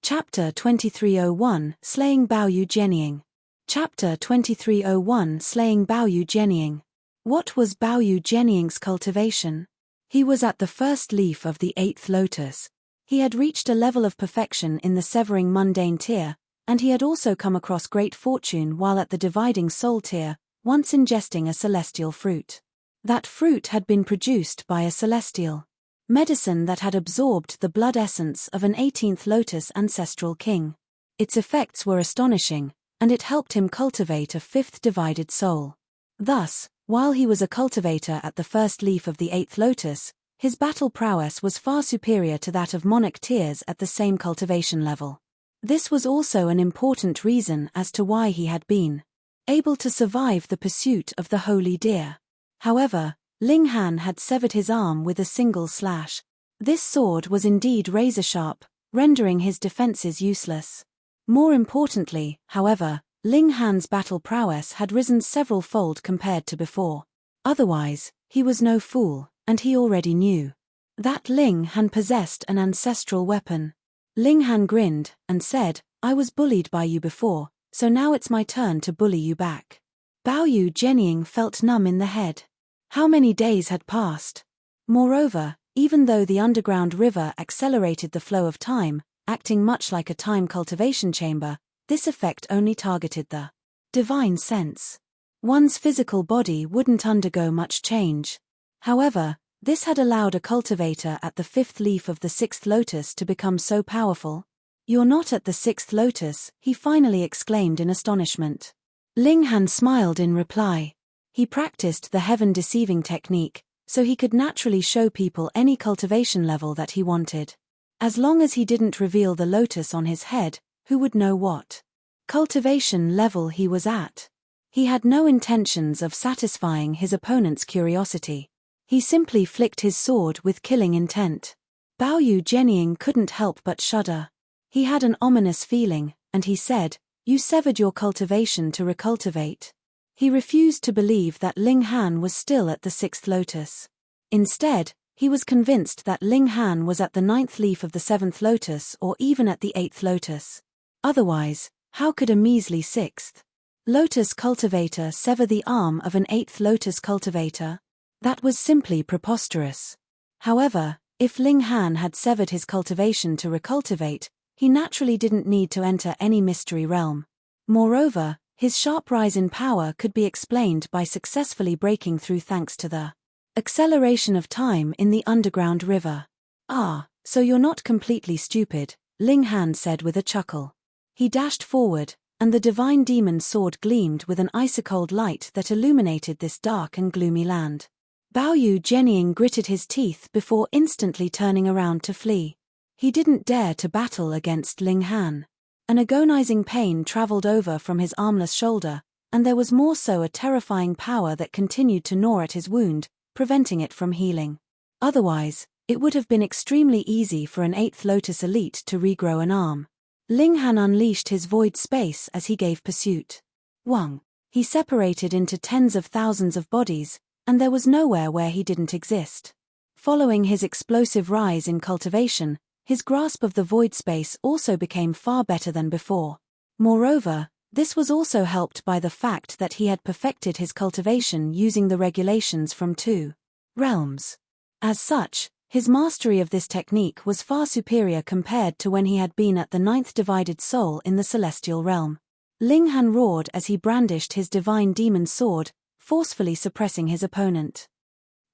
Chapter 2301 Slaying Baoyu Jianying. Chapter 2301 Slaying Baoyu Jianying. What was Baoyu Jianying's cultivation? He was at the first leaf of the 8th lotus. He had reached a level of perfection in the severing mundane tier, and he had also come across great fortune while at the dividing soul tier, once ingesting a celestial fruit. That fruit had been produced by a celestial medicine that had absorbed the blood essence of an 18th lotus ancestral king. Its effects were astonishing, and it helped him cultivate a 5th divided soul. Thus, while he was a cultivator at the first leaf of the 8th lotus, his battle prowess was far superior to that of monarch tiers at the same cultivation level. This was also an important reason as to why he had been able to survive the pursuit of the holy deer. However, Ling Han had severed his arm with a single slash. This sword was indeed razor-sharp, rendering his defenses useless. More importantly, however, Ling Han's battle prowess had risen several-fold compared to before. Otherwise, he was no fool, and he already knew that Ling Han possessed an ancestral weapon. Ling Han grinned, and said, "I was bullied by you before, so now it's my turn to bully you back." Baoyu Jianying felt numb in the head. How many days had passed? Moreover, even though the underground river accelerated the flow of time, acting much like a time cultivation chamber, this effect only targeted the divine sense. One's physical body wouldn't undergo much change. However, this had allowed a cultivator at the 5th leaf of the 6th lotus to become so powerful. "You're not at the 6th lotus," he finally exclaimed in astonishment. Ling Han smiled in reply. He practiced the heaven-deceiving technique, so he could naturally show people any cultivation level that he wanted. As long as he didn't reveal the lotus on his head, who would know what cultivation level he was at? He had no intentions of satisfying his opponent's curiosity. He simply flicked his sword with killing intent. Baoyu Jianying couldn't help but shudder. He had an ominous feeling, and he said, "You severed your cultivation to recultivate." He refused to believe that Ling Han was still at the 6th lotus. Instead, he was convinced that Ling Han was at the 9th leaf of the 7th lotus or even at the 8th lotus. Otherwise, how could a measly 6th lotus cultivator sever the arm of an 8th lotus cultivator? That was simply preposterous. However, if Ling Han had severed his cultivation to recultivate, he naturally didn't need to enter any mystery realm. Moreover, his sharp rise in power could be explained by successfully breaking through thanks to the acceleration of time in the underground river. "Ah, so you're not completely stupid," Ling Han said with a chuckle. He dashed forward, and the divine demon sword gleamed with an icy-cold light that illuminated this dark and gloomy land. Baoyu Jianying gritted his teeth before instantly turning around to flee. He didn't dare to battle against Ling Han. An agonizing pain traveled over from his armless shoulder, and there was more so a terrifying power that continued to gnaw at his wound, preventing it from healing. Otherwise, it would have been extremely easy for an 8th lotus elite to regrow an arm. Ling Han unleashed his void space as he gave pursuit. Wang. He separated into tens of thousands of bodies, and there was nowhere where he didn't exist. Following his explosive rise in cultivation, his grasp of the void space also became far better than before. Moreover, this was also helped by the fact that he had perfected his cultivation using the regulations from 2 realms. As such, his mastery of this technique was far superior compared to when he had been at the 9th divided soul in the celestial realm. Ling Han roared as he brandished his divine demon sword, forcefully suppressing his opponent.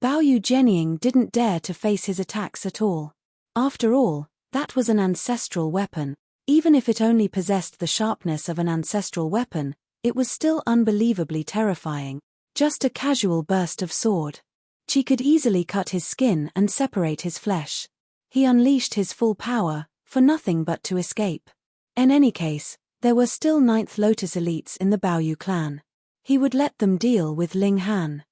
Baoyu Jianying didn't dare to face his attacks at all. After all, that was an ancestral weapon. Even if it only possessed the sharpness of an ancestral weapon, it was still unbelievably terrifying. Just a casual burst of sword. She could easily cut his skin and separate his flesh. He unleashed his full power, for nothing but to escape. In any case, there were still 9th lotus elites in the Baoyu clan. He would let them deal with Ling Han.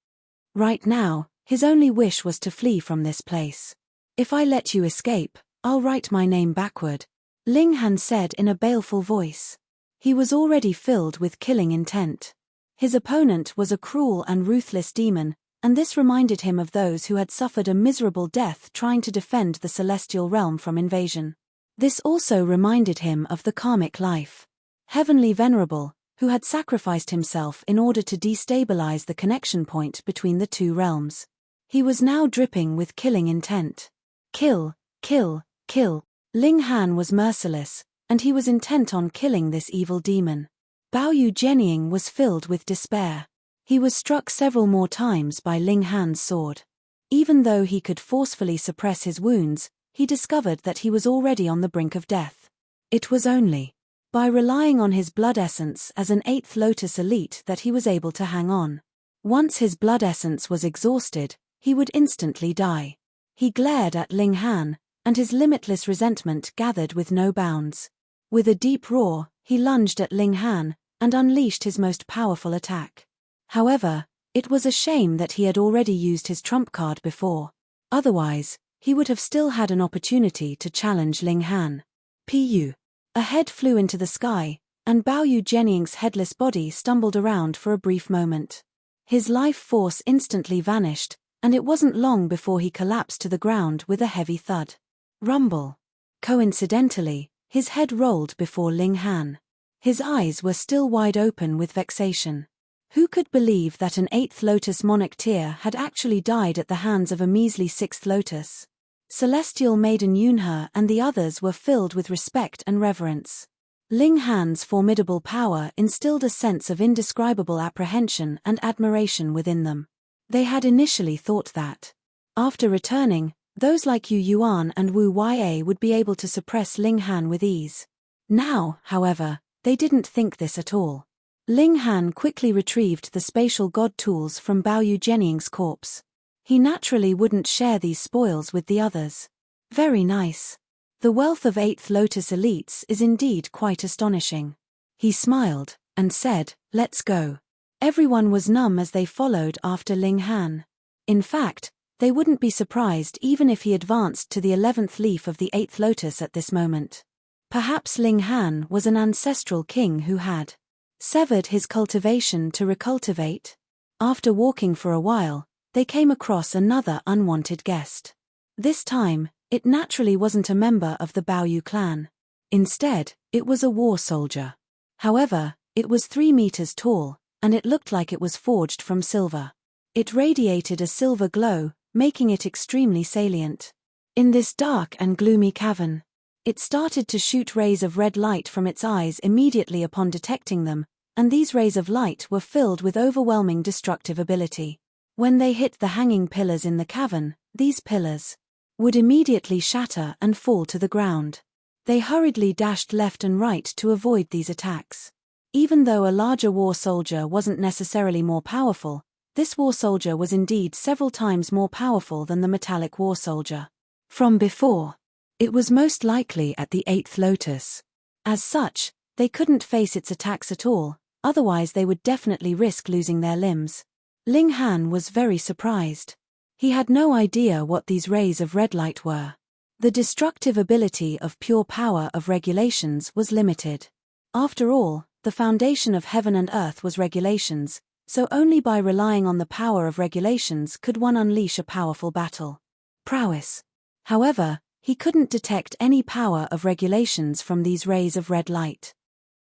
Right now, his only wish was to flee from this place. "If I let you escape, I'll write my name backward," Ling Han said in a baleful voice. He was already filled with killing intent. His opponent was a cruel and ruthless demon, and this reminded him of those who had suffered a miserable death trying to defend the celestial realm from invasion. This also reminded him of the karmic life. Heavenly Venerable, who had sacrificed himself in order to destabilize the connection point between the two realms. He was now dripping with killing intent. Kill, kill, kill. Ling Han was merciless, and he was intent on killing this evil demon. Baoyu Jianying was filled with despair. He was struck several more times by Ling Han's sword. Even though he could forcefully suppress his wounds, he discovered that he was already on the brink of death. It was only by relying on his blood essence as an 8th Lotus elite that he was able to hang on. Once his blood essence was exhausted, he would instantly die. He glared at Ling Han, and his limitless resentment gathered with no bounds. With a deep roar, he lunged at Ling Han, and unleashed his most powerful attack. However, it was a shame that he had already used his trump card before. Otherwise, he would have still had an opportunity to challenge Ling Han. Pu. A head flew into the sky, and Baoyu Jianying's headless body stumbled around for a brief moment. His life force instantly vanished, and it wasn't long before he collapsed to the ground with a heavy thud. Rumble. Coincidentally, his head rolled before Ling Han. His eyes were still wide open with vexation. Who could believe that an 8th Lotus monarch tier had actually died at the hands of a measly 6th Lotus? Celestial Maiden Yunhe and the others were filled with respect and reverence. Ling Han's formidable power instilled a sense of indescribable apprehension and admiration within them. They had initially thought that, after returning, those like Yu Yuan and Wu Ya would be able to suppress Ling Han with ease. Now, however, they didn't think this at all. Ling Han quickly retrieved the spatial god tools from Baoyu Jianying's corpse. He naturally wouldn't share these spoils with the others. Very nice. The wealth of 8th Lotus elites is indeed quite astonishing. He smiled, and said, "Let's go." Everyone was numb as they followed after Ling Han. In fact, they wouldn't be surprised even if he advanced to the 11th leaf of the 8th Lotus at this moment. Perhaps Ling Han was an ancestral king who had severed his cultivation to recultivate. After walking for a while, they came across another unwanted guest. This time, it naturally wasn't a member of the Baoyu clan. Instead, it was a war soldier. However, it was 3 meters tall, and it looked like it was forged from silver. It radiated a silver glow, making it extremely salient. In this dark and gloomy cavern, it started to shoot rays of red light from its eyes immediately upon detecting them, and these rays of light were filled with overwhelming destructive ability. When they hit the hanging pillars in the cavern, these pillars would immediately shatter and fall to the ground. They hurriedly dashed left and right to avoid these attacks. Even though a larger war soldier wasn't necessarily more powerful, this war soldier was indeed several times more powerful than the metallic war soldier from before. It was most likely at the 8th Lotus. As such, they couldn't face its attacks at all, otherwise they would definitely risk losing their limbs. Ling Han was very surprised. He had no idea what these rays of red light were. The destructive ability of pure power of regulations was limited. After all, the foundation of heaven and earth was regulations, so only by relying on the power of regulations could one unleash a powerful battle. Prowess. However, he couldn't detect any power of regulations from these rays of red light.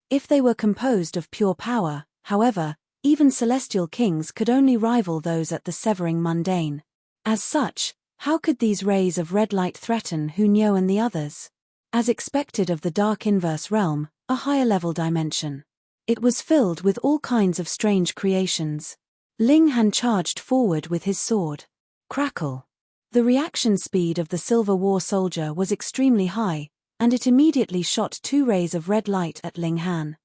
If they were composed of pure power, however, even celestial kings could only rival those at the severing mundane. As such, how could these rays of red light threaten Hunyo and the others? As expected of the dark inverse realm, a higher level dimension. It was filled with all kinds of strange creations. Ling Han charged forward with his sword. Crackle. The reaction speed of the silver war soldier was extremely high, and it immediately shot 2 rays of red light at Ling Han.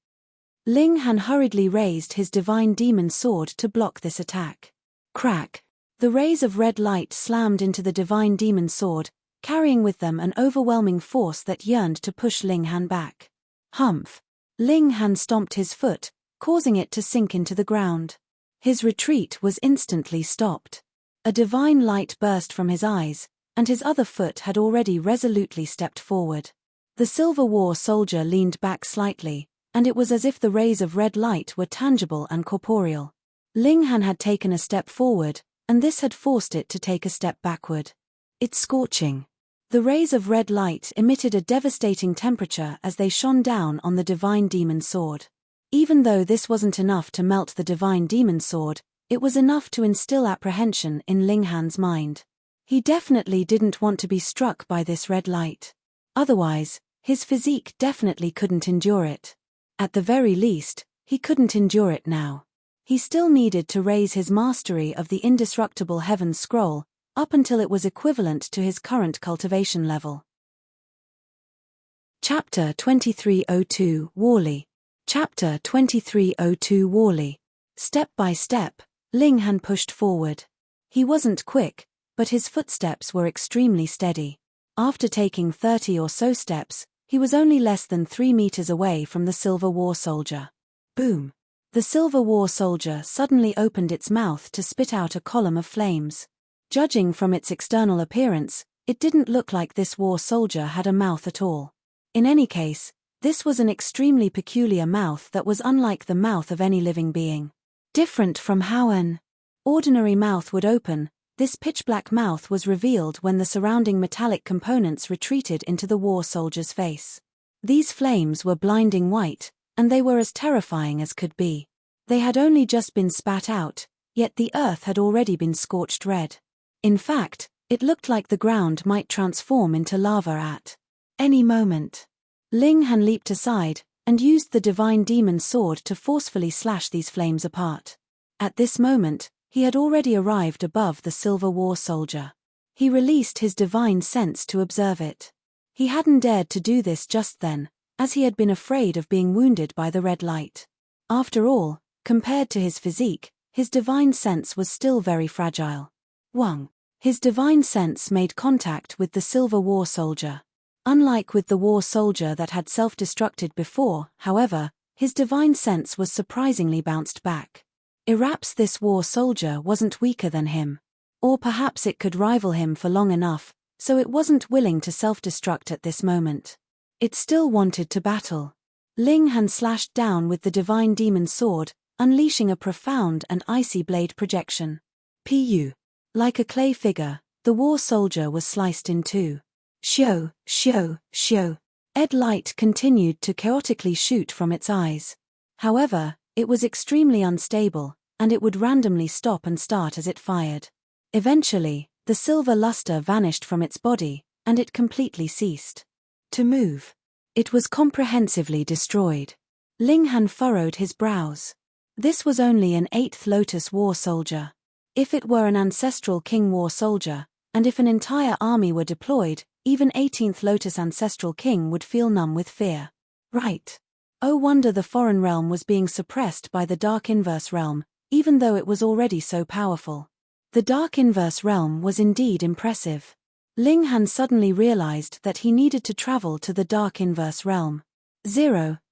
Ling Han hurriedly raised his divine demon sword to block this attack. Crack. The rays of red light slammed into the divine demon sword, carrying with them an overwhelming force that yearned to push Ling Han back. Humph. Ling Han stomped his foot, causing it to sink into the ground. His retreat was instantly stopped. A divine light burst from his eyes, and his other foot had already resolutely stepped forward. The silver war soldier leaned back slightly, and it was as if the rays of red light were tangible and corporeal. Ling Han had taken a step forward, and this had forced it to take a step backward. It's scorching. The rays of red light emitted a devastating temperature as they shone down on the divine demon sword. Even though this wasn't enough to melt the divine demon sword, it was enough to instill apprehension in Ling Han's mind. He definitely didn't want to be struck by this red light. Otherwise, his physique definitely couldn't endure it. At the very least, he couldn't endure it now. He still needed to raise his mastery of the indestructible Heaven Scroll, up until it was equivalent to his current cultivation level. Chapter 2302 Wally. Chapter 2302 Wally. Step by step, Ling Han pushed forward. He wasn't quick, but his footsteps were extremely steady. After taking 30 or so steps, he was only less than 3 meters away from the Silver War Soldier. Boom! The Silver War Soldier suddenly opened its mouth to spit out a column of flames. Judging from its external appearance, it didn't look like this war soldier had a mouth at all. In any case, this was an extremely peculiar mouth that was unlike the mouth of any living being. Different from how an ordinary mouth would open, this pitch-black mouth was revealed when the surrounding metallic components retreated into the war soldier's face. These flames were blinding white, and they were as terrifying as could be. They had only just been spat out, yet the earth had already been scorched red. In fact, it looked like the ground might transform into lava at any moment. Ling Han leaped aside, and used the divine demon sword to forcefully slash these flames apart. At this moment, he had already arrived above the Silver War Soldier. He released his divine sense to observe it. He hadn't dared to do this just then, as he had been afraid of being wounded by the red light. After all, compared to his physique, his divine sense was still very fragile. Wang. His divine sense made contact with the Silver War Soldier. Unlike with the war soldier that had self-destructed before, however, his divine sense was surprisingly bounced back. Perhaps this war soldier wasn't weaker than him. Or perhaps it could rival him for long enough, so it wasn't willing to self-destruct at this moment. It still wanted to battle. Ling Han slashed down with the divine demon sword, unleashing a profound and icy blade projection. Pu. Like a clay figure, the war soldier was sliced in two. Shoo, shoo, shoo. Red light continued to chaotically shoot from its eyes. However, it was extremely unstable, and it would randomly stop and start as it fired. Eventually, the silver luster vanished from its body, and it completely ceased to move. It was comprehensively destroyed. Ling Han furrowed his brows. This was only an 8th Lotus war soldier. If it were an ancestral king war soldier, and if an entire army were deployed, even 18th Lotus ancestral king would feel numb with fear. Right. Oh wonder the foreign realm was being suppressed by the Dark Inverse realm, even though it was already so powerful. The Dark Inverse realm was indeed impressive. Ling Han suddenly realized that he needed to travel to the Dark Inverse realm.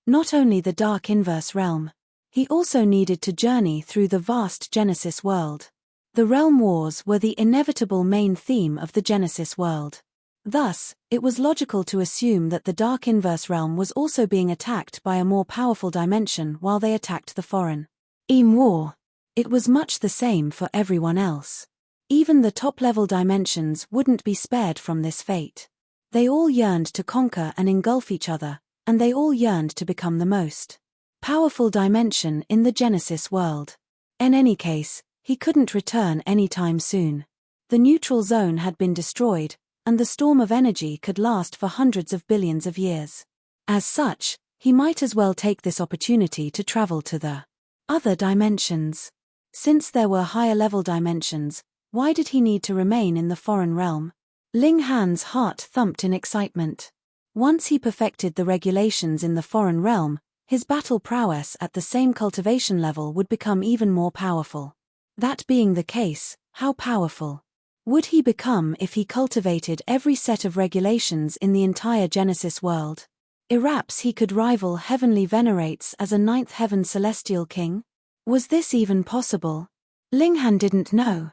Not only the Dark Inverse realm. He also needed to journey through the vast Genesis world. The realm wars were the inevitable main theme of the Genesis world. Thus, it was logical to assume that the Dark Inverse realm was also being attacked by a more powerful dimension while they attacked the foreign war. It was much the same for everyone else. Even the top-level dimensions wouldn't be spared from this fate. They all yearned to conquer and engulf each other, and they all yearned to become the most powerful dimension in the Genesis world. In any case, he couldn't return anytime soon. The neutral zone had been destroyed, and the storm of energy could last for hundreds of billions of years. As such, he might as well take this opportunity to travel to the other dimensions. Since there were higher-level dimensions, why did he need to remain in the foreign realm? Ling Han's heart thumped in excitement. Once he perfected the regulations in the foreign realm, his battle prowess at the same cultivation level would become even more powerful. That being the case, how powerful would he become if he cultivated every set of regulations in the entire Genesis world? Perhaps he could rival Heavenly Venerates as a 9th Heaven Celestial King? Was this even possible? Ling Han didn't know.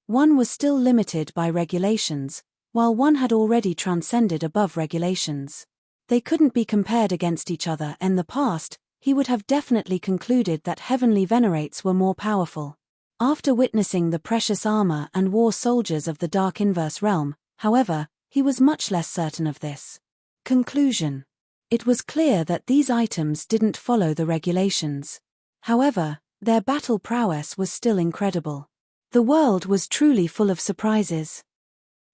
One was still limited by regulations, while one had already transcended above regulations. They couldn't be compared against each other. In the past, he would have definitely concluded that Heavenly Venerates were more powerful. After witnessing the precious armor and war soldiers of the Dark Inverse realm, however, he was much less certain of this. Conclusion. It was clear that these items didn't follow the regulations. However, their battle prowess was still incredible. The world was truly full of surprises.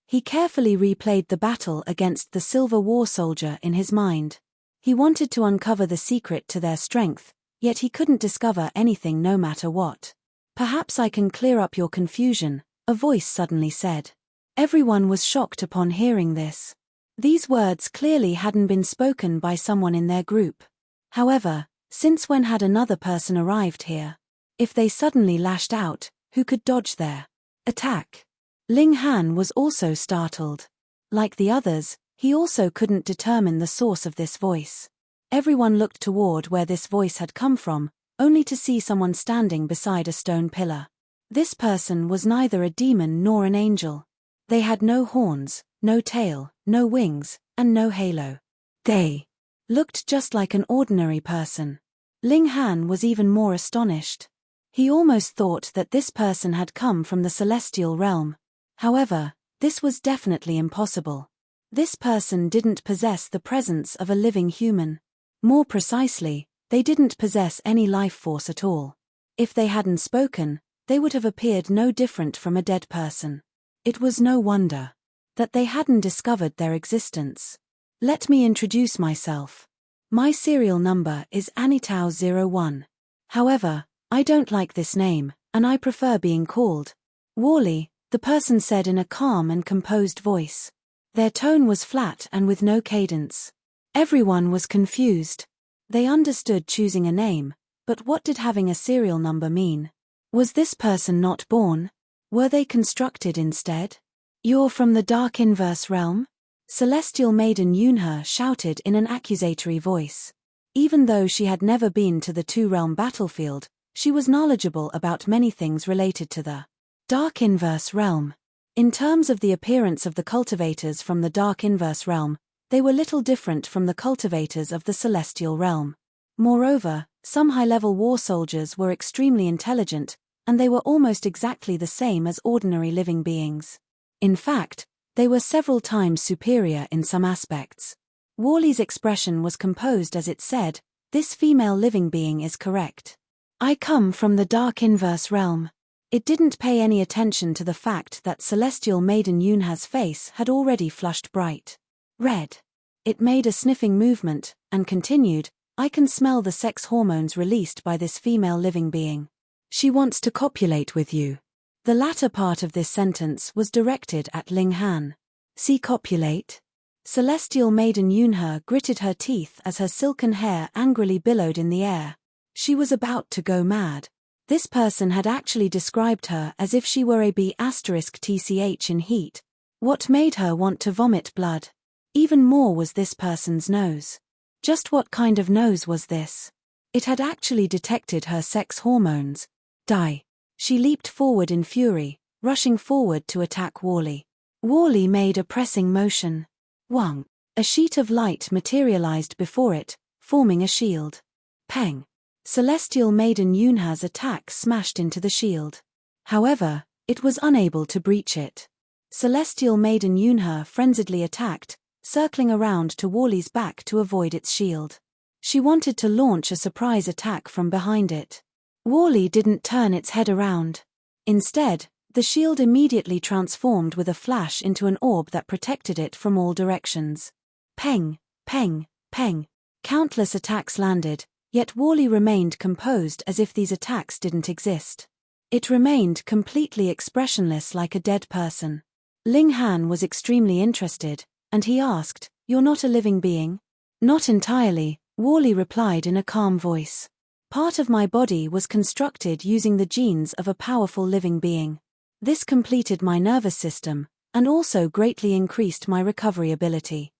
He carefully replayed the battle against the silver war soldier in his mind. He wanted to uncover the secret to their strength, yet he couldn't discover anything no matter what. "Perhaps I can clear up your confusion," a voice suddenly said. Everyone was shocked upon hearing this. These words clearly hadn't been spoken by someone in their group. However, since when had another person arrived here? If they suddenly lashed out, who could dodge their attack? Ling Han was also startled. Like the others, he also couldn't determine the source of this voice. Everyone looked toward where this voice had come from, only to see someone standing beside a stone pillar. This person was neither a demon nor an angel. They had no horns, no tail, no wings, and no halo. They looked just like an ordinary person. Ling Han was even more astonished. He almost thought that this person had come from the celestial realm. However, this was definitely impossible. This person didn't possess the presence of a living human. More precisely, they didn't possess any life force at all. If they hadn't spoken, they would have appeared no different from a dead person. It was no wonder that they hadn't discovered their existence. Let me introduce myself. My serial number is Anitao01. However, I don't like this name, and I prefer being called Wally, the person said in a calm and composed voice. Their tone was flat and with no cadence. Everyone was confused. They understood choosing a name, but what did having a serial number mean? Was this person not born? Were they constructed instead? "You're from the dark inverse realm?" Celestial Maiden Yunhe shouted in an accusatory voice. Even though she had never been to the two-realm battlefield, she was knowledgeable about many things related to the dark inverse realm. In terms of the appearance of the cultivators from the dark inverse realm, they were little different from the cultivators of the celestial realm. Moreover, some high-level war soldiers were extremely intelligent, and they were almost exactly the same as ordinary living beings. In fact, they were several times superior in some aspects. Wally's expression was composed as it said, "This female living being is correct. I come from the dark inverse realm." It didn't pay any attention to the fact that Celestial Maiden Yunhe's face had already flushed bright red. It made a sniffing movement, and continued, "I can smell the sex hormones released by this female living being. She wants to copulate with you." The latter part of this sentence was directed at Ling Han. "See copulate?" Celestial Maiden Yunhe gritted her teeth as her silken hair angrily billowed in the air. She was about to go mad. This person had actually described her as if she were a B*TCH in heat. What made her want to vomit blood? Even more was this person's nose. Just what kind of nose was this? It had actually detected her sex hormones. Die. She leaped forward in fury, rushing forward to attack Wally. Wally made a pressing motion. Wang. A sheet of light materialized before it, forming a shield. Peng. Celestial Maiden Yunhe's attack smashed into the shield. However, it was unable to breach it. Celestial Maiden Yunhe frenziedly attacked, circling around to Wally's back to avoid its shield. She wanted to launch a surprise attack from behind it. Wally didn't turn its head around. Instead, the shield immediately transformed with a flash into an orb that protected it from all directions. Peng, peng, peng. Countless attacks landed, yet Wally remained composed as if these attacks didn't exist. It remained completely expressionless like a dead person. Ling Han was extremely interested, and he asked, "You're not a living being?" "Not entirely," Wally replied in a calm voice. "Part of my body was constructed using the genes of a powerful living being. This completed my nervous system, and also greatly increased my recovery ability.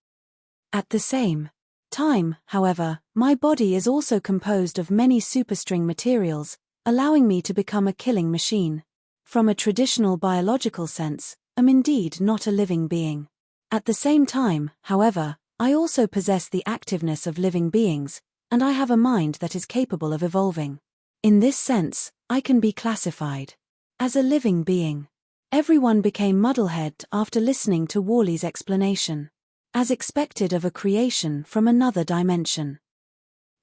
At the same time, however, my body is also composed of many superstring materials, allowing me to become a killing machine. From a traditional biological sense, I'm indeed not a living being. At the same time, however, I also possess the activeness of living beings, and I have a mind that is capable of evolving. In this sense, I can be classified as a living being." Everyone became muddlehead after listening to Worley's explanation. As expected of a creation from another dimension.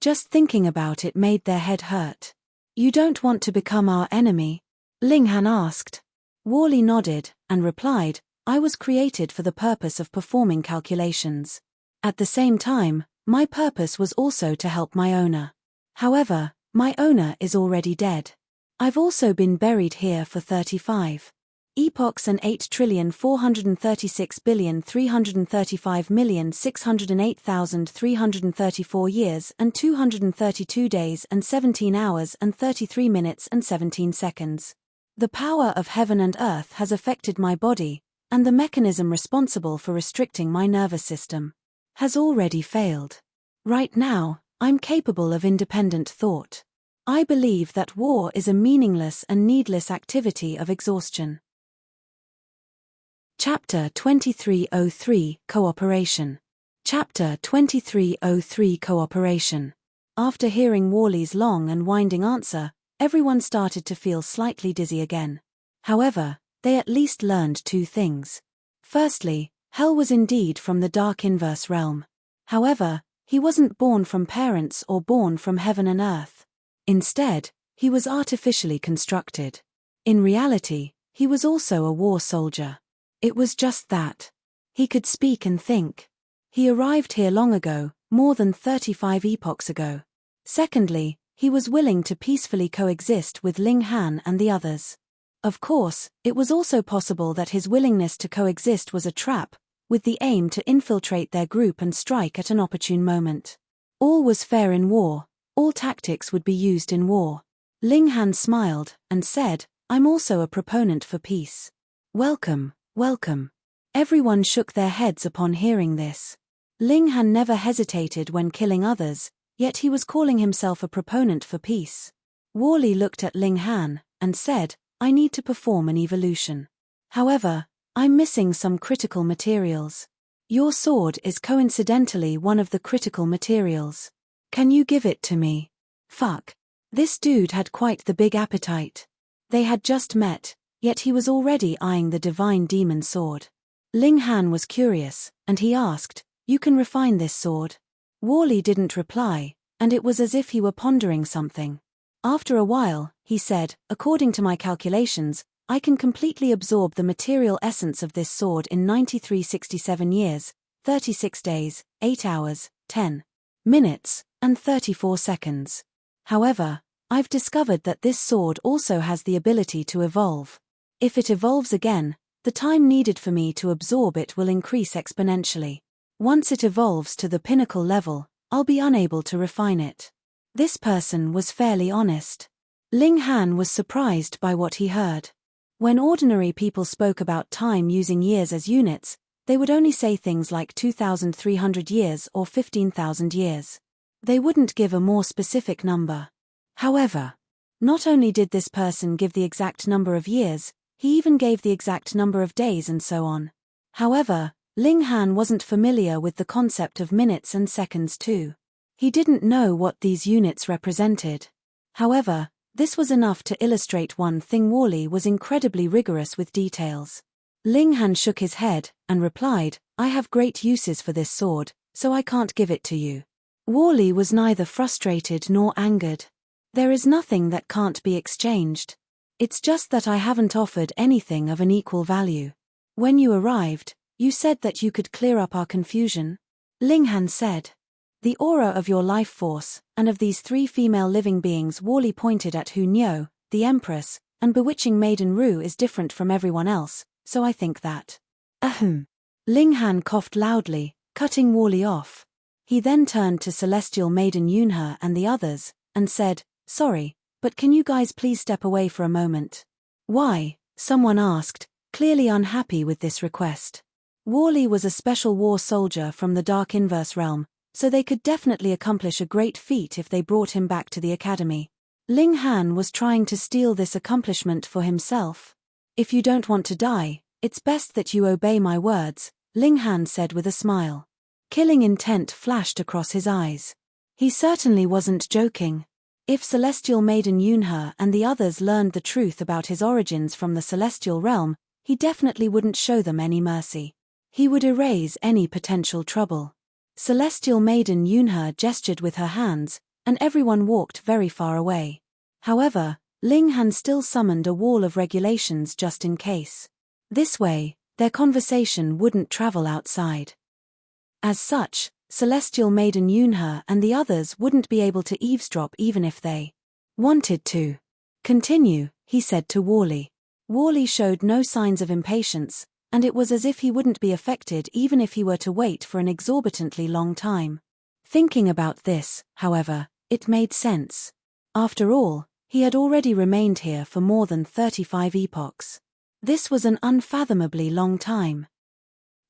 Just thinking about it made their head hurt. You don't want to become our enemy? Ling Han asked. Worley nodded, and replied, I was created for the purpose of performing calculations. At the same time, my purpose was also to help my owner. However, my owner is already dead. I've also been buried here for 35 epochs and 8,436,335,608,334 years and 232 days and 17 hours and 33 minutes and 17 seconds. The power of heaven and earth has affected my body, and the mechanism responsible for restricting my nervous system has already failed. Right now, I'm capable of independent thought. I believe that war is a meaningless and needless activity of exhaustion. Chapter 2303 Cooperation. Chapter 2303 Cooperation. After hearing Worley's long and winding answer, everyone started to feel slightly dizzy again. However, they at least learned two things. Firstly, Hell was indeed from the dark inverse realm. However, he wasn't born from parents or born from heaven and earth. Instead, he was artificially constructed. In reality, he was also a war soldier. It was just that. He could speak and think. He arrived here long ago, more than 35 epochs ago. Secondly, he was willing to peacefully coexist with Ling Han and the others. Of course, it was also possible that his willingness to coexist was a trap, with the aim to infiltrate their group and strike at an opportune moment. All was fair in war, all tactics would be used in war. Ling Han smiled, and said, I'm also a proponent for peace. Welcome. Welcome. Everyone shook their heads upon hearing this. Ling Han never hesitated when killing others, yet he was calling himself a proponent for peace. Worley looked at Ling Han, and said, I need to perform an evolution. However, I'm missing some critical materials. Your sword is coincidentally one of the critical materials. Can you give it to me? Fuck. This dude had quite the big appetite. They had just met, yet he was already eyeing the divine demon sword. Ling Han was curious, and he asked, You can refine this sword? Worley didn't reply, and it was as if he were pondering something. After a while, he said, According to my calculations, I can completely absorb the material essence of this sword in 9367 years, 36 days, 8 hours, 10 minutes, and 34 seconds. However, I've discovered that this sword also has the ability to evolve. If it evolves again, the time needed for me to absorb it will increase exponentially. Once it evolves to the pinnacle level, I'll be unable to refine it. This person was fairly honest. Ling Han was surprised by what he heard. When ordinary people spoke about time using years as units, they would only say things like 2,300 years or 15,000 years. They wouldn't give a more specific number. However, not only did this person give the exact number of years, he even gave the exact number of days and so on. However, Ling Han wasn't familiar with the concept of minutes and seconds too. He didn't know what these units represented. However, this was enough to illustrate one thing: Worley was incredibly rigorous with details. Ling Han shook his head, and replied, I have great uses for this sword, so I can't give it to you. Worley was neither frustrated nor angered. There is nothing that can't be exchanged. It's just that I haven't offered anything of an equal value. When you arrived, you said that you could clear up our confusion. Ling Han said. The aura of your life force, and of these 3 female living beings. Worley pointed at Hu Nyo, the Empress, and bewitching Maiden Ru is different from everyone else, so I think that. Ahem. Ling Han coughed loudly, cutting Worley off. He then turned to Celestial Maiden Yunhe and the others, and said, Sorry, but can you guys please step away for a moment? Why? Someone asked, clearly unhappy with this request. Worley was a special war soldier from the Dark Inverse realm, so they could definitely accomplish a great feat if they brought him back to the academy. Ling Han was trying to steal this accomplishment for himself. If you don't want to die, it's best that you obey my words, Ling Han said with a smile. Killing intent flashed across his eyes. He certainly wasn't joking. If Celestial Maiden Yunhe and the others learned the truth about his origins from the celestial realm, he definitely wouldn't show them any mercy. He would erase any potential trouble. Celestial Maiden Yunhe gestured with her hands, and everyone walked very far away. However, Ling Han still summoned a wall of regulations just in case. This way, their conversation wouldn't travel outside. As such, Celestial Maiden Yunhe and the others wouldn't be able to eavesdrop even if they wanted to. Continue, he said to Wally. Wally showed no signs of impatience, and it was as if he wouldn't be affected even if he were to wait for an exorbitantly long time. Thinking about this, however, it made sense. After all, he had already remained here for more than 35 epochs. This was an unfathomably long time.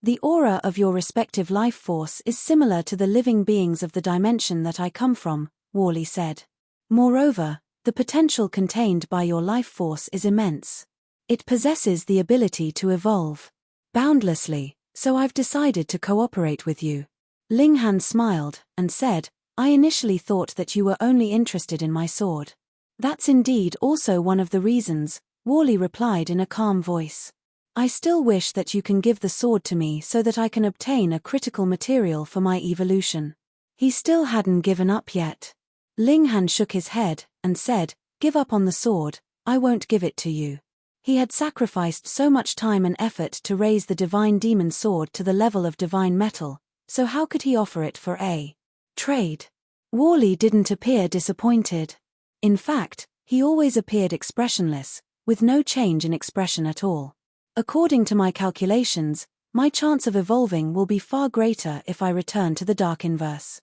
The aura of your respective life force is similar to the living beings of the dimension that I come from, Wally said. Moreover, the potential contained by your life force is immense. It possesses the ability to evolve boundlessly, so I've decided to cooperate with you. Ling Han smiled and said, I initially thought that you were only interested in my sword. That's indeed also one of the reasons, Wally replied in a calm voice. I still wish that you can give the sword to me so that I can obtain a critical material for my evolution. He still hadn't given up yet. Ling Han shook his head and said, Give up on the sword, I won't give it to you. He had sacrificed so much time and effort to raise the divine demon sword to the level of divine metal, so how could he offer it for a trade? Wally didn't appear disappointed. In fact, he always appeared expressionless, with no change in expression at all. According to my calculations, my chance of evolving will be far greater if I return to the Dark Inverse.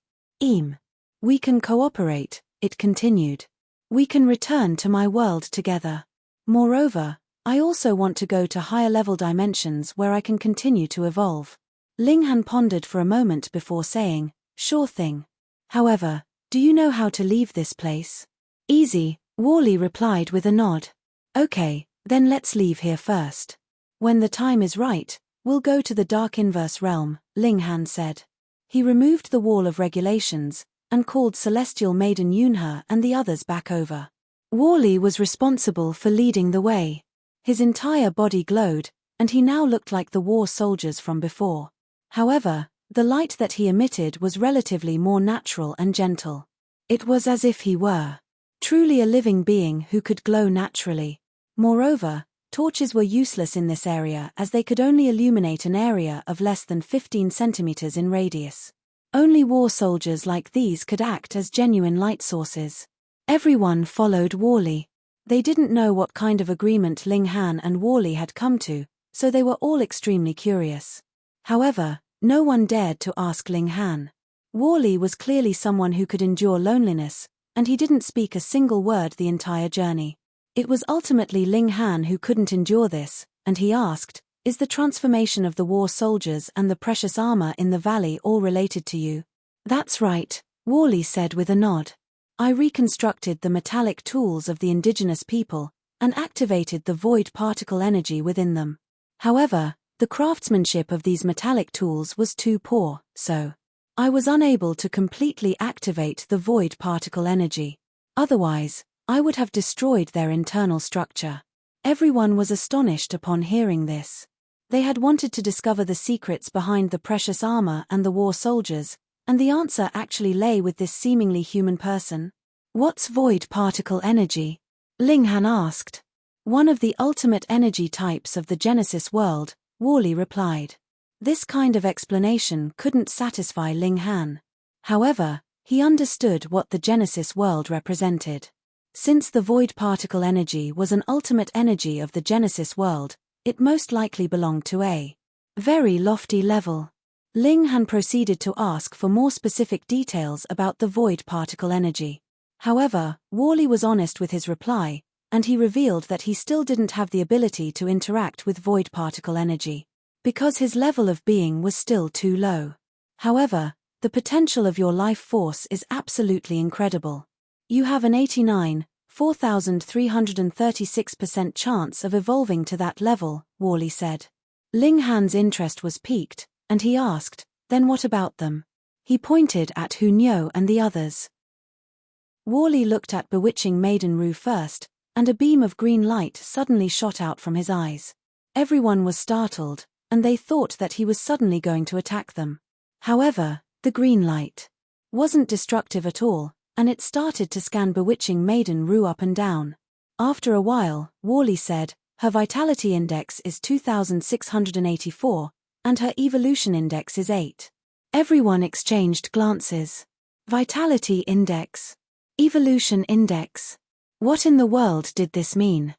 We can cooperate, it continued. We can return to my world together. Moreover, I also want to go to higher level dimensions where I can continue to evolve. Ling Han pondered for a moment before saying, Sure thing. However, do you know how to leave this place? Easy, Wally replied with a nod. Okay, then let's leave here first. When the time is right, we'll go to the Dark Inverse realm, Ling Han said. He removed the wall of regulations, and called Celestial Maiden Yunhe and the others back over. Wally was responsible for leading the way. His entire body glowed, and he now looked like the war soldiers from before. However, the light that he emitted was relatively more natural and gentle. It was as if he were truly a living being who could glow naturally. Moreover, torches were useless in this area as they could only illuminate an area of less than 15 centimeters in radius. Only war soldiers like these could act as genuine light sources. Everyone followed Wally. They didn't know what kind of agreement Ling Han and Wally had come to, so they were all extremely curious. However, no one dared to ask Ling Han. Wally was clearly someone who could endure loneliness, and he didn't speak a single word the entire journey. It was ultimately Ling Han who couldn't endure this, and he asked, Is the transformation of the war soldiers and the precious armor in the valley all related to you? That's right, Wally said with a nod. I reconstructed the metallic tools of the indigenous people, and activated the void particle energy within them. However, the craftsmanship of these metallic tools was too poor, so I was unable to completely activate the void particle energy. Otherwise, I would have destroyed their internal structure. Everyone was astonished upon hearing this. They had wanted to discover the secrets behind the precious armor and the war soldiers, and the answer actually lay with this seemingly human person. What's void particle energy? Ling Han asked. One of the ultimate energy types of the Genesis world, Wally replied. This kind of explanation couldn't satisfy Ling Han. However, he understood what the Genesis world represented. Since the void particle energy was an ultimate energy of the Genesis world, it most likely belonged to a very lofty level. Ling Han proceeded to ask for more specific details about the void particle energy. However, Wally was honest with his reply, and he revealed that he still didn't have the ability to interact with void particle energy, because his level of being was still too low. However, the potential of your life force is absolutely incredible. You have an 4,336% chance of evolving to that level, Wally said. Ling Han's interest was piqued, and he asked, Then what about them? He pointed at Hunyo and the others. Wally looked at bewitching Maiden Ru first, and a beam of green light suddenly shot out from his eyes. Everyone was startled, and they thought that he was suddenly going to attack them. However, the green light wasn't destructive at all, and it started to scan bewitching Maiden Rue up and down. After a while, Worley said, "Her vitality index is 2684, and her evolution index is 8. Everyone exchanged glances. Vitality index. Evolution index. What in the world did this mean?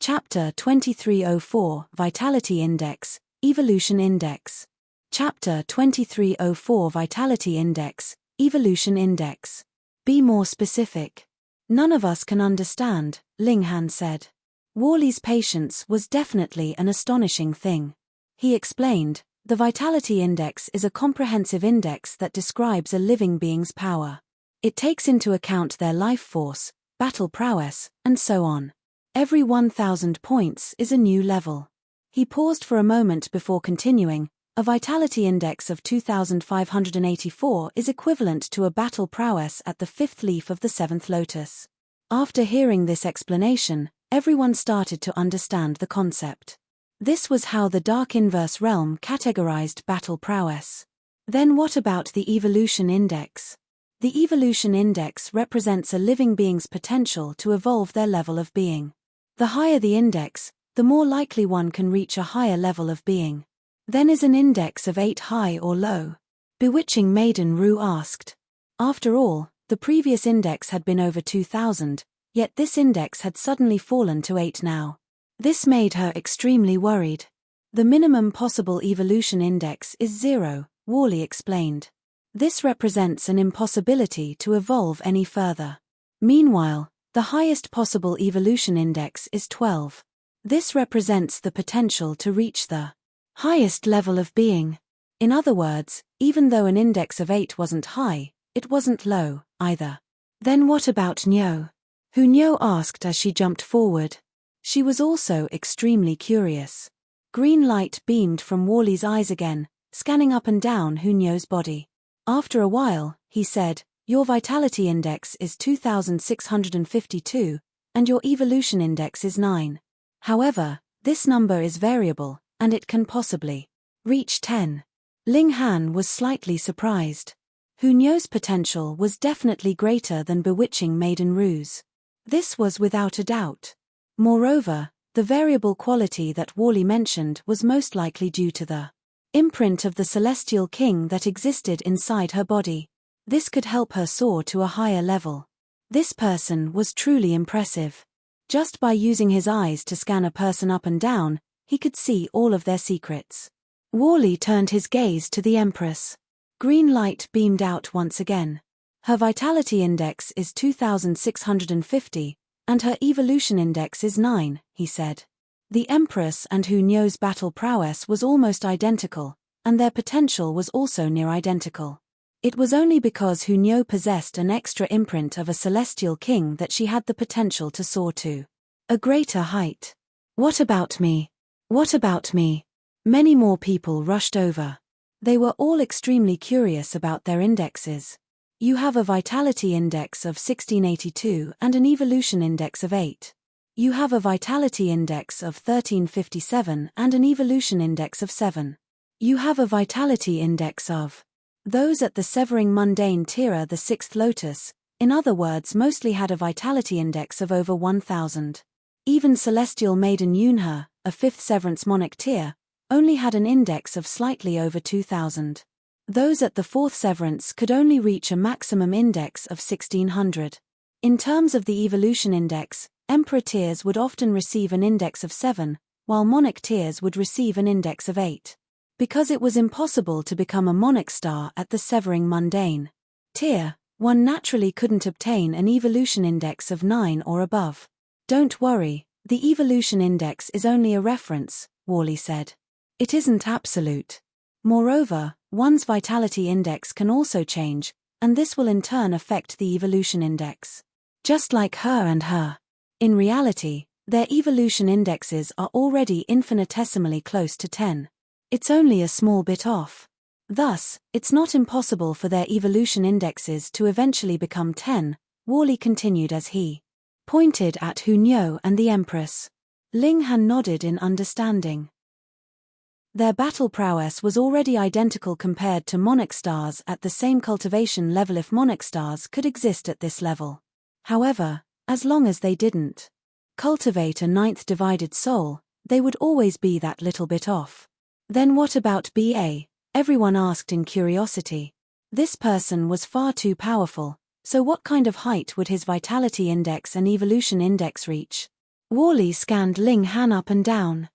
Chapter 2304 Vitality Index, Evolution Index. Chapter 2304 Vitality Index, Evolution Index. Be more specific. None of us can understand, Ling Han said. Worley's patience was definitely an astonishing thing. He explained, the Vitality Index is a comprehensive index that describes a living being's power. It takes into account their life force, battle prowess, and so on. Every 1,000 points is a new level. He paused for a moment before continuing. A vitality index of 2,584 is equivalent to a battle prowess at the 5th leaf of the 7th lotus. After hearing this explanation, everyone started to understand the concept. This was how the Dark Inverse realm categorized battle prowess. Then what about the evolution index? The evolution index represents a living being's potential to evolve their level of being. The higher the index, the more likely one can reach a higher level of being. Then is an index of 8 high or low? Bewitching Maiden Rue asked. After all, the previous index had been over 2,000, yet this index had suddenly fallen to 8 now. This made her extremely worried. The minimum possible evolution index is 0, Worley explained. This represents an impossibility to evolve any further. Meanwhile, the highest possible evolution index is 12. This represents the potential to reach the highest level of being. In other words, even though an index of 8 wasn't high, it wasn't low, either. Then what about Nyo? Nyo asked as she jumped forward. She was also extremely curious. Green light beamed from Worley's eyes again, scanning up and down Nyo's body. After a while, he said, "Your vitality index is 2,652, and your evolution index is 9. However, this number is variable, and it can possibly reach 10. Ling Han was slightly surprised. Nyo's potential was definitely greater than bewitching Maiden Rue's. This was without a doubt. Moreover, the variable quality that Worley mentioned was most likely due to the imprint of the celestial king that existed inside her body. This could help her soar to a higher level. This person was truly impressive. Just by using his eyes to scan a person up and down, he could see all of their secrets. Worley turned his gaze to the Empress. Green light beamed out once again. Her vitality index is 2,650, and her evolution index is 9, he said. The Empress and Nyo's battle prowess was almost identical, and their potential was also near identical. It was only because Nyo possessed an extra imprint of a celestial king that she had the potential to soar to a greater height. What about me? What about me? Many more people rushed over. They were all extremely curious about their indexes. You have a vitality index of 1682 and an evolution index of 8. You have a vitality index of 1357 and an evolution index of 7. You have a vitality index of. Those at the Severing Mundane Tier, the 6th lotus, in other words, mostly had a vitality index of over 1,000. Even Celestial Maiden Yunhe, a 5th Severance Monarch tier, only had an index of slightly over 2,000. Those at the 4th Severance could only reach a maximum index of 1,600. In terms of the evolution index, Emperor tiers would often receive an index of 7, while Monarch tiers would receive an index of 8. Because it was impossible to become a Monarch star at the Severing Mundane tier, one naturally couldn't obtain an evolution index of 9 or above. Don't worry, the evolution index is only a reference, Worley said. It isn't absolute. Moreover, one's vitality index can also change, and this will in turn affect the evolution index. Just like her and her. In reality, their evolution indexes are already infinitesimally close to 10. It's only a small bit off. Thus, it's not impossible for their evolution indexes to eventually become 10, Worley continued as he pointed at Nyo and the Empress. Ling Han nodded in understanding. Their battle prowess was already identical compared to monarch stars at the same cultivation level if monarch stars could exist at this level. However, as long as they didn't cultivate a ninth divided soul, they would always be that little bit off. Then what about BA? Everyone asked in curiosity. This person was far too powerful, so what kind of height would his vitality index and evolution index reach? Wally scanned Ling Han up and down.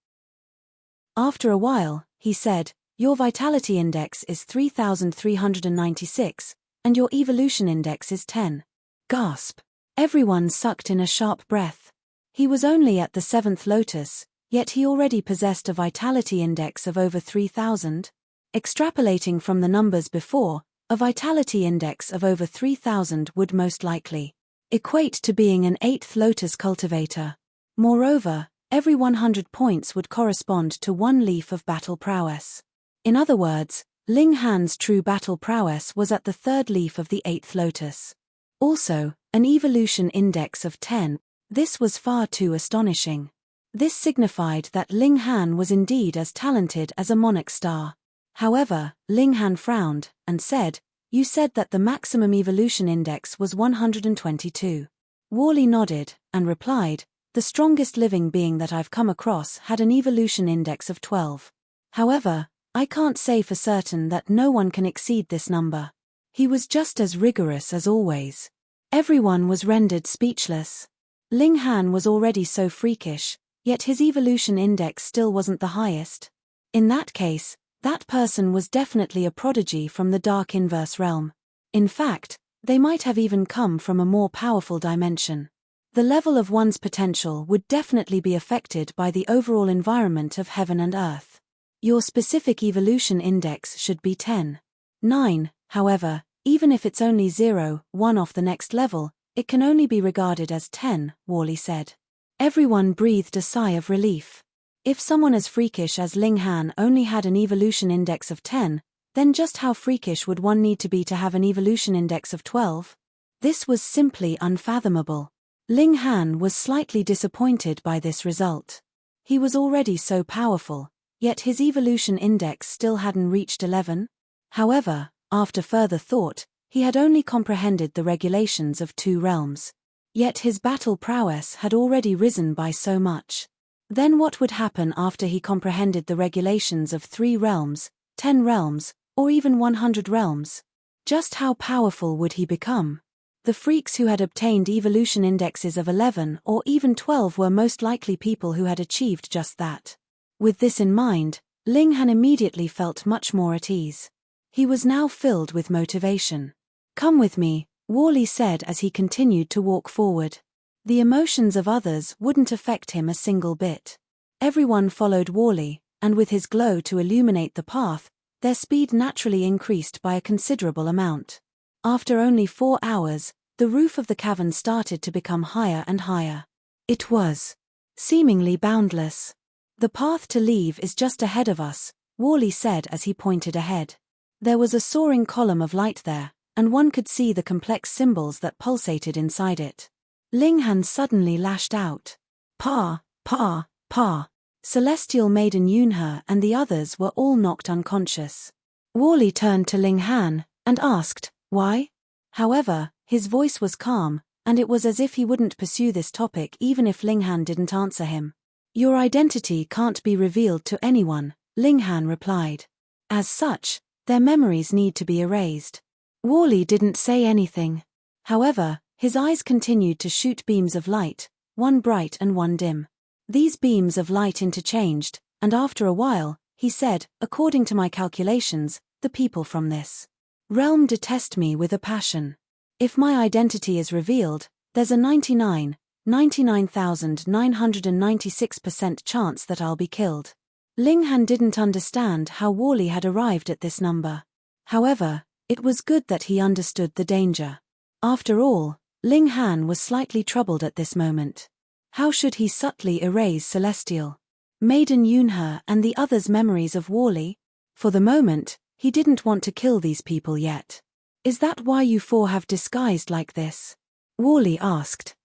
After a while, he said, "Your vitality index is 3,396, and your evolution index is 10. Gasp. Everyone sucked in a sharp breath. He was only at the 7th lotus, yet he already possessed a vitality index of over 3,000. Extrapolating from the numbers before, a vitality index of over 3,000 would most likely equate to being an 8th lotus cultivator. Moreover, every 100 points would correspond to 1 leaf of battle prowess. In other words, Ling Han's true battle prowess was at the 3rd leaf of the 8th lotus. Also, an evolution index of 10. This was far too astonishing. This signified that Ling Han was indeed as talented as a monarch star. However, Ling Han frowned and said, "You said that the maximum evolution index was 122. Wally nodded and replied, "The strongest living being that I've come across had an evolution index of 12. However, I can't say for certain that no one can exceed this number." He was just as rigorous as always. Everyone was rendered speechless. Ling Han was already so freakish, yet his evolution index still wasn't the highest. In that case, that person was definitely a prodigy from the dark inverse realm. In fact, they might have even come from a more powerful dimension. The level of one's potential would definitely be affected by the overall environment of heaven and earth. Your specific evolution index should be 10. 9, however, even if it's only 0, 1 off the next level, it can only be regarded as 10, Wally said. Everyone breathed a sigh of relief. If someone as freakish as Ling Han only had an evolution index of 10, then just how freakish would one need to be to have an evolution index of 12? This was simply unfathomable. Ling Han was slightly disappointed by this result. He was already so powerful, yet his evolution index still hadn't reached 11. However, after further thought, he had only comprehended the regulations of 2 realms. Yet his battle prowess had already risen by so much. Then what would happen after he comprehended the regulations of 3 realms, 10 realms, or even 100 realms? Just how powerful would he become? The freaks who had obtained evolution indexes of 11 or even 12 were most likely people who had achieved just that. With this in mind, Ling Han immediately felt much more at ease. He was now filled with motivation. "Come with me," Wally said as he continued to walk forward. The emotions of others wouldn't affect him a single bit. Everyone followed Wally, and with his glow to illuminate the path, their speed naturally increased by a considerable amount. After only 4 hours, the roof of the cavern started to become higher and higher. It was seemingly boundless. "The path to leave is just ahead of us," Wally said as he pointed ahead. There was a soaring column of light there, and one could see the complex symbols that pulsated inside it. Ling Han suddenly lashed out. "Pa, pa, pa." Celestial Maiden Yunhe and the others were all knocked unconscious. Wally turned to Ling Han and asked, "Why?" However, his voice was calm, and it was as if he wouldn't pursue this topic even if Ling Han didn't answer him. "Your identity can't be revealed to anyone," Ling Han replied. "As such, their memories need to be erased." Wally didn't say anything. However, his eyes continued to shoot beams of light, one bright and one dim. These beams of light interchanged, and after a while, he said, "According to my calculations, the people from this realm detest me with a passion. If my identity is revealed, there's a 99,996% chance that I'll be killed." Ling Han didn't understand how Wally had arrived at this number. However, it was good that he understood the danger. After all, Ling Han was slightly troubled at this moment. How should he subtly erase Celestial Maiden Yunhe and the others' memories of Wally? For the moment, he didn't want to kill these people yet. "Is that why you 4 have disguised like this?" Wally asked.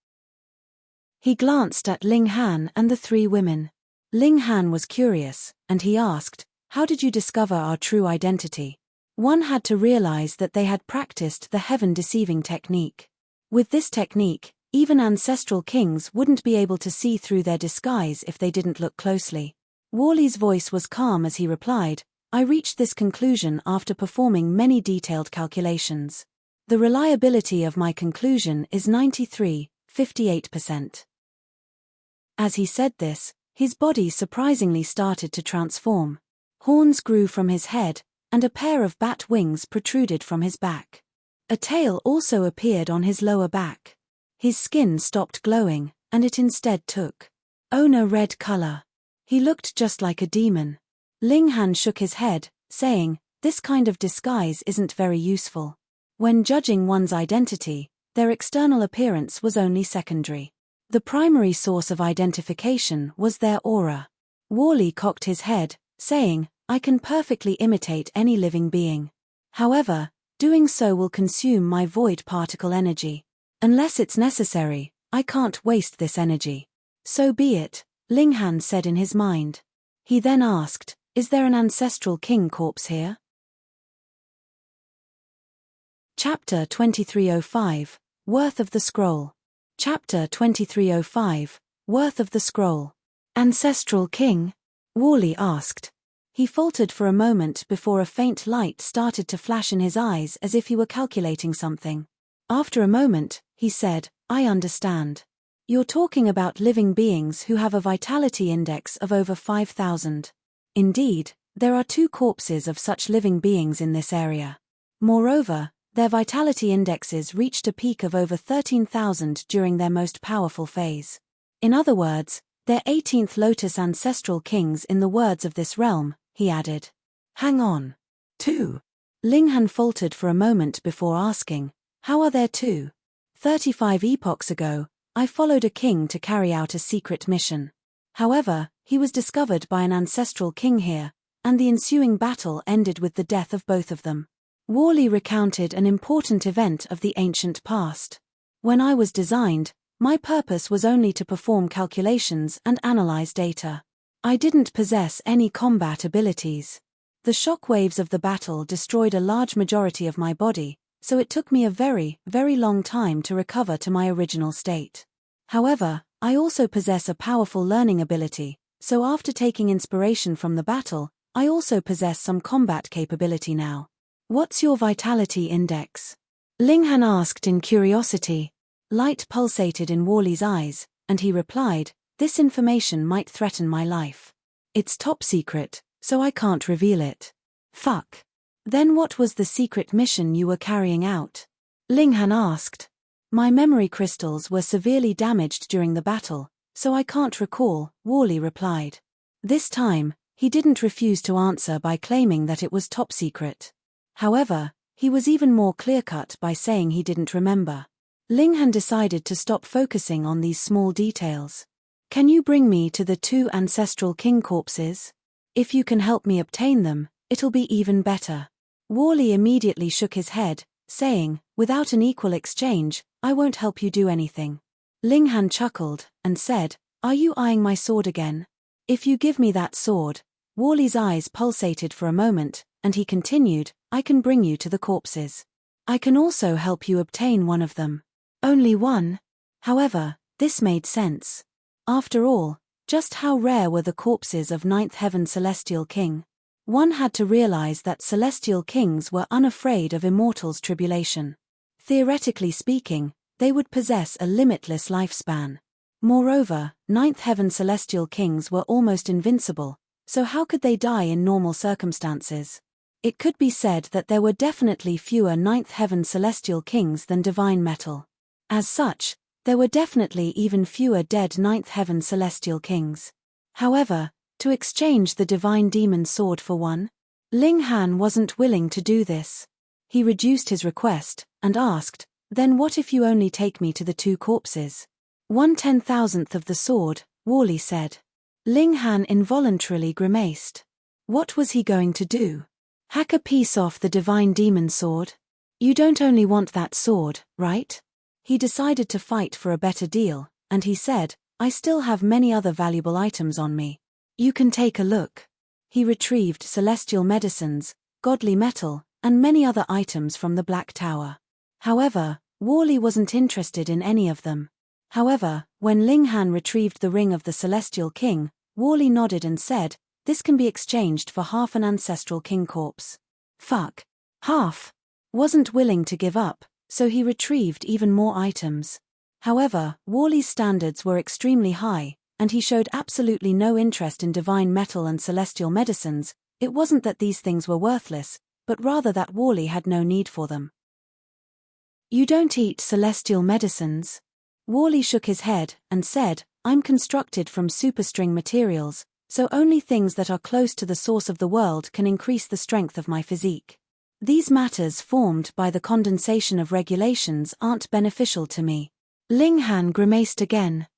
He glanced at Ling Han and the three women. Ling Han was curious, and he asked, "How did you discover our true identity?" One had to realize that they had practiced the heaven-deceiving technique. With this technique, even ancestral kings wouldn't be able to see through their disguise if they didn't look closely. Worley's voice was calm as he replied, "I reached this conclusion after performing many detailed calculations. The reliability of my conclusion is 93.58%. As he said this, his body surprisingly started to transform. Horns grew from his head, and a pair of bat wings protruded from his back. A tail also appeared on his lower back. His skin stopped glowing, and it instead took on a red color. He looked just like a demon. Ling Han shook his head, saying, "This kind of disguise isn't very useful. When judging one's identity, their external appearance was only secondary. The primary source of identification was their aura." Worley cocked his head, saying, "I can perfectly imitate any living being. However, doing so will consume my void particle energy. Unless it's necessary, I can't waste this energy." "So be it," Ling Han said in his mind. He then asked, "Is there an ancestral king corpse here?" Chapter 2305, Worth of the Scroll. Chapter 2305, Worth of the Scroll. "Ancestral king?" Worley asked. He faltered for a moment before a faint light started to flash in his eyes as if he were calculating something. After a moment, he said, "I understand. You're talking about living beings who have a vitality index of over 5,000. Indeed, there are 2 corpses of such living beings in this area. Moreover, their vitality indexes reached a peak of over 13,000 during their most powerful phase. In other words, they're 18th Lotus ancestral kings in the words of this realm," he added. "Hang on. 2? Ling Han faltered for a moment before asking, "How are there 2? 35 epochs ago, I followed a king to carry out a secret mission. However, he was discovered by an ancestral king here, and the ensuing battle ended with the death of both of them." Worley recounted an important event of the ancient past. "When I was designed, my purpose was only to perform calculations and analyze data. I didn't possess any combat abilities. The shock waves of the battle destroyed a large majority of my body, so it took me a very, very long time to recover to my original state. However, I also possess a powerful learning ability, so after taking inspiration from the battle, I also possess some combat capability now." "What's your vitality index?" Ling Han asked in curiosity. Light pulsated in Worley's eyes, and he replied, "This information might threaten my life. It's top secret, so I can't reveal it." "Fuck. Then what was the secret mission you were carrying out?" Ling Han asked. "My memory crystals were severely damaged during the battle, so I can't recall," Worley replied. This time, he didn't refuse to answer by claiming that it was top secret. However, he was even more clear-cut by saying he didn't remember. Ling Han decided to stop focusing on these small details. "Can you bring me to the 2 ancestral king corpses? If you can help me obtain them, it'll be even better." Worley immediately shook his head, saying, "Without an equal exchange, I won't help you do anything." Ling Han chuckled, and said, "Are you eyeing my sword again? If you give me that sword." Worley's eyes pulsated for a moment, and he continued, "I can bring you to the corpses. I can also help you obtain one of them." "Only one?" However, this made sense. After all, just how rare were the corpses of 9th Heaven Celestial King? One had to realize that Celestial Kings were unafraid of immortals' tribulation. Theoretically speaking, they would possess a limitless lifespan. Moreover, 9th Heaven Celestial Kings were almost invincible, so how could they die in normal circumstances? It could be said that there were definitely fewer 9th Heaven Celestial Kings than divine metal. As such, there were definitely even fewer dead 9th Heaven Celestial Kings. However, to exchange the divine demon sword for one? Ling Han wasn't willing to do this. He reduced his request, and asked, "Then what if you only take me to the 2 corpses?" 1/10,000th of the sword, Worley said. Ling Han involuntarily grimaced. What was he going to do? Hack a piece off the divine demon sword? You don't only want that sword, right? He decided to fight for a better deal, and he said, "I still have many other valuable items on me. You can take a look." He retrieved celestial medicines, godly metal, and many other items from the Black Tower. However, Worley wasn't interested in any of them. However, when Ling Han retrieved the ring of the Celestial King, Worley nodded and said, "This can be exchanged for half an ancestral king corpse." Fuck. Half. Wasn't willing to give up, so he retrieved even more items. However, Worley's standards were extremely high, and he showed absolutely no interest in divine metal and celestial medicines. It wasn't that these things were worthless, but rather that Worley had no need for them. "You don't eat celestial medicines?" Worley shook his head and said, "I'm constructed from superstring materials, so only things that are close to the source of the world can increase the strength of my physique. These matters formed by the condensation of regulations aren't beneficial to me." Ling Han grimaced again.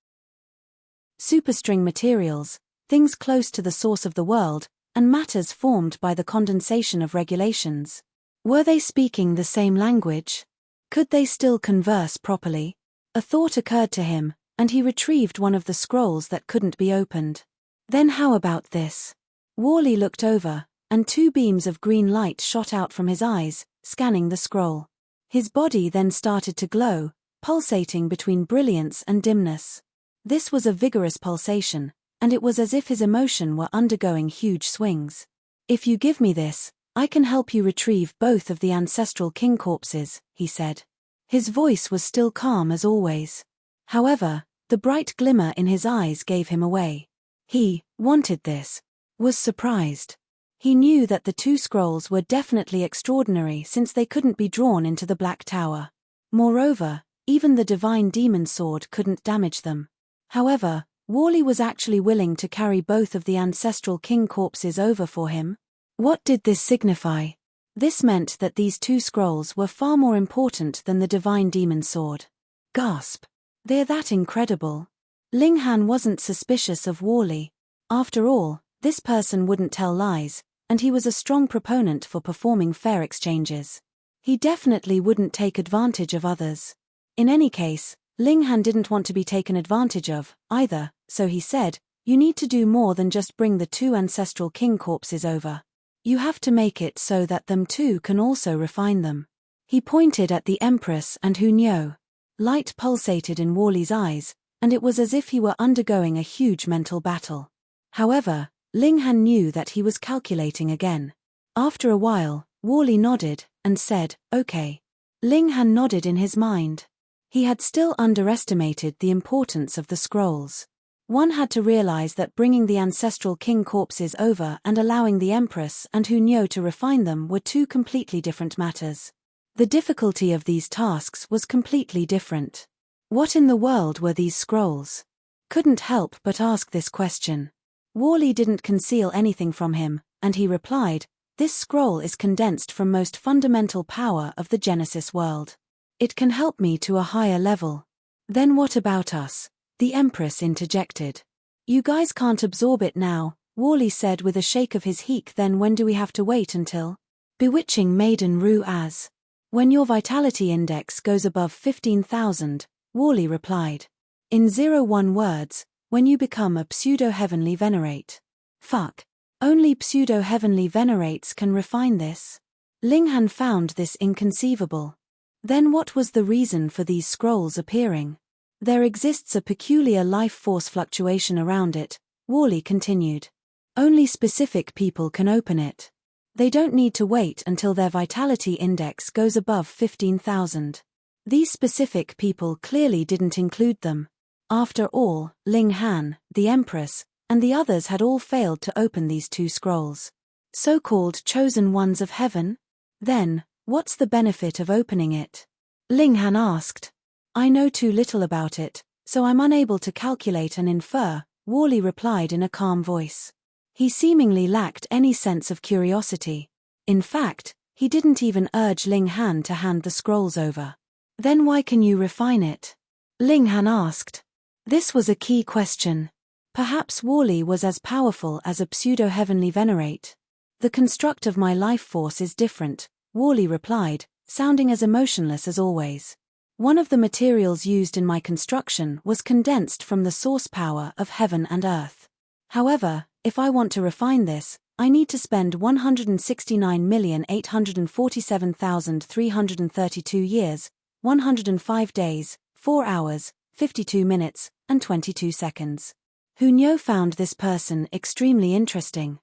Superstring materials, things close to the source of the world, and matters formed by the condensation of regulations. Were they speaking the same language? Could they still converse properly? A thought occurred to him, and he retrieved one of the scrolls that couldn't be opened. "Then how about this?" Worley looked over, and two beams of green light shot out from his eyes, scanning the scroll. His body then started to glow, pulsating between brilliance and dimness. This was a vigorous pulsation, and it was as if his emotion were undergoing huge swings. "If you give me this, I can help you retrieve both of the ancestral king corpses," he said. His voice was still calm as always. However, the bright glimmer in his eyes gave him away. He wanted this. Was surprised. He knew that the two scrolls were definitely extraordinary since they couldn't be drawn into the Black Tower. Moreover, even the divine demon sword couldn't damage them. However, Worley was actually willing to carry both of the ancestral king corpses over for him. What did this signify? This meant that these two scrolls were far more important than the divine demon sword. Gasp. They're that incredible. Ling Han wasn't suspicious of Worley. After all, this person wouldn't tell lies, and he was a strong proponent for performing fair exchanges. He definitely wouldn't take advantage of others. In any case, Ling Han didn't want to be taken advantage of, either, so he said, "You need to do more than just bring the two ancestral king corpses over. You have to make it so that them too can also refine them." He pointed at the Empress and Hunyo. Light pulsated in Worley's eyes, and it was as if he were undergoing a huge mental battle. However, Ling Han knew that he was calculating again. After a while, Worley nodded and said, "Okay." Ling Han nodded in his mind. He had still underestimated the importance of the scrolls. One had to realize that bringing the ancestral king corpses over and allowing the Empress and Hunyo to refine them were two completely different matters. The difficulty of these tasks was completely different. What in the world were these scrolls? Couldn't help but ask this question. Worley didn't conceal anything from him, and he replied, "This scroll is condensed from most fundamental power of the Genesis world. It can help me to a higher level." "Then what about us?" the Empress interjected. "You guys can't absorb it now," Worley said with a shake of his heek. "Then when do we have to wait until?" Bewitching Maiden Ru as. "When your vitality index goes above 15,000, Worley replied. "In 01 words, when you become a pseudo-heavenly venerate." Fuck. Only pseudo-heavenly venerates can refine this? Ling Han found this inconceivable. Then what was the reason for these scrolls appearing? "There exists a peculiar life force fluctuation around it," Worley continued. "Only specific people can open it. They don't need to wait until their vitality index goes above 15,000. These specific people clearly didn't include them. After all, Ling Han, the Empress, and the others had all failed to open these two scrolls. So-called chosen ones of heaven? Then, what's the benefit of opening it?" Ling Han asked. "I know too little about it, so I'm unable to calculate and infer," Worley replied in a calm voice. He seemingly lacked any sense of curiosity. In fact, he didn't even urge Ling Han to hand the scrolls over. "Then why can you refine it?" Ling Han asked. This was a key question. Perhaps Worley was as powerful as a pseudo-heavenly venerate. "The construct of my life force is different," Worley replied, sounding as emotionless as always. One of the materials used in my construction was condensed from the source power of heaven and earth. However, if I want to refine this, I need to spend 169,847,332 years, 105 days, 4 hours, 52 minutes, and 22 seconds. Hunyo found this person extremely interesting.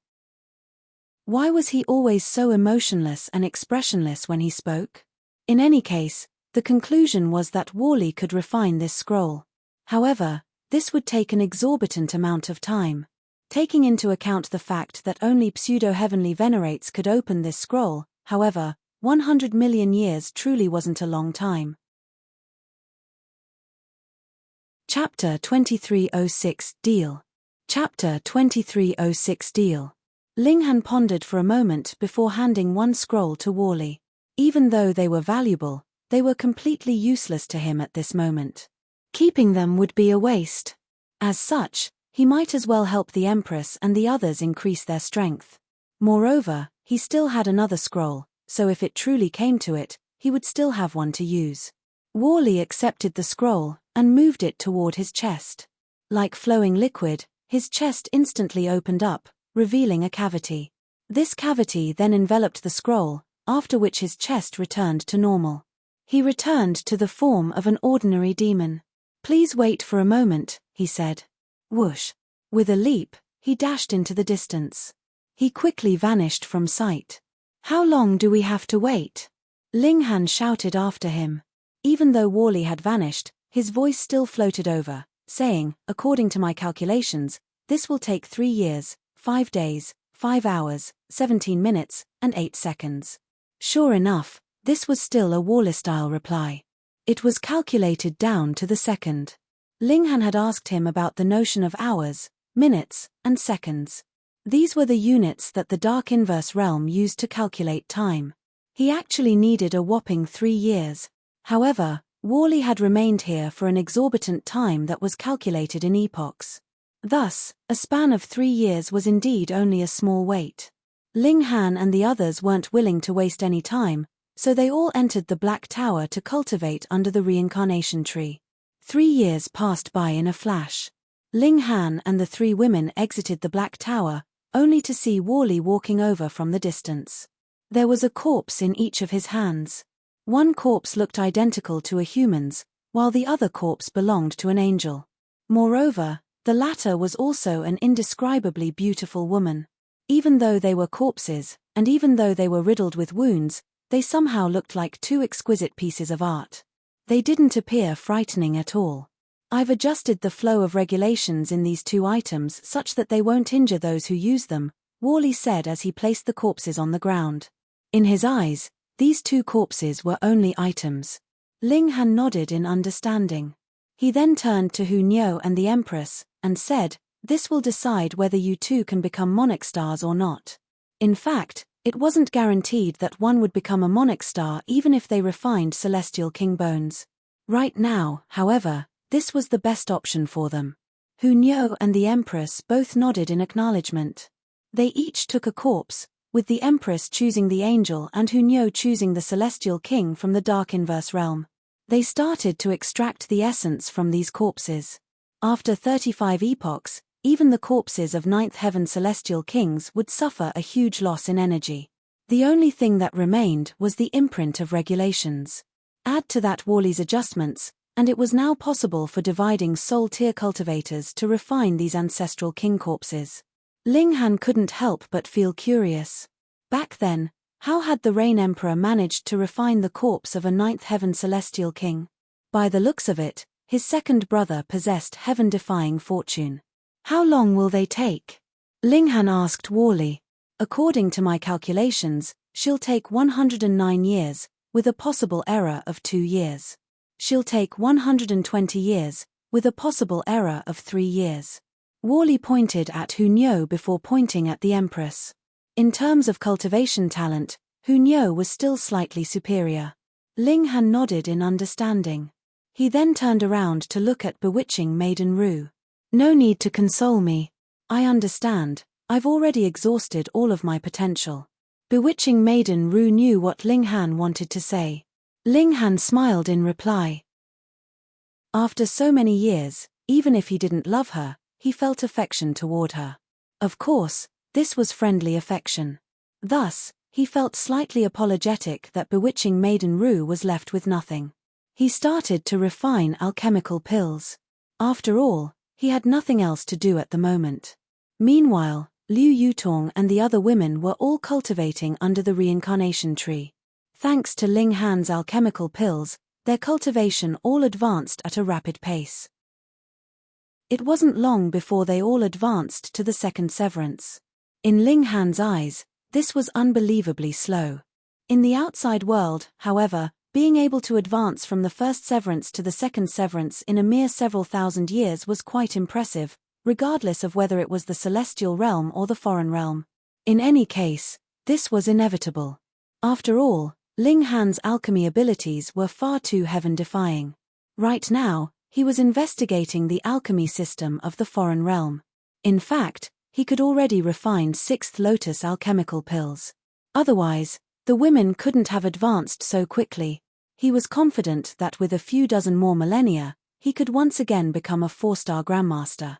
Why was he always so emotionless and expressionless when he spoke? In any case, the conclusion was that Worley could refine this scroll. However, this would take an exorbitant amount of time. Taking into account the fact that only pseudo-heavenly venerates could open this scroll, however, 100 million years truly wasn't a long time. Chapter 2306 Deal. Chapter 2306 Deal. Linghan pondered for a moment before handing one scroll to Worley. Even though they were valuable, they were completely useless to him at this moment. Keeping them would be a waste. As such, he might as well help the Empress and the others increase their strength. Moreover, he still had another scroll, so if it truly came to it, he would still have one to use. Worley accepted the scroll and moved it toward his chest. Like flowing liquid, his chest instantly opened up, revealing a cavity. This cavity then enveloped the scroll, after which his chest returned to normal. He returned to the form of an ordinary demon. "Please wait for a moment," he said. Whoosh! With a leap, he dashed into the distance. He quickly vanished from sight. "How long do we have to wait?" Linghan shouted after him. Even though Worley had vanished, his voice still floated over, saying, "According to my calculations, this will take 3 years, 5 days, 5 hours, 17 minutes, and 8 seconds. Sure enough, this was still a Worley-style reply. It was calculated down to the second. Linghan had asked him about the notion of hours, minutes, and seconds. These were the units that the Dark Inverse realm used to calculate time. He actually needed a whopping 3 years. However, Worley had remained here for an exorbitant time that was calculated in epochs. Thus, a span of 3 years was indeed only a small wait. Linghan and the others weren't willing to waste any time, so they all entered the Black Tower to cultivate under the reincarnation tree. 3 years passed by in a flash. Linghan and the 3 women exited the Black Tower, only to see Worley walking over from the distance. There was a corpse in each of his hands. One corpse looked identical to a human's, while the other corpse belonged to an angel. Moreover, the latter was also an indescribably beautiful woman. Even though they were corpses, and even though they were riddled with wounds, they somehow looked like 2 exquisite pieces of art. They didn't appear frightening at all. "I've adjusted the flow of regulations in these 2 items such that they won't injure those who use them," Worley said as he placed the corpses on the ground. In his eyes, these 2 corpses were only items. Linghan nodded in understanding. He then turned to Hunyo and the Empress, and said, "This will decide whether you 2 can become monarch stars or not." In fact, it wasn't guaranteed that one would become a monarch star even if they refined celestial king bones. Right now, however, this was the best option for them. Hunyo and the Empress both nodded in acknowledgement. They each took a corpse, with the Empress choosing the angel and Hunyo choosing the celestial king from the Dark Inverse realm. They started to extract the essence from these corpses. After 35 epochs, even the corpses of 9th Heaven celestial kings would suffer a huge loss in energy. The only thing that remained was the imprint of regulations. Add to that Worley's adjustments, and it was now possible for dividing soul tier cultivators to refine these ancestral king corpses. Linghan couldn't help but feel curious. Back then, how had the Rain Emperor managed to refine the corpse of a 9th Heaven celestial king? By the looks of it, his second brother possessed heaven-defying fortune. "How long will they take?" Linghan asked Worley. "According to my calculations, she'll take 109 years, with a possible error of 2 years. She'll take 120 years, with a possible error of 3 years." Worley pointed at Hunyo before pointing at the Empress. In terms of cultivation talent, Hunyo was still slightly superior. Linghan nodded in understanding. He then turned around to look at bewitching Maiden Ru. "No need to console me. I understand, I've already exhausted all of my potential." Bewitching Maiden Ru knew what Linghan wanted to say. Linghan smiled in reply. After so many years, even if he didn't love her, he felt affection toward her. Of course, this was friendly affection. Thus, he felt slightly apologetic that bewitching Maiden Rue was left with nothing. He started to refine alchemical pills. After all, he had nothing else to do at the moment. Meanwhile, Liu Yutong and the other women were all cultivating under the reincarnation tree. Thanks to Ling Han's alchemical pills, their cultivation all advanced at a rapid pace. It wasn't long before they all advanced to the second severance. In Ling Han's eyes, this was unbelievably slow. In the outside world, however, being able to advance from the first severance to the second severance in a mere several thousand years was quite impressive, regardless of whether it was the celestial realm or the foreign realm. In any case, this was inevitable. After all, Ling Han's alchemy abilities were far too heaven-defying. Right now, he was investigating the alchemy system of the foreign realm. In fact, he could already refine sixth lotus alchemical pills. Otherwise, the women couldn't have advanced so quickly. He was confident that with a few dozen more millennia, he could once again become a 4-star grandmaster.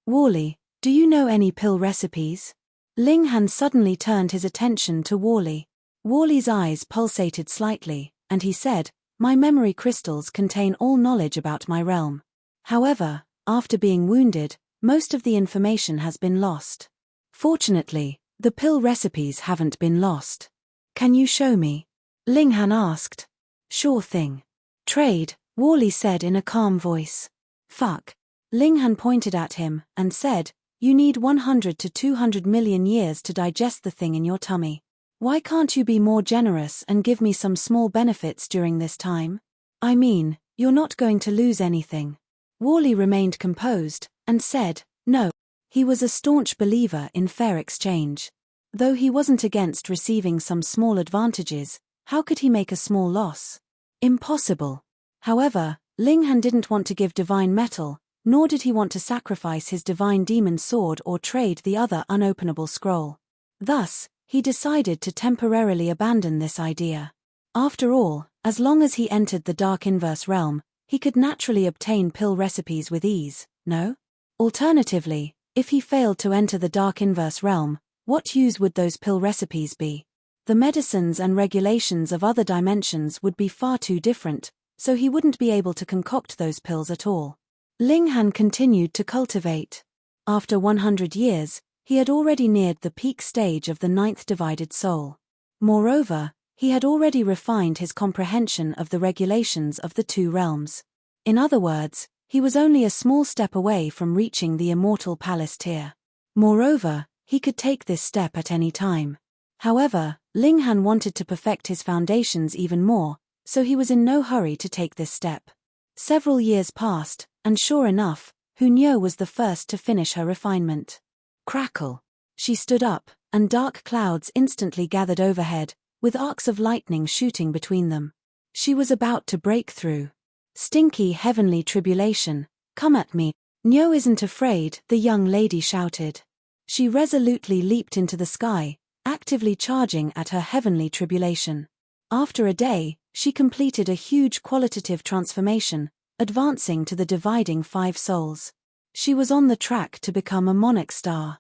Wally, do you know any pill recipes? Ling Han suddenly turned his attention to Wally. Wally's eyes pulsated slightly, and he said, "My memory crystals contain all knowledge about my realm. However, after being wounded, most of the information has been lost. Fortunately, the pill recipes haven't been lost. Can you show me?" Ling Han asked. "Sure thing. Trade," Wally said in a calm voice. "Fuck." Ling Han pointed at him and said, "You need 100 to 200 million years to digest the thing in your tummy. Why can't you be more generous and give me some small benefits during this time? I mean, you're not going to lose anything." Wally remained composed and said, "No." He was a staunch believer in fair exchange. Though he wasn't against receiving some small advantages, how could he make a small loss? Impossible. However, Ling Han didn't want to give divine metal, nor did he want to sacrifice his divine demon sword or trade the other unopenable scroll. Thus, he decided to temporarily abandon this idea. After all, as long as he entered the Dark Inverse realm, he could naturally obtain pill recipes with ease, no? Alternatively, if he failed to enter the Dark Inverse realm, what use would those pill recipes be? The medicines and regulations of other dimensions would be far too different, so he wouldn't be able to concoct those pills at all. Ling Han continued to cultivate. After 100 years, he had already neared the peak stage of the 9th divided soul. Moreover, he had already refined his comprehension of the regulations of the two realms. In other words, he was only a small step away from reaching the immortal palace tier. Moreover, he could take this step at any time. However, Ling Han wanted to perfect his foundations even more, so he was in no hurry to take this step. Several years passed, and sure enough, Hunyo was the first to finish her refinement. Crackle. She stood up, and dark clouds instantly gathered overhead, with arcs of lightning shooting between them. She was about to break through. "Stinky heavenly tribulation, come at me." "Nyo isn't afraid," the young lady shouted. She resolutely leaped into the sky, actively charging at her heavenly tribulation. After a day, she completed a huge qualitative transformation, advancing to the dividing 5 souls. She was on the track to become a monarch star.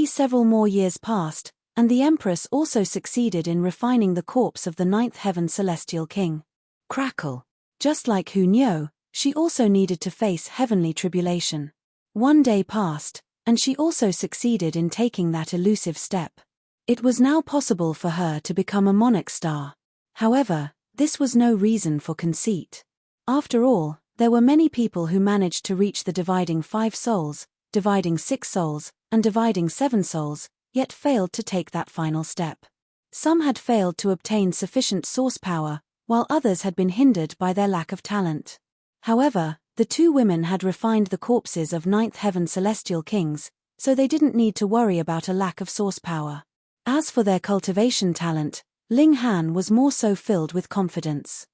Several more years passed, and the Empress also succeeded in refining the corpse of the 9th heaven celestial king. Crackle. Just like Hunyo, she also needed to face heavenly tribulation. One day passed, and she also succeeded in taking that elusive step. It was now possible for her to become a monarch star. However, this was no reason for conceit. After all, there were many people who managed to reach the dividing 5 souls, dividing 6 souls, and dividing 7 souls, yet failed to take that final step. Some had failed to obtain sufficient source power, while others had been hindered by their lack of talent. However, the two women had refined the corpses of 9th heaven celestial kings, so they didn't need to worry about a lack of source power. As for their cultivation talent, Ling Han was more so filled with confidence.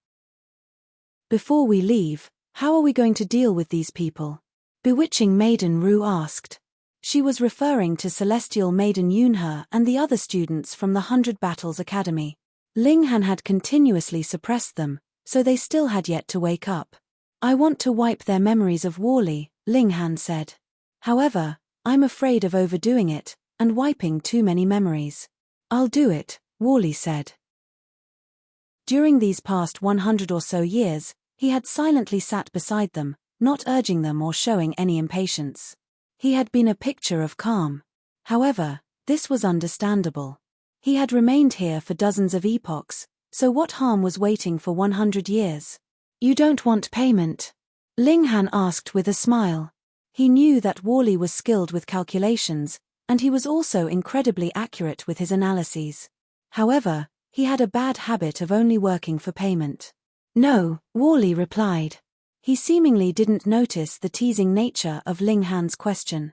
"Before we leave, how are we going to deal with these people?" Bewitching Maiden Rue asked. She was referring to Celestial Maiden Yunhe and the other students from the 100 Battles Academy. Ling Han had continuously suppressed them, so they still had yet to wake up. I want to wipe their memories of Wally, Linghan said. However, I'm afraid of overdoing it, and wiping too many memories. I'll do it, Wally said. During these past 100 or so years, he had silently sat beside them, not urging them or showing any impatience. He had been a picture of calm. However, this was understandable. He had remained here for dozens of epochs, so what harm was waiting for 100 years? You don't want payment? Linghan asked with a smile. He knew that Wally was skilled with calculations, and he was also incredibly accurate with his analyses. However, he had a bad habit of only working for payment. No, Wally replied. He seemingly didn't notice the teasing nature of Linghan's question.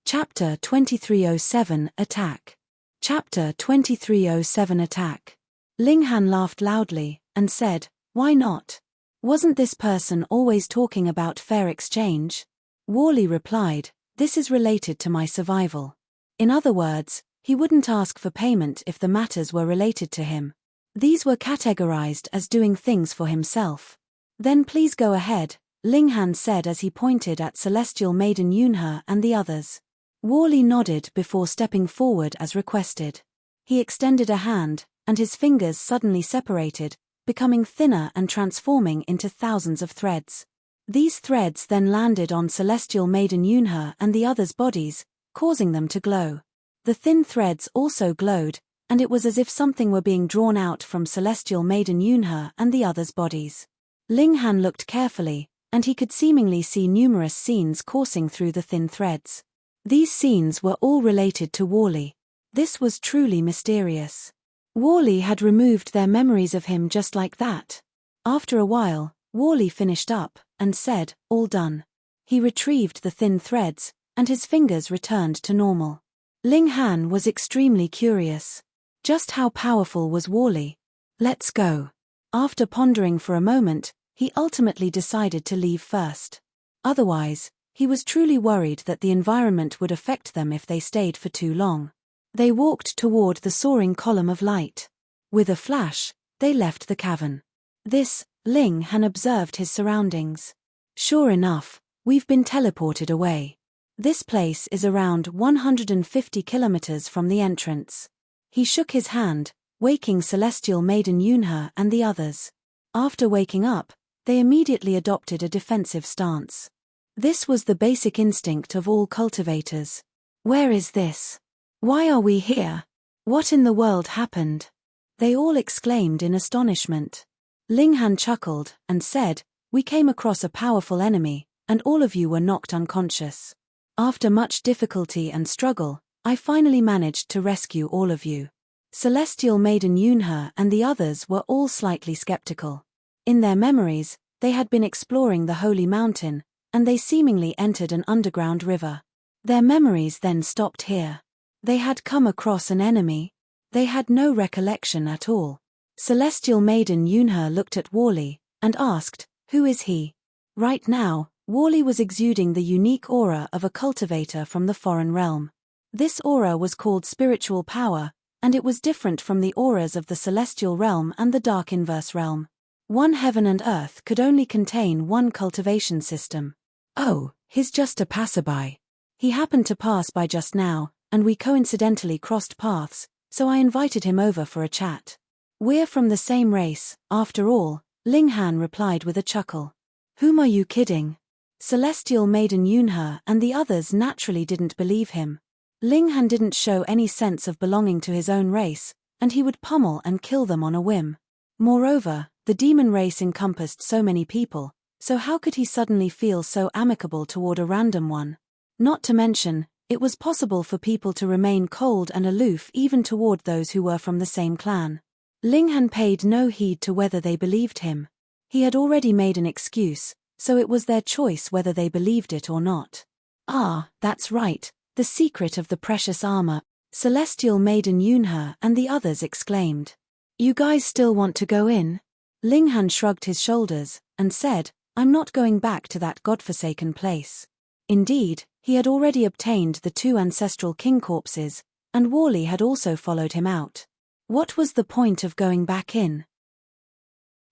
Chapter 2307 Attack. Chapter 2307 Attack. Linghan laughed loudly, and said, "Why not? Wasn't this person always talking about fair exchange?" Wally replied, "This is related to my survival." In other words, he wouldn't ask for payment if the matters were related to him. These were categorized as doing things for himself. Then please go ahead, Linghan said as he pointed at Celestial Maiden Yunhe and the others. Wally nodded before stepping forward as requested. He extended a hand, and his fingers suddenly separated, becoming thinner and transforming into thousands of threads. These threads then landed on Celestial Maiden Yunhe and the others' bodies, causing them to glow. The thin threads also glowed, and it was as if something were being drawn out from Celestial Maiden Yunhe and the others' bodies. Linghan looked carefully, and he could seemingly see numerous scenes coursing through the thin threads. These scenes were all related to Wally. This was truly mysterious. Wally had removed their memories of him just like that. After a while, Wally finished up, and said, "All done." He retrieved the thin threads, and his fingers returned to normal. Linghan was extremely curious. Just how powerful was Wally? Let's go. After pondering for a moment, he ultimately decided to leave first. Otherwise, he was truly worried that the environment would affect them if they stayed for too long. They walked toward the soaring column of light. With a flash, they left the cavern. Linghan observed his surroundings. Sure enough, we've been teleported away. This place is around 150 kilometers from the entrance. He shook his hand, waking Celestial Maiden Yunhe and the others. After waking up, they immediately adopted a defensive stance. This was the basic instinct of all cultivators. Where is this? Why are we here? What in the world happened? They all exclaimed in astonishment. Linghan chuckled and said, "We came across a powerful enemy, and all of you were knocked unconscious. After much difficulty and struggle, I finally managed to rescue all of you." Celestial Maiden Yunhe and the others were all slightly skeptical. In their memories, they had been exploring the Holy Mountain, and they seemingly entered an underground river. Their memories then stopped here. They had come across an enemy. They had no recollection at all. Celestial Maiden Yunhe looked at Wally, and asked, "Who is he?" Right now, Wally was exuding the unique aura of a cultivator from the foreign realm. This aura was called spiritual power, and it was different from the auras of the celestial realm and the dark inverse realm. One heaven and earth could only contain one cultivation system. "Oh, he's just a passerby. He happened to pass by just now, and we coincidentally crossed paths, so I invited him over for a chat. We're from the same race, after all," Linghan replied with a chuckle. "Whom are you kidding?" Celestial Maiden Yunhe and the others naturally didn't believe him. Linghan didn't show any sense of belonging to his own race, and he would pummel and kill them on a whim. Moreover, the demon race encompassed so many people, so how could he suddenly feel so amicable toward a random one? Not to mention, it was possible for people to remain cold and aloof even toward those who were from the same clan. Linghan paid no heed to whether they believed him. He had already made an excuse, so it was their choice whether they believed it or not. "Ah, that's right, the secret of the precious armor," Celestial Maiden Yunhe and the others exclaimed. "You guys still want to go in?" Linghan shrugged his shoulders, and said, "I'm not going back to that godforsaken place." Indeed, he had already obtained the 2 ancestral king corpses, and Wally had also followed him out. What was the point of going back in?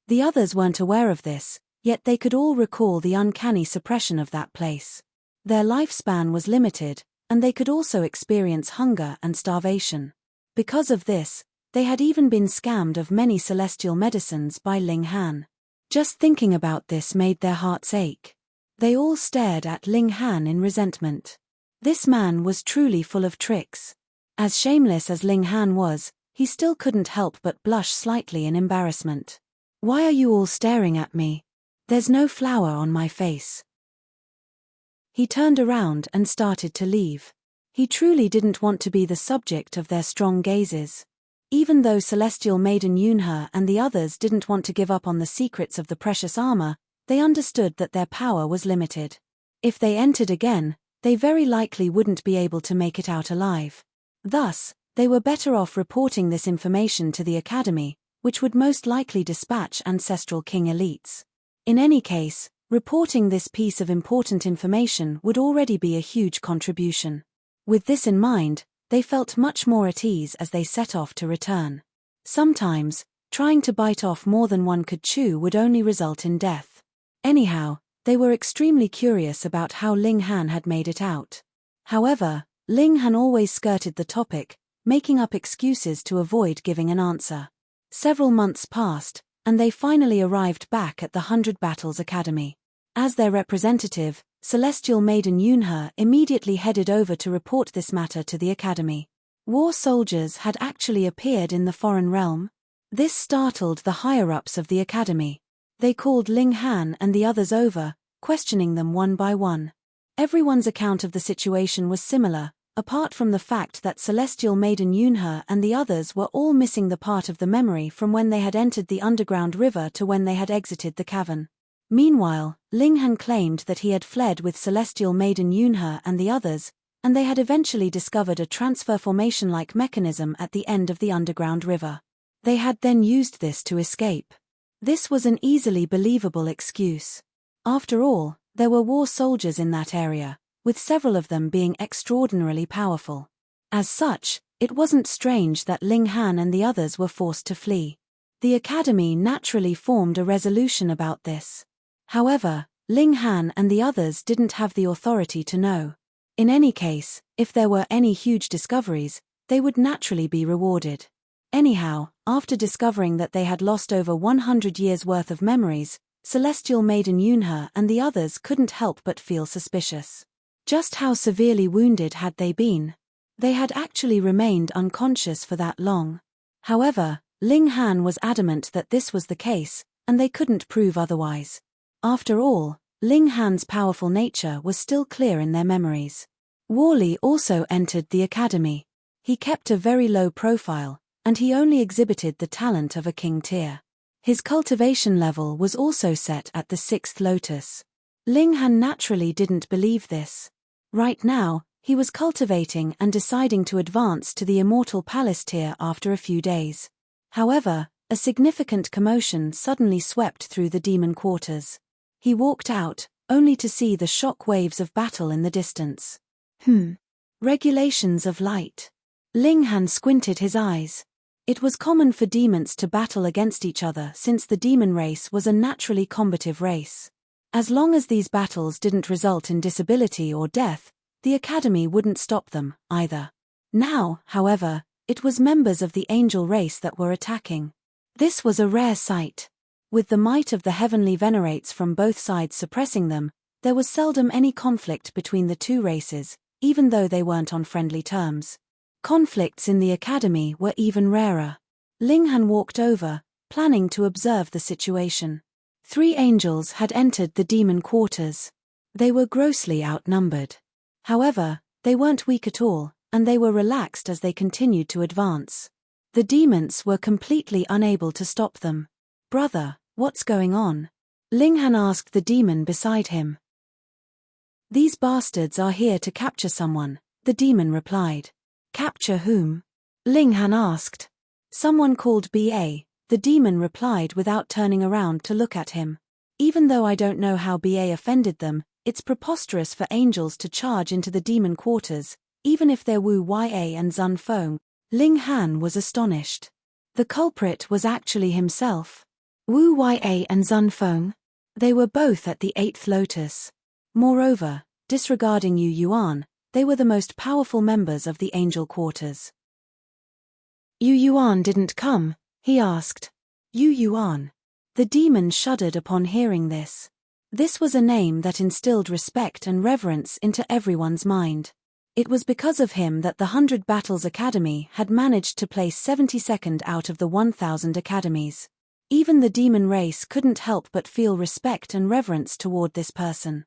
The others weren't aware of this, yet they could all recall the uncanny suppression of that place. Their lifespan was limited, and they could also experience hunger and starvation. Because of this, they had even been scammed of many celestial medicines by Ling Han. Just thinking about this made their hearts ache. They all stared at Ling Han in resentment. This man was truly full of tricks. As shameless as Ling Han was, he still couldn't help but blush slightly in embarrassment. Why are you all staring at me? There's no flour on my face. He turned around and started to leave. He truly didn't want to be the subject of their strong gazes. Even though Celestial Maiden Yunhe and the others didn't want to give up on the secrets of the precious armor, they understood that their power was limited. If they entered again, they very likely wouldn't be able to make it out alive. Thus, they were better off reporting this information to the Academy, which would most likely dispatch Ancestral King elites. In any case, reporting this piece of important information would already be a huge contribution. With this in mind, they felt much more at ease as they set off to return. Sometimes, trying to bite off more than one could chew would only result in death. Anyhow, they were extremely curious about how Ling Han had made it out. However, Ling Han always skirted the topic, making up excuses to avoid giving an answer. Several months passed, and they finally arrived back at the 100 Battles Academy. As their representative, Celestial Maiden Yunhe immediately headed over to report this matter to the Academy. War soldiers had actually appeared in the foreign realm. This startled the higher-ups of the Academy. They called Ling Han and the others over, questioning them one by one. Everyone's account of the situation was similar, apart from the fact that Celestial Maiden Yunhe and the others were all missing the part of the memory from when they had entered the underground river to when they had exited the cavern. Meanwhile, Ling Han claimed that he had fled with Celestial Maiden Yunhe and the others, and they had eventually discovered a transfer formation-like mechanism at the end of the underground river. They had then used this to escape. This was an easily believable excuse. After all, there were war soldiers in that area, with several of them being extraordinarily powerful. As such, it wasn't strange that Ling Han and the others were forced to flee. The Academy naturally formed a resolution about this. However, Ling Han and the others didn't have the authority to know. In any case, if there were any huge discoveries, they would naturally be rewarded. Anyhow, after discovering that they had lost over 100 years' worth of memories, Celestial Maiden Yunhe and the others couldn't help but feel suspicious. Just how severely wounded had they been? They had actually remained unconscious for that long. However, Ling Han was adamant that this was the case, and they couldn't prove otherwise. After all, Ling Han's powerful nature was still clear in their memories. Worley also entered the Academy. He kept a very low profile, and he only exhibited the talent of a king tier. His cultivation level was also set at the 6th lotus. Ling Han naturally didn't believe this. Right now, he was cultivating and deciding to advance to the Immortal Palace tier after a few days. However, a significant commotion suddenly swept through the demon quarters. He walked out, only to see the shock waves of battle in the distance. Regulations of light. Ling Han squinted his eyes. It was common for demons to battle against each other since the demon race was a naturally combative race. As long as these battles didn't result in disability or death, the Academy wouldn't stop them, either. Now, however, it was members of the angel race that were attacking. This was a rare sight. With the might of the heavenly venerates from both sides suppressing them, there was seldom any conflict between the two races, even though they weren't on friendly terms. Conflicts in the Academy were even rarer. Ling Han walked over, planning to observe the situation. 3 angels had entered the demon quarters. They were grossly outnumbered. However, they weren't weak at all, and they were relaxed as they continued to advance. The demons were completely unable to stop them. "Brother, what's going on?" Ling Han asked the demon beside him. "These bastards are here to capture someone," the demon replied. "Capture whom?" Ling Han asked. "Someone called BA," the demon replied without turning around to look at him. "Even though I don't know how BA offended them, it's preposterous for angels to charge into the demon quarters, even if they're Wu Ya and Zun Feng." Ling Han was astonished. The culprit was actually himself. Wu Ya and Zun Feng. They were both at the 8th lotus. Moreover, disregarding Yu Yuan, they were the most powerful members of the angel quarters. Yu Yuan didn't come, he asked. Yu Yuan. The demon shuddered upon hearing this. This was a name that instilled respect and reverence into everyone's mind. It was because of him that the 100 Battles Academy had managed to place 72nd out of the 1,000 academies. Even the demon race couldn't help but feel respect and reverence toward this person.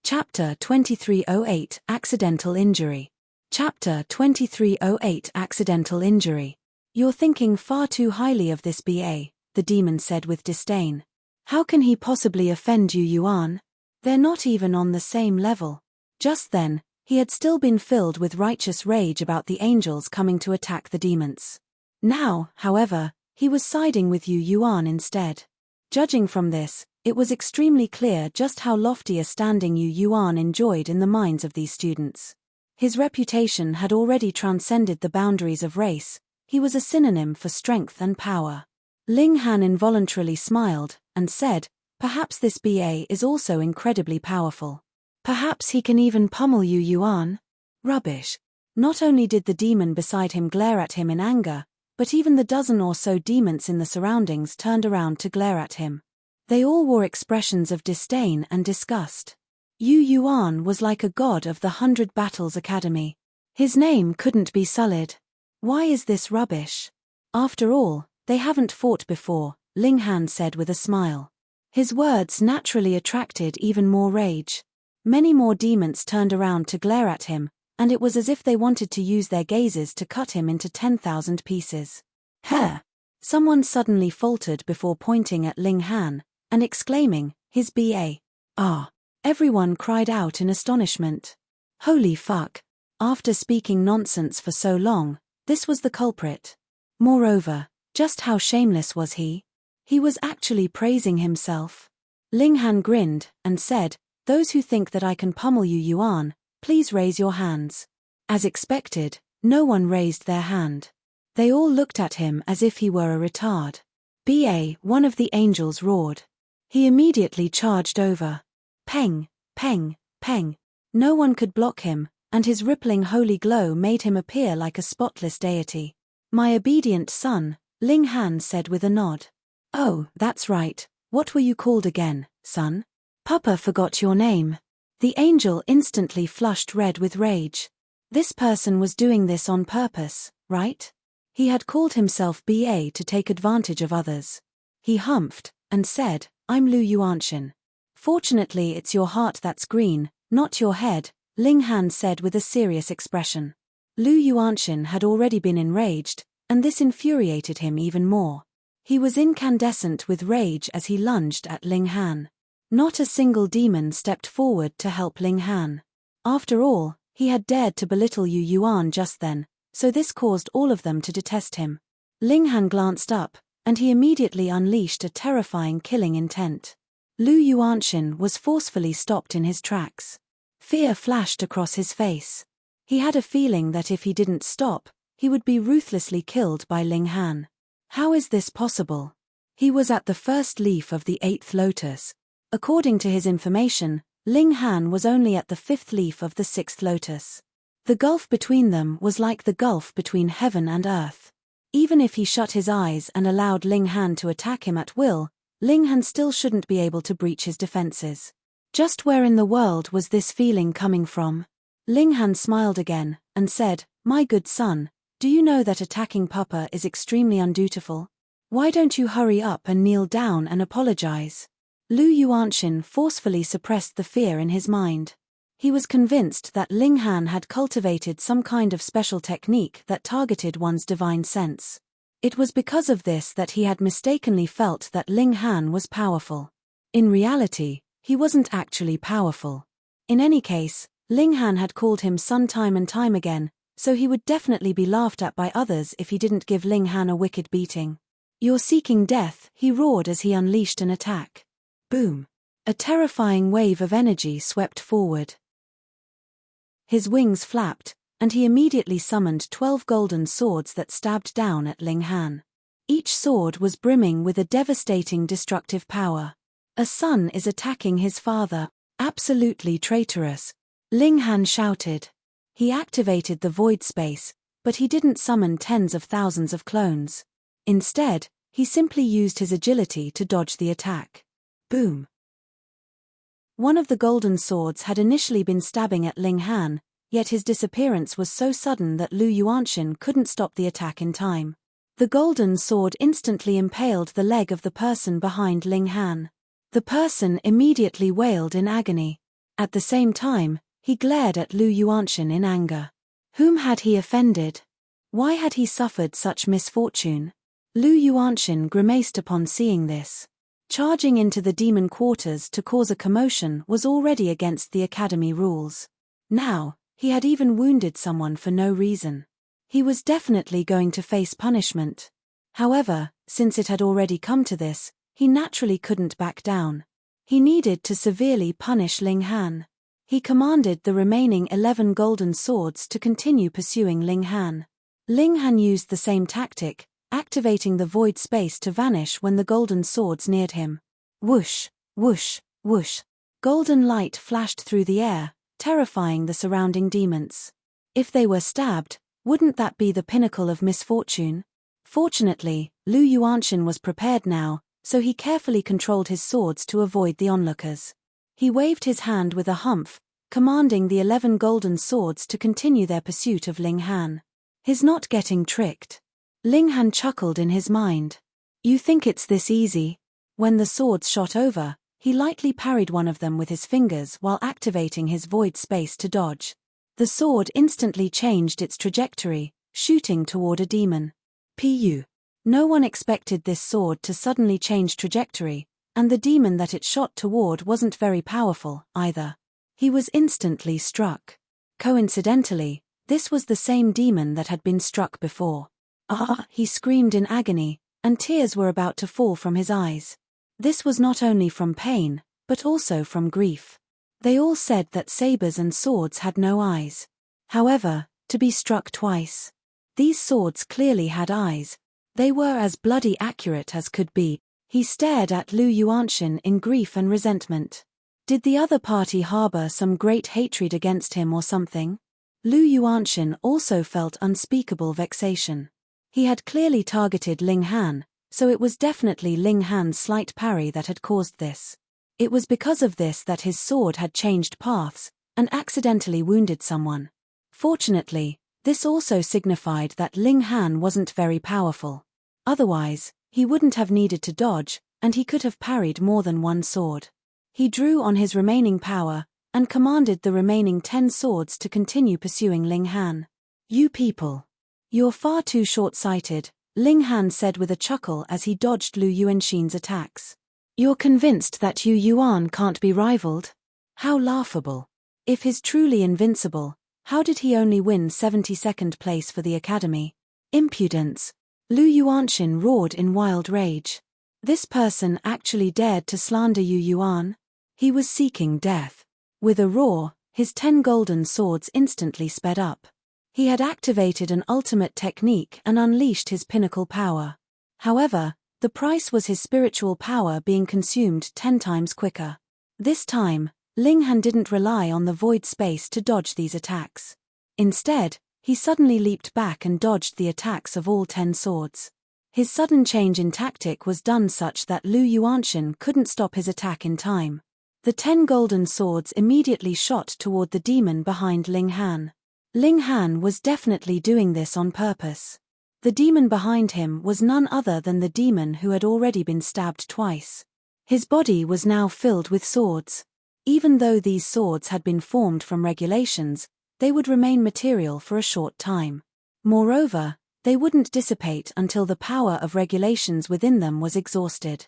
Chapter 2308 Accidental Injury. Chapter 2308 Accidental Injury. You're thinking far too highly of this BA, the demon said with disdain. How can he possibly offend Yu Yuan? They're not even on the same level. Just then, he had still been filled with righteous rage about the angels coming to attack the demons. Now, however, he was siding with Yu Yuan instead. Judging from this, it was extremely clear just how lofty a standing Yu Yuan enjoyed in the minds of these students. His reputation had already transcended the boundaries of race. He was a synonym for strength and power. Ling Han involuntarily smiled, and said, perhaps this BA is also incredibly powerful. Perhaps he can even pummel Yu Yuan? Rubbish. Not only did the demon beside him glare at him in anger, but even the dozen or so demons in the surroundings turned around to glare at him. They all wore expressions of disdain and disgust. Yu Yuan was like a god of the 100 Battles Academy. His name couldn't be sullied. Why is this rubbish? After all, they haven't fought before, Ling Han said with a smile. His words naturally attracted even more rage. Many more demons turned around to glare at him, and it was as if they wanted to use their gazes to cut him into 10,000 pieces. Huh! Someone suddenly faltered before pointing at Ling Han, and exclaiming, his BA. Ah! Everyone cried out in astonishment. Holy fuck! After speaking nonsense for so long, this was the culprit. Moreover, just how shameless was he? He was actually praising himself. Ling Han grinned, and said, those who think that I can pummel Yu Yuan, please raise your hands. As expected, no one raised their hand. They all looked at him as if he were a retard. BA, one of the angels roared. He immediately charged over. Peng, peng, peng. No one could block him, and his rippling holy glow made him appear like a spotless deity. My obedient son, Ling Han said with a nod. Oh, that's right, what were you called again, son? Papa forgot your name. The angel instantly flushed red with rage. This person was doing this on purpose, right? He had called himself BA to take advantage of others. He humphed, and said, I'm Lu Yuanshan. Fortunately it's your heart that's green, not your head, Ling Han said with a serious expression. Lu Yuanshan had already been enraged, and this infuriated him even more. He was incandescent with rage as he lunged at Ling Han. Not a single demon stepped forward to help Ling Han. After all, he had dared to belittle Yu Yuan just then, so this caused all of them to detest him. Ling Han glanced up, and he immediately unleashed a terrifying killing intent. Lu Yuanshan was forcefully stopped in his tracks. Fear flashed across his face. He had a feeling that if he didn't stop, he would be ruthlessly killed by Ling Han. How is this possible? He was at the first leaf of the 8th lotus. According to his information, Ling Han was only at the 5th leaf of the 6th lotus. The gulf between them was like the gulf between heaven and earth. Even if he shut his eyes and allowed Ling Han to attack him at will, Ling Han still shouldn't be able to breach his defenses. Just where in the world was this feeling coming from? Ling Han smiled again, and said, my good son, do you know that attacking Papa is extremely undutiful? Why don't you hurry up and kneel down and apologize? Lu Yuanshan forcefully suppressed the fear in his mind. He was convinced that Ling Han had cultivated some kind of special technique that targeted one's divine sense. It was because of this that he had mistakenly felt that Ling Han was powerful. In reality, he wasn't actually powerful. In any case, Ling Han had called him son time and time again, so he would definitely be laughed at by others if he didn't give Ling Han a wicked beating. You're seeking death, he roared as he unleashed an attack. Boom! A terrifying wave of energy swept forward. His wings flapped, and he immediately summoned 12 golden swords that stabbed down at Ling Han. Each sword was brimming with a devastating destructive power. A son is attacking his father. Absolutely traitorous, Ling Han shouted. He activated the void space, but he didn't summon tens of thousands of clones. Instead, he simply used his agility to dodge the attack. Boom! One of the golden swords had initially been stabbing at Ling Han, yet his disappearance was so sudden that Lu Yuanxin couldn't stop the attack in time. The golden sword instantly impaled the leg of the person behind Ling Han. The person immediately wailed in agony. At the same time, he glared at Lu Yuanxin in anger. Whom had he offended? Why had he suffered such misfortune? Lu Yuanxin grimaced upon seeing this. Charging into the demon quarters to cause a commotion was already against the academy rules. Now, he had even wounded someone for no reason. He was definitely going to face punishment. However, since it had already come to this, he naturally couldn't back down. He needed to severely punish Ling Han. He commanded the remaining 11 golden swords to continue pursuing Ling Han. Ling Han used the same tactic, activating the void space to vanish when the golden swords neared him. Whoosh, whoosh, whoosh. Golden light flashed through the air, terrifying the surrounding demons. If they were stabbed, wouldn't that be the pinnacle of misfortune? Fortunately, Lu Yuanxin was prepared now, so he carefully controlled his swords to avoid the onlookers. He waved his hand with a humph, commanding the 11 golden swords to continue their pursuit of Ling Han. He's not getting tricked. Ling Han chuckled in his mind. You think it's this easy? When the swords shot over, he lightly parried one of them with his fingers while activating his void space to dodge. The sword instantly changed its trajectory, shooting toward a demon. Pu. No one expected this sword to suddenly change trajectory, and the demon that it shot toward wasn't very powerful, either. He was instantly struck. Coincidentally, this was the same demon that had been struck before. Ah! He screamed in agony, and tears were about to fall from his eyes. This was not only from pain, but also from grief. They all said that sabers and swords had no eyes. However, to be struck twice. These swords clearly had eyes. They were as bloody accurate as could be. He stared at Lu Yuanxin in grief and resentment. Did the other party harbor some great hatred against him or something? Lu Yuanxin also felt unspeakable vexation. He had clearly targeted Ling Han, so it was definitely Ling Han's slight parry that had caused this. It was because of this that his sword had changed paths, and accidentally wounded someone. Fortunately, this also signified that Ling Han wasn't very powerful. Otherwise, he wouldn't have needed to dodge, and he could have parried more than one sword. He drew on his remaining power, and commanded the remaining 10 swords to continue pursuing Ling Han. You people. You're far too short-sighted, Ling Han said with a chuckle as he dodged Lu Yuanxin's attacks. You're convinced that Yu Yuan can't be rivaled? How laughable. If he's truly invincible, how did he only win 72nd place for the academy? Impudence. Lu Yuanxin roared in wild rage. This person actually dared to slander Yu Yuan? He was seeking death. With a roar, his 10 golden swords instantly sped up. He had activated an ultimate technique and unleashed his pinnacle power. However, the price was his spiritual power being consumed 10 times quicker. This time, Ling Han didn't rely on the void space to dodge these attacks. Instead, he suddenly leaped back and dodged the attacks of all 10 swords. His sudden change in tactic was done such that Lu Yuanxin couldn't stop his attack in time. The 10 golden swords immediately shot toward the demon behind Ling Han. Ling Han was definitely doing this on purpose. The demon behind him was none other than the demon who had already been stabbed twice. His body was now filled with swords. Even though these swords had been formed from regulations, they would remain material for a short time. Moreover, they wouldn't dissipate until the power of regulations within them was exhausted.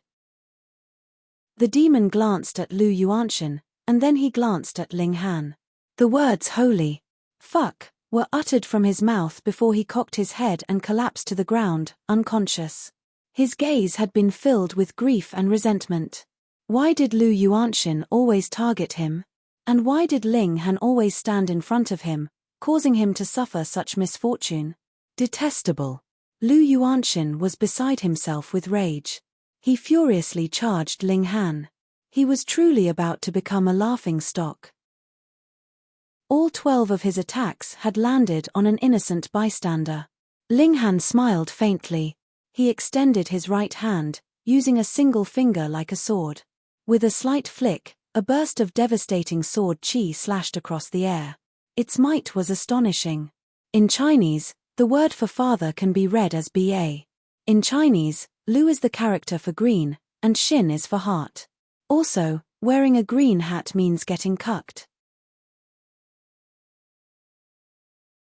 The demon glanced at Lu Yuanxin, and then he glanced at Ling Han. The words "holy fuck" were uttered from his mouth before he cocked his head and collapsed to the ground, unconscious. His gaze had been filled with grief and resentment. Why did Lu Yuanxin always target him? And why did Ling Han always stand in front of him, causing him to suffer such misfortune. Detestable. Lu Yuanxin was beside himself with rage. He furiously charged Ling Han. He was truly about to become a laughingstock. All 12 of his attacks had landed on an innocent bystander. Ling Han smiled faintly. He extended his right hand, using a single finger like a sword. With a slight flick, a burst of devastating sword qi slashed across the air. Its might was astonishing. In Chinese, the word for father can be read as ba. In Chinese, Lu is the character for green, and Xin is for heart. Also, wearing a green hat means getting cucked.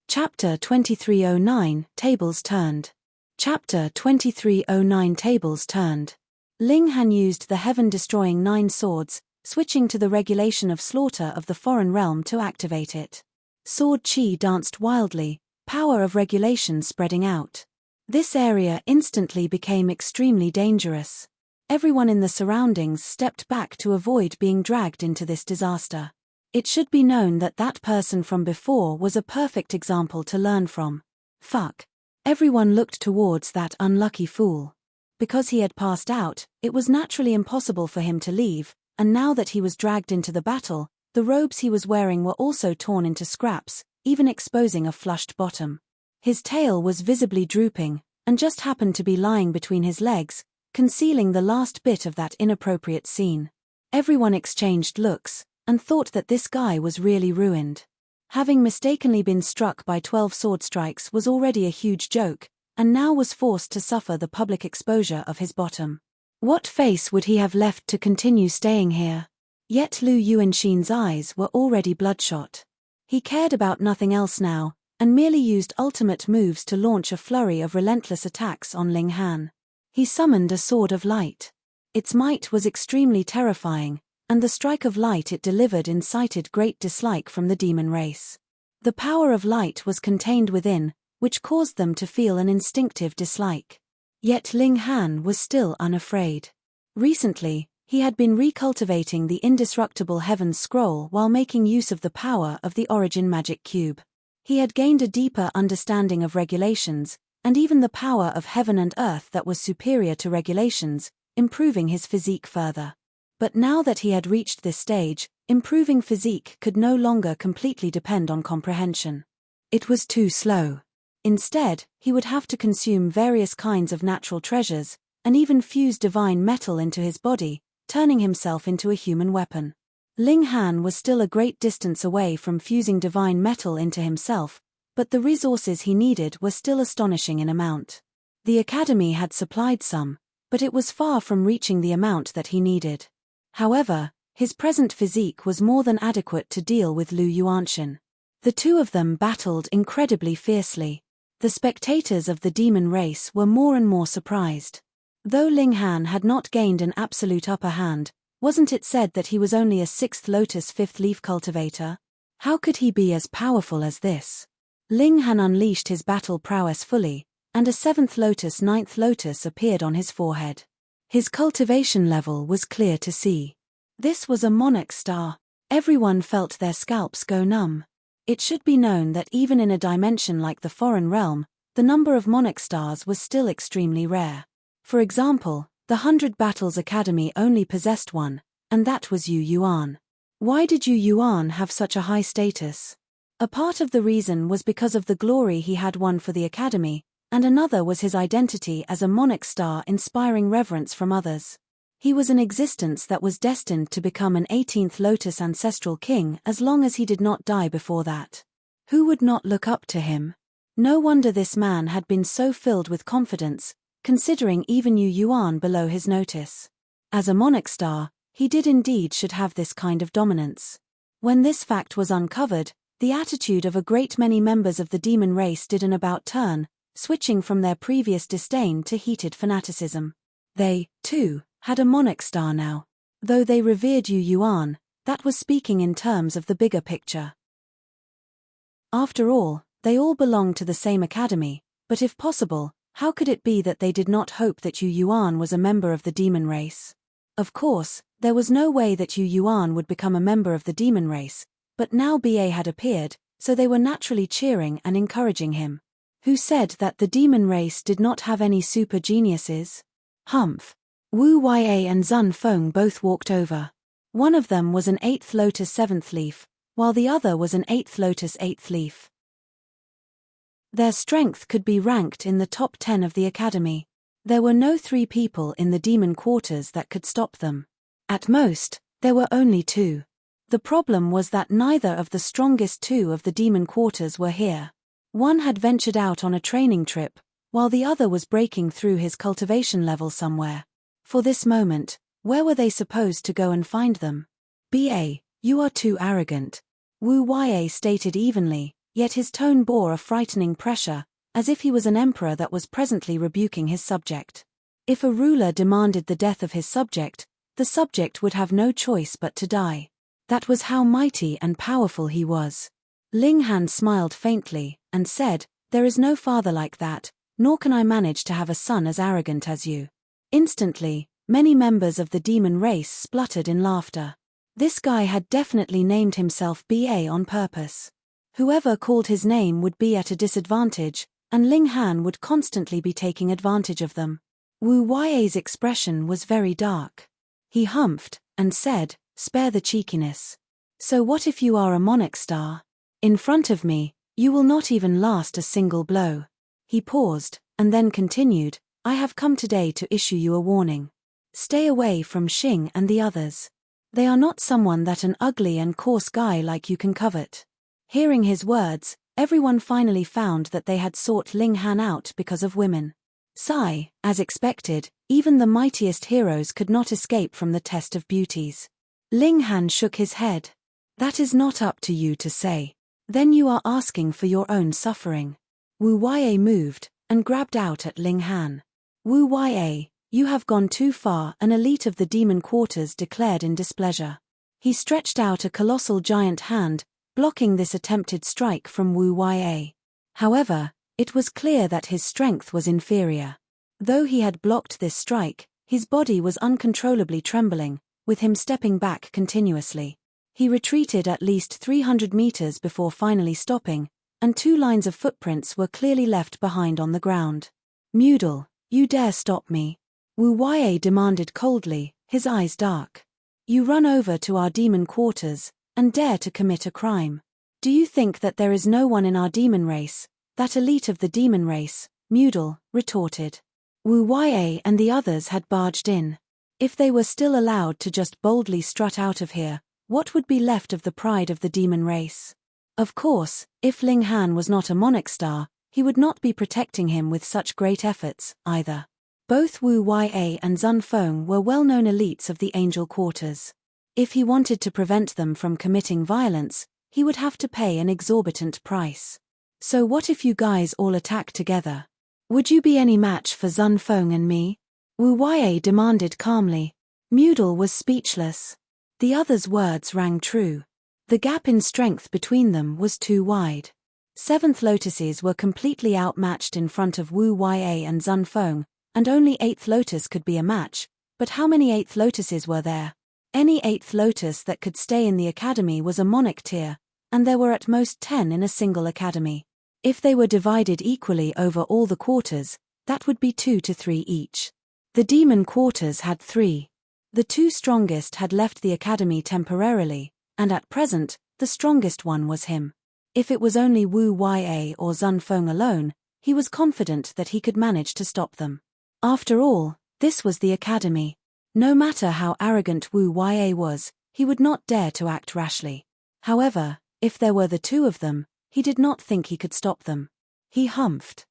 Chapter 2309, Tables Turned. Chapter 2309, Tables Turned. Ling Han used the heaven-destroying 9 swords, switching to the regulation of slaughter of the foreign realm to activate it. Sword qi danced wildly, power of regulation spreading out. This area instantly became extremely dangerous. Everyone in the surroundings stepped back to avoid being dragged into this disaster. It should be known that that person from before was a perfect example to learn from. Fuck. Everyone looked towards that unlucky fool. Because he had passed out, it was naturally impossible for him to leave, and now that he was dragged into the battle, the robes he was wearing were also torn into scraps, even exposing a flushed bottom. His tail was visibly drooping, and just happened to be lying between his legs, concealing the last bit of that inappropriate scene. Everyone exchanged looks, and thought that this guy was really ruined. Having mistakenly been struck by 12 sword strikes was already a huge joke, and now was forced to suffer the public exposure of his bottom. What face would he have left to continue staying here? Yet Lu Yuanxin's eyes were already bloodshot. He cared about nothing else now, and merely used ultimate moves to launch a flurry of relentless attacks on Ling Han. He summoned a sword of light. Its might was extremely terrifying, and the strike of light it delivered incited great dislike from the demon race. The power of light was contained within, which caused them to feel an instinctive dislike. Yet Ling Han was still unafraid. Recently, he had been recultivating the indestructible Heaven's Scroll while making use of the power of the Origin Magic Cube. He had gained a deeper understanding of regulations, and even the power of heaven and earth that was superior to regulations, improving his physique further. But now that he had reached this stage, improving physique could no longer completely depend on comprehension. It was too slow. Instead, he would have to consume various kinds of natural treasures, and even fuse divine metal into his body, turning himself into a human weapon. Ling Han was still a great distance away from fusing divine metal into himself, but the resources he needed were still astonishing in amount. The academy had supplied some, but it was far from reaching the amount that he needed. However, his present physique was more than adequate to deal with Lu Yuanxin. The two of them battled incredibly fiercely. The spectators of the demon race were more and more surprised. Though Ling Han had not gained an absolute upper hand, wasn't it said that he was only a 6th Lotus 5th Leaf cultivator? How could he be as powerful as this? Ling Han unleashed his battle prowess fully, and a 7th Lotus 9th Lotus appeared on his forehead. His cultivation level was clear to see. This was a monarch star. Everyone felt their scalps go numb. It should be known that even in a dimension like the foreign realm, the number of monarch stars was still extremely rare. For example, the 100 Battles Academy only possessed one, and that was Yu Yuan. Why did Yu Yuan have such a high status? A part of the reason was because of the glory he had won for the academy, and another was his identity as a monarch star inspiring reverence from others. He was an existence that was destined to become an 18th Lotus ancestral king as long as he did not die before that. Who would not look up to him? No wonder this man had been so filled with confidence, considering even Yu Yuan below his notice. As a monarch star, he did indeed should have this kind of dominance. When this fact was uncovered, the attitude of a great many members of the demon race did an about turn, switching from their previous disdain to heated fanaticism. They, too, had a monarch star now. Though they revered Yu Yuan, that was speaking in terms of the bigger picture. After all, they all belonged to the same academy, but if possible, how could it be that they did not hope that Yu Yuan was a member of the demon race? Of course, there was no way that Yu Yuan would become a member of the demon race, but now BA had appeared, so they were naturally cheering and encouraging him. Who said that the demon race did not have any super geniuses? Humph. Wu Ya and Zun Feng both walked over. One of them was an 8th lotus 7th leaf, while the other was an 8th lotus 8th leaf. Their strength could be ranked in the top 10 of the academy. There were no 3 people in the demon quarters that could stop them. At most, there were only 2. The problem was that neither of the strongest 2 of the demon quarters were here. One had ventured out on a training trip, while the other was breaking through his cultivation level somewhere. For this moment, where were they supposed to go and find them? "Ba, you are too arrogant," Wu Ya stated evenly, yet his tone bore a frightening pressure, as if he was an emperor that was presently rebuking his subject. If a ruler demanded the death of his subject, the subject would have no choice but to die. That was how mighty and powerful he was. Ling Han smiled faintly, and said, "There is no father like that, nor can I manage to have a son as arrogant as you." Instantly, many members of the demon race spluttered in laughter. This guy had definitely named himself Ba on purpose. Whoever called his name would be at a disadvantage, and Ling Han would constantly be taking advantage of them. Wu Ya's expression was very dark. He humphed, and said, "Spare the cheekiness. So what if you are a monarch star? In front of me, you will not even last a single blow." He paused, and then continued, "I have come today to issue you a warning. Stay away from Xing and the others. They are not someone that an ugly and coarse guy like you can covet." Hearing his words, everyone finally found that they had sought Ling Han out because of women. Sigh, as expected, even the mightiest heroes could not escape from the test of beauties. Ling Han shook his head. "That is not up to you to say. Then you are asking for your own suffering." Wu Ya moved, and grabbed out at Ling Han. "Wu Ya, you have gone too far," an elite of the demon quarters declared in displeasure. He stretched out a colossal giant hand, blocking this attempted strike from Wu Ya. However, it was clear that his strength was inferior. Though he had blocked this strike, his body was uncontrollably trembling, with him stepping back continuously. He retreated at least 300 meters before finally stopping, and 2 lines of footprints were clearly left behind on the ground. "Moodle, you dare stop me?" Wu Ya demanded coldly, his eyes dark. "You run over to our demon quarters, and dare to commit a crime. Do you think that there is no one in our demon race, that elite of the demon race?" Moodle retorted. Wu Ya and the others had barged in. If they were still allowed to just boldly strut out of here, what would be left of the pride of the demon race? Of course, if Ling Han was not a monarch star, he would not be protecting him with such great efforts, either. Both Wu Ya and Zun Feng were well-known elites of the angel quarters. If he wanted to prevent them from committing violence, he would have to pay an exorbitant price. "So what if you guys all attack together? Would you be any match for Zun Feng and me?" Wu Ya demanded calmly. Moodle was speechless. The other's words rang true. The gap in strength between them was too wide. 7th lotuses were completely outmatched in front of Wu Ya and Zun Feng, and only 8th lotus could be a match, but how many 8th lotuses were there? Any 8th lotus that could stay in the academy was a monarch tier, and there were at most 10 in a single academy. If they were divided equally over all the quarters, that would be 2 to 3 each. The demon quarters had 3. The 2 strongest had left the academy temporarily, and at present, the strongest one was him. If it was only Wu Ya or Zun Feng alone, he was confident that he could manage to stop them. After all, this was the academy. No matter how arrogant Wu Ya was, he would not dare to act rashly. However, if there were the 2 of them, he did not think he could stop them. He humphed.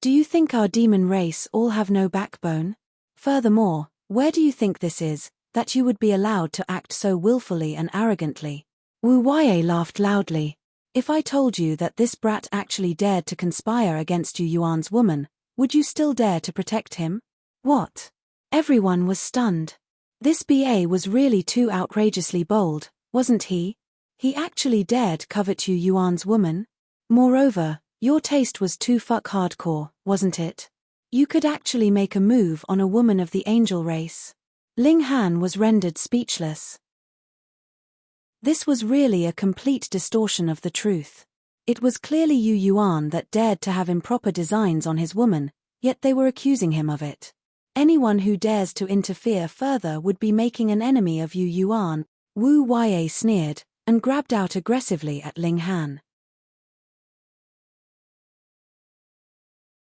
"Do you think our demon race all have no backbone? Furthermore, where do you think this is, that you would be allowed to act so willfully and arrogantly?" Wu Ya laughed loudly. "If I told you that this brat actually dared to conspire against you Yuan's woman, would you still dare to protect him?" "What?" Everyone was stunned. This Ba was really too outrageously bold, wasn't he? He actually dared covet you Yuan's woman? Moreover, your taste was too fuck hardcore, wasn't it? You could actually make a move on a woman of the angel race. Ling Han was rendered speechless. This was really a complete distortion of the truth. It was clearly Yu Yuan that dared to have improper designs on his woman, yet they were accusing him of it. Anyone who dares to interfere further would be making an enemy of Yu Yuan, Wu Yue sneered, and grabbed out aggressively at Ling Han.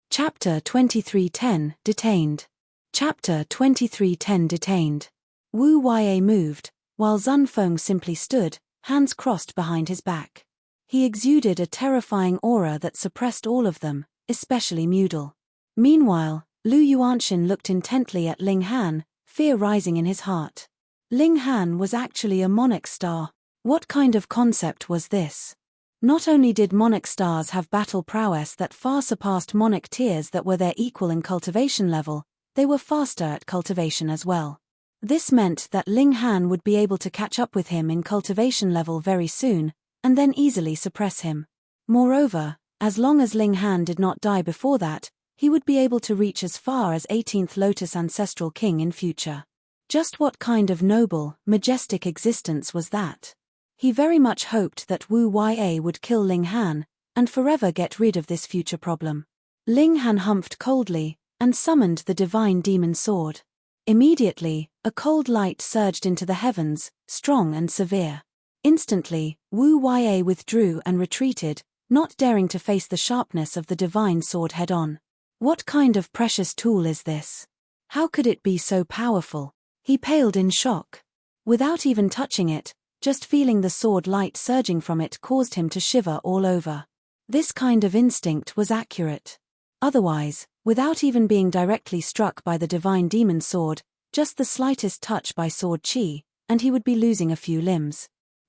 Chapter 2310 Detained. Chapter 2310 Detained. Wu Yue moved, while Zun Feng simply stood, hands crossed behind his back. He exuded a terrifying aura that suppressed all of them, especially Mudal. Meanwhile, Lu Yuanxin looked intently at Ling Han, fear rising in his heart. Ling Han was actually a monarch star. What kind of concept was this? Not only did monarch stars have battle prowess that far surpassed monarch tiers that were their equal in cultivation level, they were faster at cultivation as well. This meant that Ling Han would be able to catch up with him in cultivation level very soon, and then easily suppress him. Moreover, as long as Ling Han did not die before that, he would be able to reach as far as 18th Lotus Ancestral King in future. Just what kind of noble, majestic existence was that? He very much hoped that Wu Yue would kill Ling Han, and forever get rid of this future problem. Ling Han humphed coldly, and summoned the divine demon sword. Immediately, a cold light surged into the heavens, strong and severe. Instantly, Wu Yue withdrew and retreated, not daring to face the sharpness of the divine sword head-on. What kind of precious tool is this? How could it be so powerful? He paled in shock. Without even touching it, just feeling the sword light surging from it caused him to shiver all over. This kind of instinct was accurate. Otherwise, without even being directly struck by the divine demon sword, just the slightest touch by sword chi, and he would be losing a few limbs.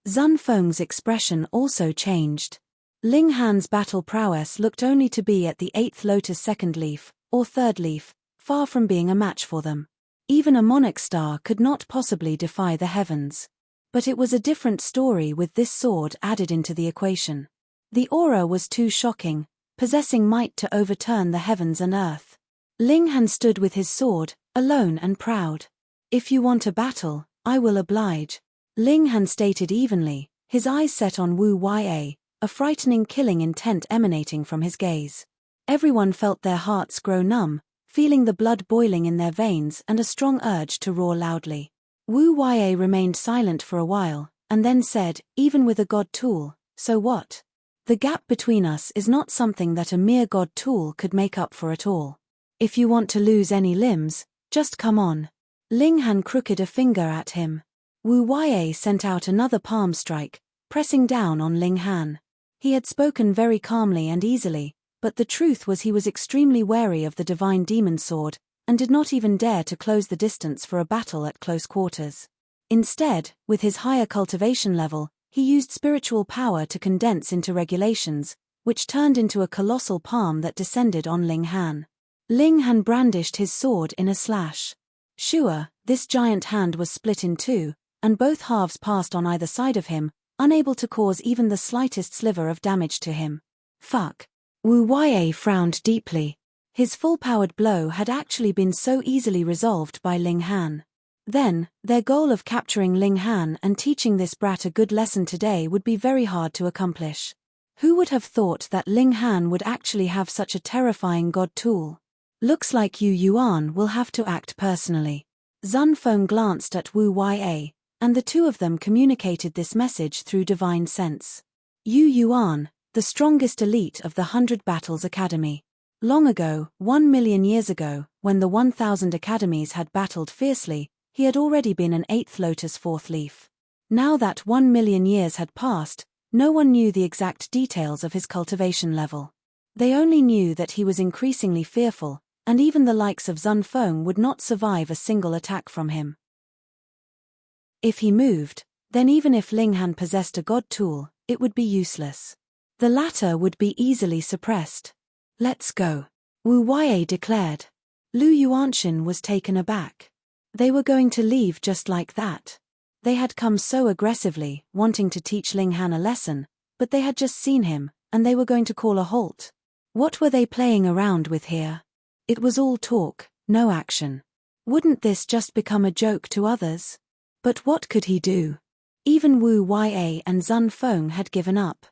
Zun Feng's expression also changed. Ling Han's battle prowess looked only to be at the 8th Lotus second leaf, or third leaf, far from being a match for them. Even a monarch star could not possibly defy the heavens. But it was a different story with this sword added into the equation. The aura was too shocking, possessing might to overturn the heavens and earth. Ling Han stood with his sword, alone and proud. If you want a battle, I will oblige. Ling Han stated evenly, his eyes set on Wu Yue, a frightening killing intent emanating from his gaze. Everyone felt their hearts grow numb, feeling the blood boiling in their veins and a strong urge to roar loudly. Wu Yue remained silent for a while, and then said, even with a god tool, so what? The gap between us is not something that a mere god tool could make up for at all. If you want to lose any limbs, just come on. Ling Han crooked a finger at him. Wu Yue sent out another palm strike, pressing down on Ling Han. He had spoken very calmly and easily, but the truth was he was extremely wary of the divine demon sword, and did not even dare to close the distance for a battle at close quarters. Instead, with his higher cultivation level, he used spiritual power to condense into regulations, which turned into a colossal palm that descended on Ling Han. Ling Han brandished his sword in a slash. Sure, this giant hand was split in two, and both halves passed on either side of him, unable to cause even the slightest sliver of damage to him. Fuck. Wu Yue frowned deeply. His full-powered blow had actually been so easily resolved by Ling Han. Then, their goal of capturing Ling Han and teaching this brat a good lesson today would be very hard to accomplish. Who would have thought that Ling Han would actually have such a terrifying god tool? Looks like Yu Yuan will have to act personally. Zun Feng glanced at Wu Yue, and the two of them communicated this message through divine sense. Yu Yuan, the strongest elite of the 100 Battles Academy. Long ago, 1 million years ago, when the 1,000 academies had battled fiercely, he had already been an 8th Lotus 4th leaf. Now that 1 million years had passed, no one knew the exact details of his cultivation level. They only knew that he was increasingly fearful, and even the likes of Zun Feng would not survive a single attack from him. If he moved, then even if Ling Han possessed a god tool, it would be useless. The latter would be easily suppressed. Let's go, Wu Yue declared. Lu Yuanxin was taken aback. They were going to leave just like that. They had come so aggressively, wanting to teach Ling Han a lesson, but they had just seen him, and they were going to call a halt. What were they playing around with here? It was all talk, no action. Wouldn't this just become a joke to others? But what could he do? Even Wu Ya and Zun Feng had given up.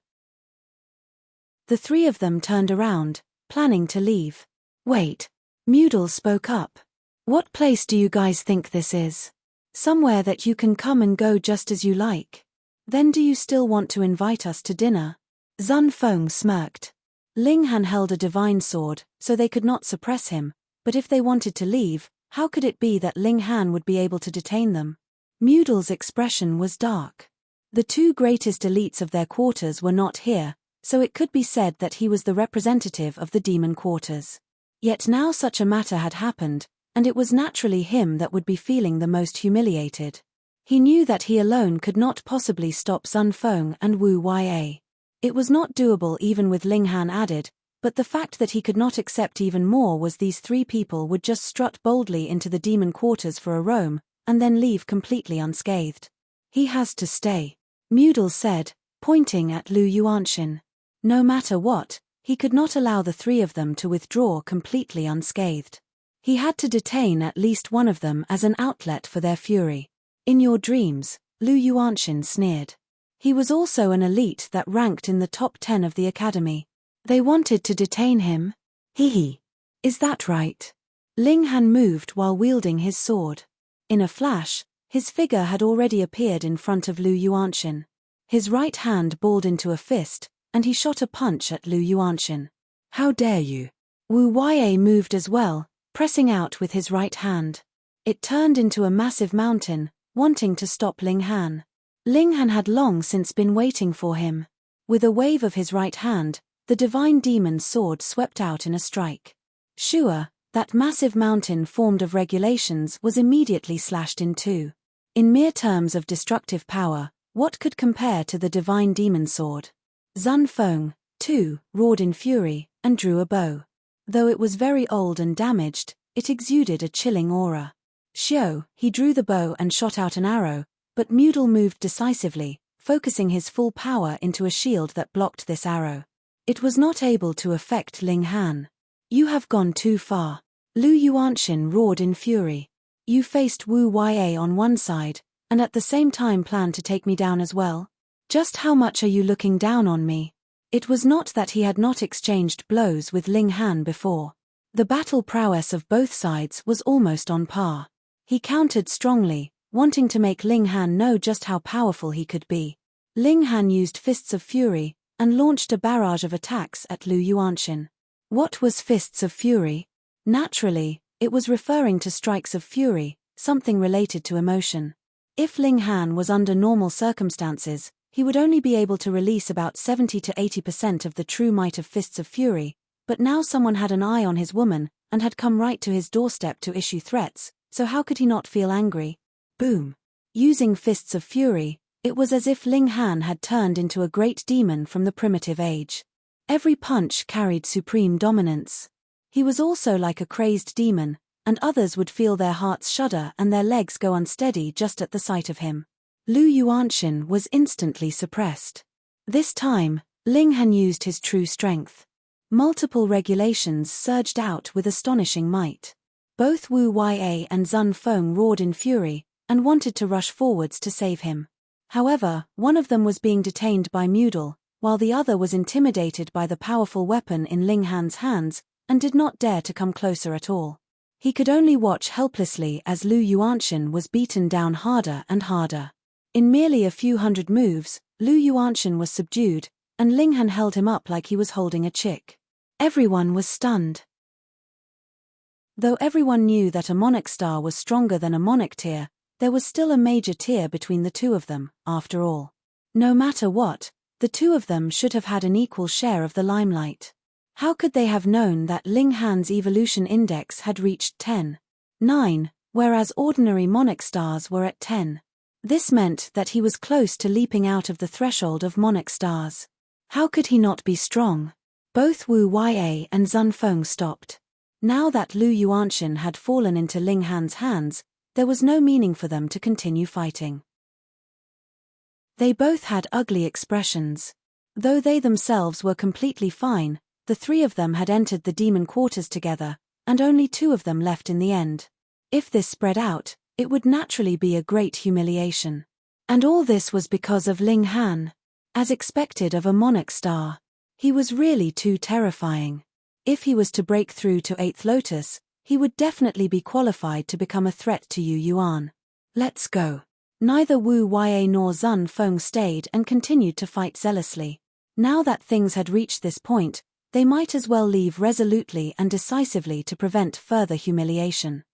The three of them turned around, planning to leave. Wait. Moodle spoke up. What place do you guys think this is? Somewhere that you can come and go just as you like. Then do you still want to invite us to dinner? Zun Feng smirked. Ling Han held a divine sword, so they could not suppress him, but if they wanted to leave, how could it be that Ling Han would be able to detain them? Moodle's expression was dark. The two greatest elites of their quarters were not here, so it could be said that he was the representative of the demon quarters. Yet now such a matter had happened, and it was naturally him that would be feeling the most humiliated. He knew that he alone could not possibly stop Zun Feng and Wu Ya. It was not doable even with Ling Han added, but the fact that he could not accept even more was these three people would just strut boldly into the demon quarters for a roam, and then leave completely unscathed. He has to stay, Moodle said, pointing at Lu Yuanxin. No matter what, he could not allow the three of them to withdraw completely unscathed. He had to detain at least one of them as an outlet for their fury. In your dreams, Lu Yuanxin sneered. He was also an elite that ranked in the top 10 of the academy. They wanted to detain him? Hee. Is that right? Ling Han moved while wielding his sword. In a flash, his figure had already appeared in front of Lu Yuanxin. His right hand balled into a fist, and he shot a punch at Lu Yuanxin. How dare you? Wu Ya moved as well, pressing out with his right hand. It turned into a massive mountain, wanting to stop Ling Han. Ling Han had long since been waiting for him. With a wave of his right hand, the divine demon's sword swept out in a strike. Sure, that massive mountain formed of regulations was immediately slashed in two. In mere terms of destructive power, what could compare to the divine demon sword? Zun Feng, too, roared in fury, and drew a bow. Though it was very old and damaged, it exuded a chilling aura. Xiao, he drew the bow and shot out an arrow, but Moodle moved decisively, focusing his full power into a shield that blocked this arrow. It was not able to affect Ling Han. You have gone too far. Lu Yuanxin roared in fury. You faced Wu Ya on one side, and at the same time planned to take me down as well? Just how much are you looking down on me? It was not that he had not exchanged blows with Ling Han before. The battle prowess of both sides was almost on par. He countered strongly, wanting to make Ling Han know just how powerful he could be. Ling Han used Fists of Fury, and launched a barrage of attacks at Lu Yuanxin. What was Fists of Fury? Naturally, it was referring to strikes of fury, something related to emotion. If Ling Han was under normal circumstances, he would only be able to release about 70 to 80% of the true might of Fists of Fury, but now someone had an eye on his woman, and had come right to his doorstep to issue threats, so how could he not feel angry? Boom. Using Fists of Fury, it was as if Ling Han had turned into a great demon from the primitive age. Every punch carried supreme dominance. He was also like a crazed demon, and others would feel their hearts shudder and their legs go unsteady just at the sight of him. Lu Yuanxin was instantly suppressed. This time, Ling Han used his true strength. Multiple regulations surged out with astonishing might. Both Wu Ya and Zun Feng roared in fury, and wanted to rush forwards to save him. However, one of them was being detained by Moodle, while the other was intimidated by the powerful weapon in Ling Han's hands, and did not dare to come closer at all. He could only watch helplessly as Lu Yuanxin was beaten down harder and harder. In merely a few hundred moves, Lu Yuanxin was subdued, and Ling Han held him up like he was holding a chick. Everyone was stunned. Though everyone knew that a monarch star was stronger than a monarch tier, there was still a major tier between the two of them, after all. No matter what, the two of them should have had an equal share of the limelight. How could they have known that Ling Han's evolution index had reached 10.9, whereas ordinary monarch stars were at 10? This meant that he was close to leaping out of the threshold of monarch stars. How could he not be strong? Both Wu Ya and Zun Feng stopped. Now that Lu Yuanxin had fallen into Ling Han's hands, there was no meaning for them to continue fighting. They both had ugly expressions. Though they themselves were completely fine, the three of them had entered the demon quarters together, and only two of them left in the end. If this spread out, it would naturally be a great humiliation. And all this was because of Ling Han. As expected of a monarch star. He was really too terrifying. If he was to break through to 8th Lotus, he would definitely be qualified to become a threat to Yu Yuan. Let's go. Neither Wu Yue nor Zun Feng stayed and continued to fight zealously. Now that things had reached this point, they might as well leave resolutely and decisively to prevent further humiliation.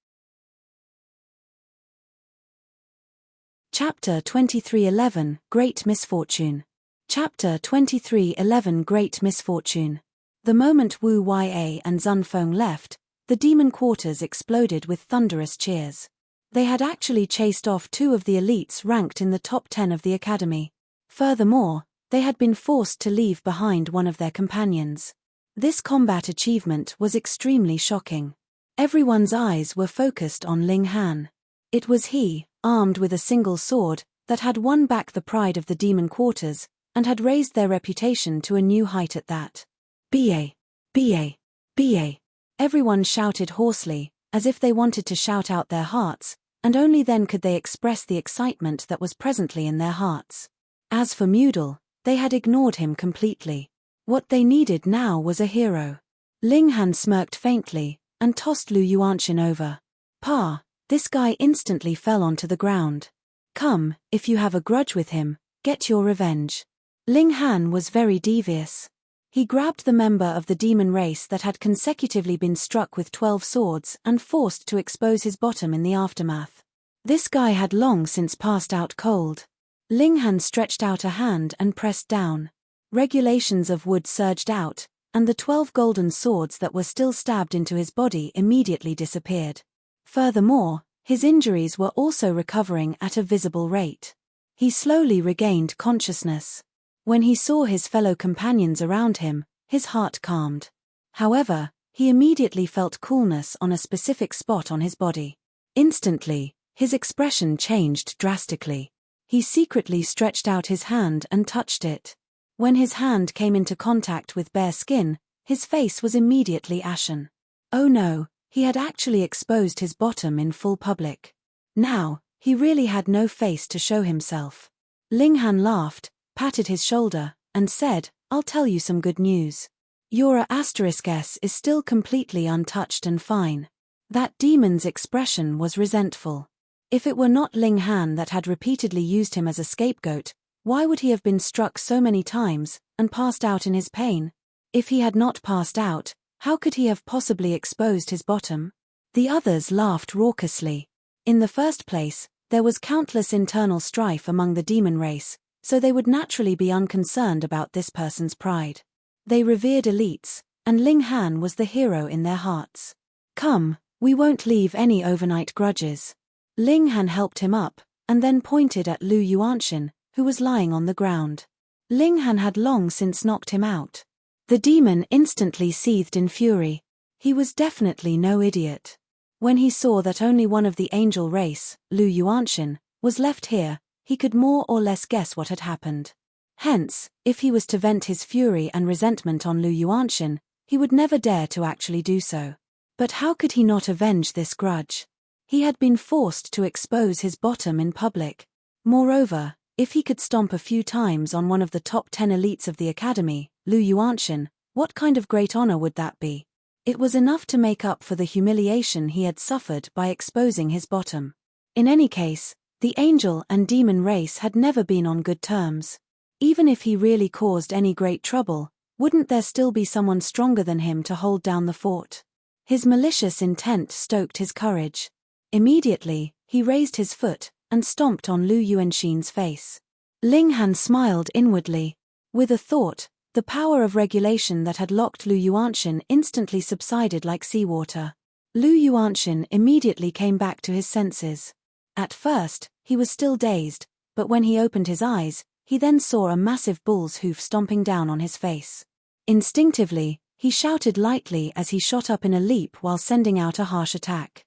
Chapter 23:11 Great Misfortune. Chapter 23:11 Great Misfortune. The moment Wu Yue and Zun Feng left, the demon quarters exploded with thunderous cheers. They had actually chased off 2 of the elites ranked in the top 10 of the academy. Furthermore, they had been forced to leave behind one of their companions. This combat achievement was extremely shocking. Everyone's eyes were focused on Ling Han. It was he, armed with a single sword, that had won back the pride of the demon quarters, and had raised their reputation to a new height at that. "BA! BA! BA!" Everyone shouted hoarsely, as if they wanted to shout out their hearts, and only then could they express the excitement that was presently in their hearts. As for Moodle, they had ignored him completely. What they needed now was a hero. Ling Han smirked faintly, and tossed Lu Yuanxin over. "Pa, this guy instantly fell onto the ground. Come, if you have a grudge with him, get your revenge." Ling Han was very devious. He grabbed the member of the demon race that had consecutively been struck with 12 swords and forced to expose his bottom in the aftermath. This guy had long since passed out cold. Ling Han stretched out a hand and pressed down. Regulations of wood surged out, and the 12 golden swords that were still stabbed into his body immediately disappeared. Furthermore, his injuries were also recovering at a visible rate. He slowly regained consciousness. When he saw his fellow companions around him, his heart calmed. However, he immediately felt coolness on a specific spot on his body. Instantly, his expression changed drastically. He secretly stretched out his hand and touched it. When his hand came into contact with bare skin, his face was immediately ashen. Oh no, he had actually exposed his bottom in full public. Now, he really had no face to show himself. Ling Han laughed, patted his shoulder, and said, "I'll tell you some good news. Your *S is still completely untouched and fine." That demon's expression was resentful. If it were not Ling Han that had repeatedly used him as a scapegoat, why would he have been struck so many times, and passed out in his pain? If he had not passed out, how could he have possibly exposed his bottom? The others laughed raucously. In the first place, there was countless internal strife among the demon race, so they would naturally be unconcerned about this person's pride. They revered elites, and Ling Han was the hero in their hearts. "Come, we won't leave any overnight grudges." Ling Han helped him up, and then pointed at Lu Yuanxin, who was lying on the ground. Ling Han had long since knocked him out. The demon instantly seethed in fury. He was definitely no idiot. When he saw that only one of the angel race, Lu Yuanxin, was left here, he could more or less guess what had happened. Hence, if he was to vent his fury and resentment on Lu Yuanxin, he would never dare to actually do so. But how could he not avenge this grudge? He had been forced to expose his bottom in public. Moreover, if he could stomp a few times on one of the top 10 elites of the academy, Lu Yuanxin, what kind of great honor would that be? It was enough to make up for the humiliation he had suffered by exposing his bottom. In any case, the angel and demon race had never been on good terms. Even if he really caused any great trouble, wouldn't there still be someone stronger than him to hold down the fort? His malicious intent stoked his courage. Immediately, he raised his foot and stomped on Lu Yuanxin's face. Ling Han smiled inwardly. With a thought, the power of regulation that had locked Lu Yuanxin instantly subsided like seawater. Lu Yuanxin immediately came back to his senses. At first, he was still dazed, but when he opened his eyes, he then saw a massive bull's hoof stomping down on his face. Instinctively, he shouted lightly as he shot up in a leap while sending out a harsh attack.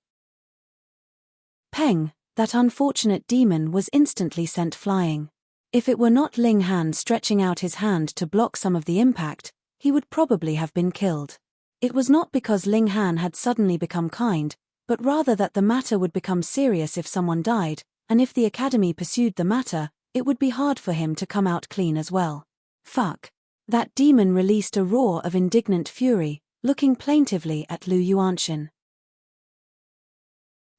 Peng! That unfortunate demon was instantly sent flying. If it were not Ling Han stretching out his hand to block some of the impact, he would probably have been killed. It was not because Ling Han had suddenly become kind, but rather that the matter would become serious if someone died, and if the academy pursued the matter, it would be hard for him to come out clean as well. Fuck. That demon released a roar of indignant fury, looking plaintively at Lu Yuanxin.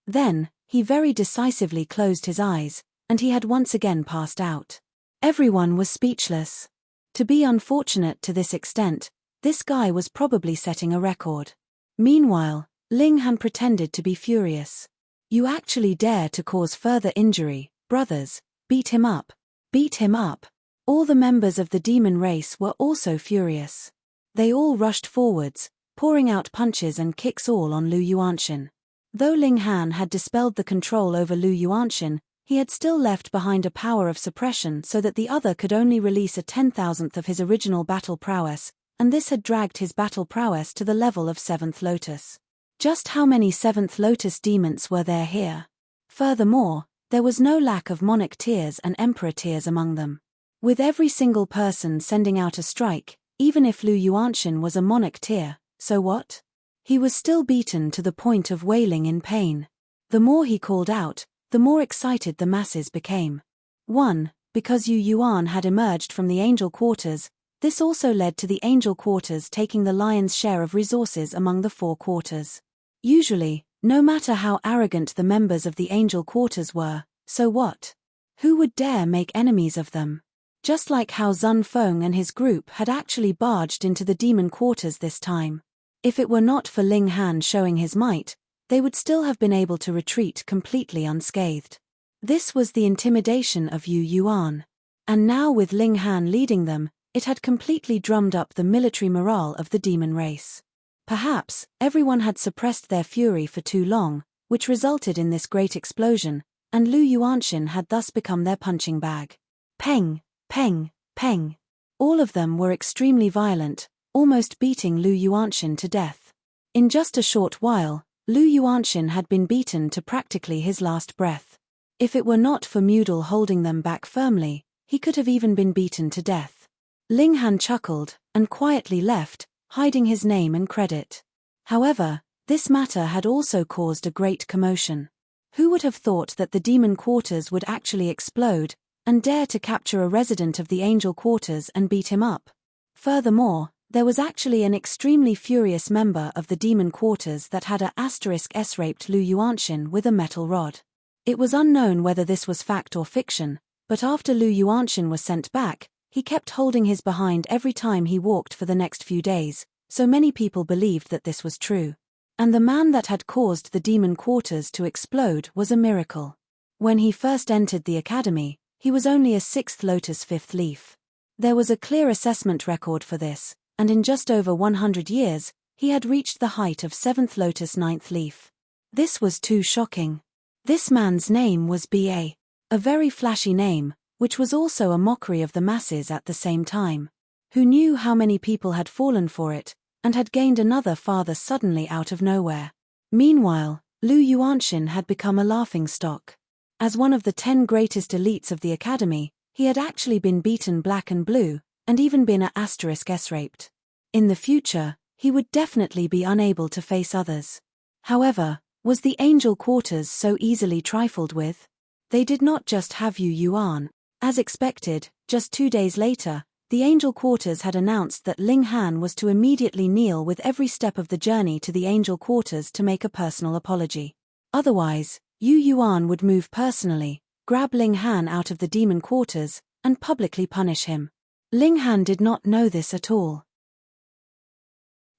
Then, he very decisively closed his eyes, and he had once again passed out. Everyone was speechless. To be unfortunate to this extent, this guy was probably setting a record. Meanwhile, Ling Han pretended to be furious. You actually dare to cause further injury, brothers, beat him up. Beat him up. All the members of the demon race were also furious. They all rushed forwards, pouring out punches and kicks all on Lu Yuanxin. Though Ling Han had dispelled the control over Lu Yuanxin, he had still left behind a power of suppression so that the other could only release a 10,000th of his original battle prowess, and this had dragged his battle prowess to the level of 7th Lotus. Just how many 7th Lotus demons were there here? Furthermore, there was no lack of monarch tiers and emperor tiers among them. With every single person sending out a strike, even if Lu Yuanxin was a monarch tier, so what? He was still beaten to the point of wailing in pain. The more he called out, the more excited the masses became. 1. Because Yu Yuan had emerged from the angel quarters, this also led to the angel quarters taking the lion's share of resources among the 4 quarters. Usually, no matter how arrogant the members of the angel quarters were, so what? Who would dare make enemies of them? Just like how Zun Feng and his group had actually barged into the demon quarters this time. If it were not for Ling Han showing his might, they would still have been able to retreat completely unscathed. This was the intimidation of Yu Yuan. And now with Ling Han leading them, it had completely drummed up the military morale of the demon race. Perhaps, everyone had suppressed their fury for too long, which resulted in this great explosion, and Lu Yuanxin had thus become their punching bag. Peng, peng, peng. All of them were extremely violent, almost beating Lu Yuanxin to death. In just a short while, Lu Yuanxin had been beaten to practically his last breath. If it were not for Mudal holding them back firmly, he could have even been beaten to death. Ling Han chuckled, and quietly left, hiding his name and credit. However, this matter had also caused a great commotion. Who would have thought that the demon quarters would actually explode, and dare to capture a resident of the angel quarters and beat him up? Furthermore, there was actually an extremely furious member of the demon quarters that had *S raped Lu Yuanxin with a metal rod. It was unknown whether this was fact or fiction, but after Lu Yuanxin was sent back, he kept holding his behind every time he walked for the next few days, so many people believed that this was true. And the man that had caused the demon quarters to explode was a miracle. When he first entered the academy, he was only a 6th Lotus 5th leaf. There was a clear assessment record for this, and in just over 100 years, he had reached the height of 7th Lotus 9th leaf. This was too shocking. This man's name was B.A., a very flashy name, which was also a mockery of the masses at the same time. Who knew how many people had fallen for it, and had gained another father suddenly out of nowhere. Meanwhile, Lu Yuanxin had become a laughingstock. As one of the 10 greatest elites of the academy, he had actually been beaten black and blue, and even been *S raped. In the future, he would definitely be unable to face others. However, was the angel quarters so easily trifled with? They did not just have Yu Yuan. As expected, just 2 days later, the angel quarters had announced that Ling Han was to immediately kneel with every step of the journey to the angel quarters to make a personal apology. Otherwise, Yu Yuan would move personally, grab Ling Han out of the demon quarters, and publicly punish him. Ling Han did not know this at all.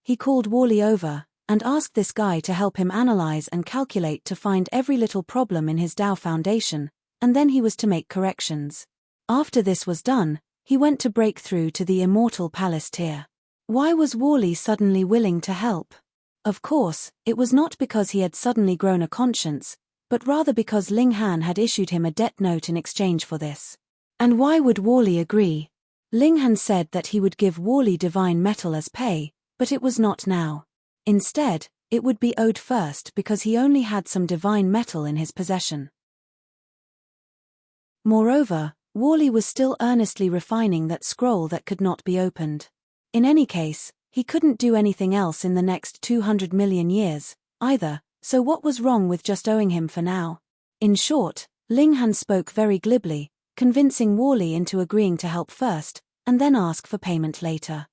He called Wally over, and asked this guy to help him analyze and calculate to find every little problem in his Dao foundation, and then he was to make corrections. After this was done, he went to break through to the Immortal Palace tier. Why was Wally suddenly willing to help? Of course, it was not because he had suddenly grown a conscience, but rather because Ling Han had issued him a debt note in exchange for this. And why would Wally agree? Ling Han said that he would give Wally divine metal as pay, but it was not now. Instead, it would be owed first because he only had some divine metal in his possession. Moreover, Wally was still earnestly refining that scroll that could not be opened. In any case, he couldn't do anything else in the next 200 million years, either, so what was wrong with just owing him for now? In short, Ling Han spoke very glibly, convincing Wally into agreeing to help first, and then ask for payment later.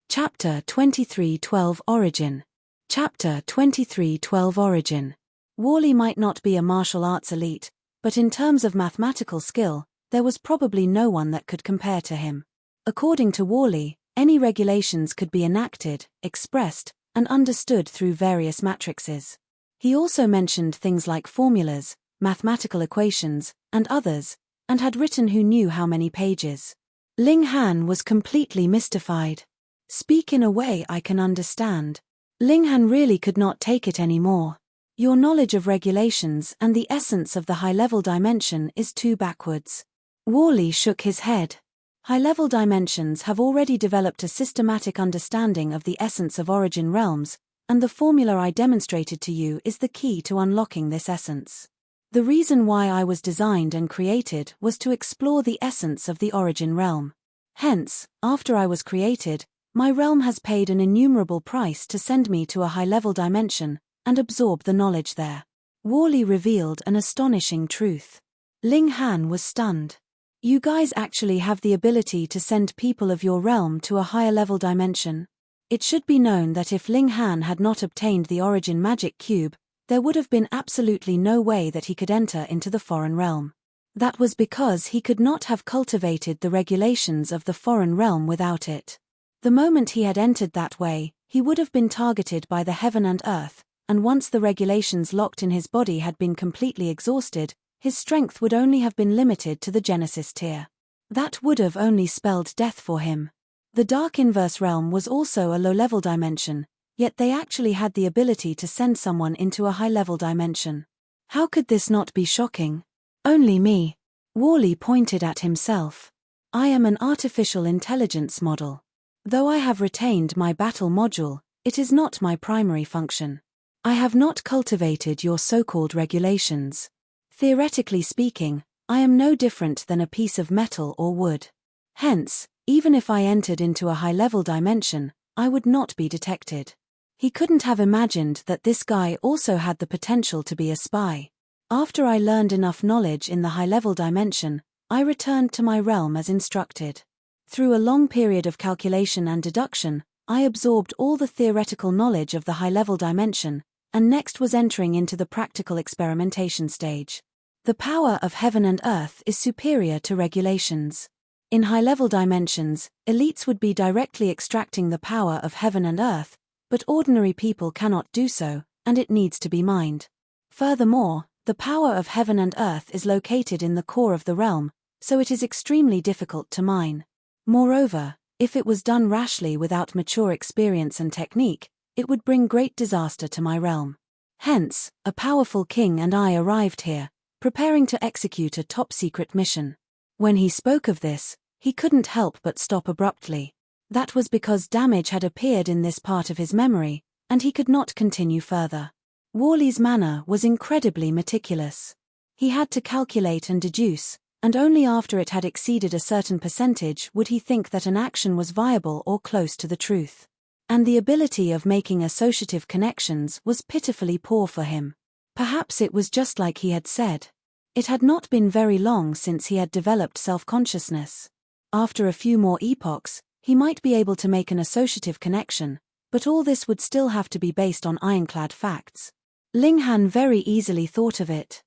Chapter 23:12 Origin. Chapter 23:12 Origin. Wally might not be a martial arts elite, but in terms of mathematical skill, there was probably no one that could compare to him. According to Wally, any regulations could be enacted, expressed, and understood through various matrices. He also mentioned things like formulas, mathematical equations, and others, and had written who knew how many pages. Ling Han was completely mystified. Speak in a way I can understand. Ling Han really could not take it anymore. Your knowledge of regulations and the essence of the high-level dimension is too backwards. Wally shook his head. High-level dimensions have already developed a systematic understanding of the essence of origin realms, and the formula I demonstrated to you is the key to unlocking this essence. The reason why I was designed and created was to explore the essence of the origin realm. Hence, after I was created, my realm has paid an innumerable price to send me to a high-level dimension and absorb the knowledge there. Wally revealed an astonishing truth. Ling Han was stunned. You guys actually have the ability to send people of your realm to a higher-level dimension? It should be known that if Ling Han had not obtained the origin magic cube, there would have been absolutely no way that he could enter into the foreign realm. That was because he could not have cultivated the regulations of the foreign realm without it. The moment he had entered that way, he would have been targeted by the heaven and earth, and once the regulations locked in his body had been completely exhausted, his strength would only have been limited to the Genesis tier. That would have only spelled death for him. The Dark Inverse realm was also a low-level dimension, yet they actually had the ability to send someone into a high-level dimension. How could this not be shocking? Only me. Wally pointed at himself. I am an artificial intelligence model. Though I have retained my battle module, it is not my primary function. I have not cultivated your so-called regulations. Theoretically speaking, I am no different than a piece of metal or wood. Hence, even if I entered into a high-level dimension, I would not be detected. He couldn't have imagined that this guy also had the potential to be a spy. After I learned enough knowledge in the high-level dimension, I returned to my realm as instructed. Through a long period of calculation and deduction, I absorbed all the theoretical knowledge of the high-level dimension, and next was entering into the practical experimentation stage. The power of heaven and earth is superior to regulations. In high-level dimensions, elites would be directly extracting the power of heaven and earth, but ordinary people cannot do so, and it needs to be mined. Furthermore, the power of heaven and earth is located in the core of the realm, so it is extremely difficult to mine. Moreover, if it was done rashly without mature experience and technique, it would bring great disaster to my realm. Hence, a powerful king and I arrived here, preparing to execute a top-secret mission. When he spoke of this, he couldn't help but stop abruptly. That was because damage had appeared in this part of his memory, and he could not continue further. Wally's manner was incredibly meticulous. He had to calculate and deduce, and only after it had exceeded a certain percentage would he think that an action was viable or close to the truth. And the ability of making associative connections was pitifully poor for him. Perhaps it was just like he had said. It had not been very long since he had developed self-consciousness. After a few more epochs, he might be able to make an associative connection, but all this would still have to be based on ironclad facts. Ling Han very easily thought of it.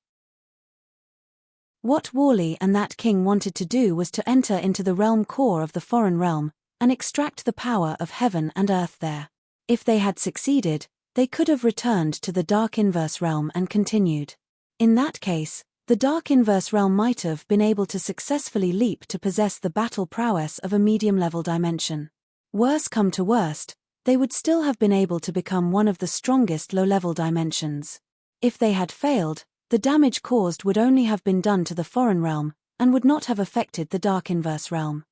What Wally and that king wanted to do was to enter into the realm core of the foreign realm, and extract the power of heaven and earth there. If they had succeeded, they could have returned to the Dark Inverse realm and continued. In that case, the Dark Inverse realm might have been able to successfully leap to possess the battle prowess of a medium-level dimension. Worse come to worst, they would still have been able to become one of the strongest low-level dimensions. If they had failed, the damage caused would only have been done to the foreign realm, and would not have affected the Dark Inverse realm.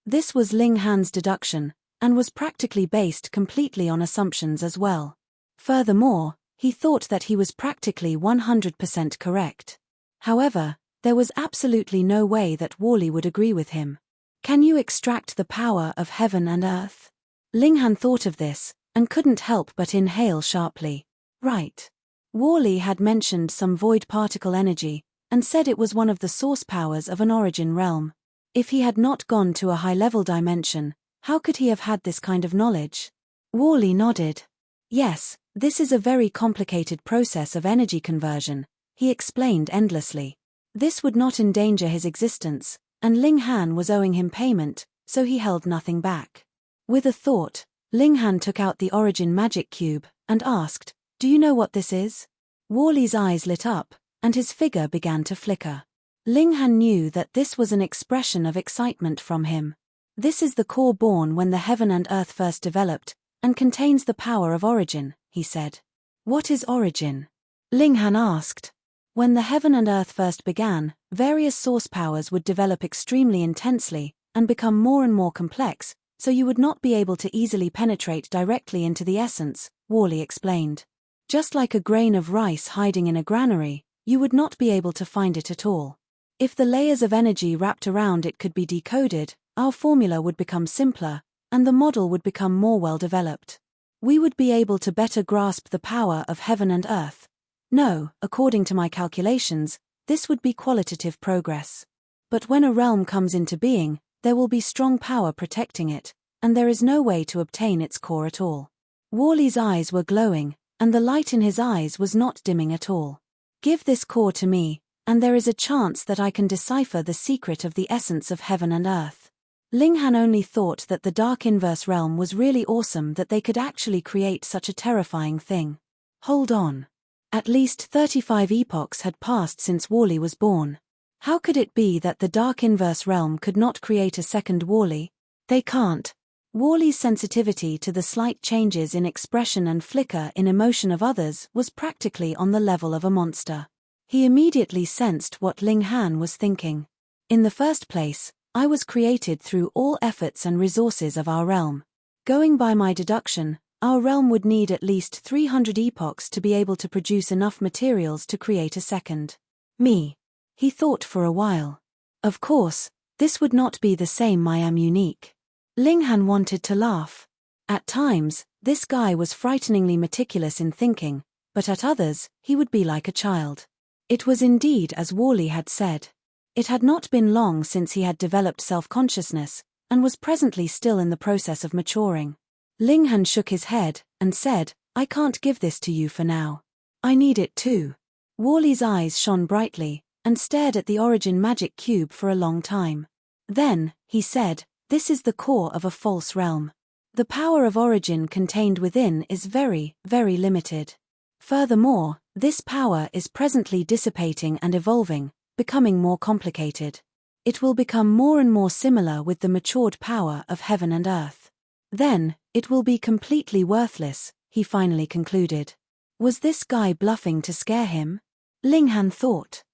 This was Ling Han's deduction, and was practically based completely on assumptions as well. Furthermore, he thought that he was practically 100% correct. However, there was absolutely no way that Wally would agree with him. Can you extract the power of heaven and earth? Ling Han thought of this, and couldn't help but inhale sharply. Right. Worley had mentioned some void particle energy, and said it was one of the source powers of an origin realm. If he had not gone to a high-level dimension, how could he have had this kind of knowledge? Worley nodded. Yes, this is a very complicated process of energy conversion, he explained endlessly. This would not endanger his existence, and Ling Han was owing him payment, so he held nothing back. With a thought, Ling Han took out the origin magic cube, and asked, "Do you know what this is?" Worley's eyes lit up, and his figure began to flicker. Ling Han knew that this was an expression of excitement from him. This is the core born when the heaven and earth first developed, and contains the power of origin, he said. What is origin? Ling Han asked. When the heaven and earth first began, various source powers would develop extremely intensely, and become more and more complex, so you would not be able to easily penetrate directly into the essence, Worley explained. Just like a grain of rice hiding in a granary, you would not be able to find it at all. If the layers of energy wrapped around it could be decoded, our formula would become simpler, and the model would become more well-developed. We would be able to better grasp the power of heaven and earth. No, according to my calculations, this would be qualitative progress. But when a realm comes into being, there will be strong power protecting it, and there is no way to obtain its core at all. Worley's eyes were glowing, and the light in his eyes was not dimming at all. Give this core to me, and there is a chance that I can decipher the secret of the essence of heaven and earth. Ling Han only thought that the dark inverse realm was really awesome that they could actually create such a terrifying thing. Hold on. At least 35 epochs had passed since Worley was born. How could it be that the dark inverse realm could not create a second Worley? They can't. Worley's sensitivity to the slight changes in expression and flicker in emotion of others was practically on the level of a monster. He immediately sensed what Ling Han was thinking. In the first place, I was created through all efforts and resources of our realm. Going by my deduction, our realm would need at least 300 epochs to be able to produce enough materials to create a second me. He thought for a while. Of course, this would not be the same. I am unique. Ling Han wanted to laugh. At times, this guy was frighteningly meticulous in thinking, but at others, he would be like a child. It was indeed as Worley had said. It had not been long since he had developed self-consciousness, and was presently still in the process of maturing. Ling Han shook his head, and said, "I can't give this to you for now. I need it too." Worley's eyes shone brightly, and stared at the origin magic cube for a long time. Then, he said, "This is the core of a false realm. The power of origin contained within is very, very limited. Furthermore, this power is presently dissipating and evolving, becoming more complicated. It will become more and more similar with the matured power of heaven and earth. Then, it will be completely worthless," he finally concluded. Was this guy bluffing to scare him? Ling Han thought.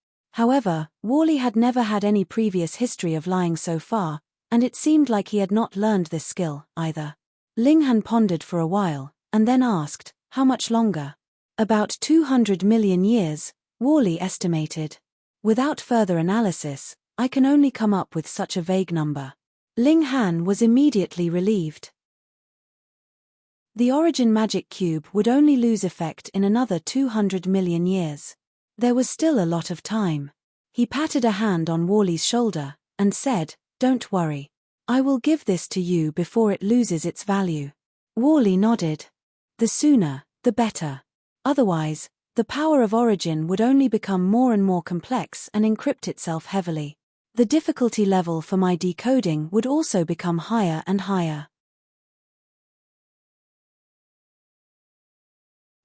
However, Worley had never had any previous history of lying so far, and it seemed like he had not learned this skill, either. Ling Han pondered for a while, and then asked, "How much longer?" "About 200 million years," Worley estimated. "Without further analysis, I can only come up with such a vague number." Ling Han was immediately relieved. The origin magic cube would only lose effect in another 200 million years. There was still a lot of time. He patted a hand on Worley's shoulder, and said, "Don't worry. I will give this to you before it loses its value." Worley nodded. The sooner, the better. Otherwise, the power of origin would only become more and more complex and encrypt itself heavily. The difficulty level for my decoding would also become higher and higher.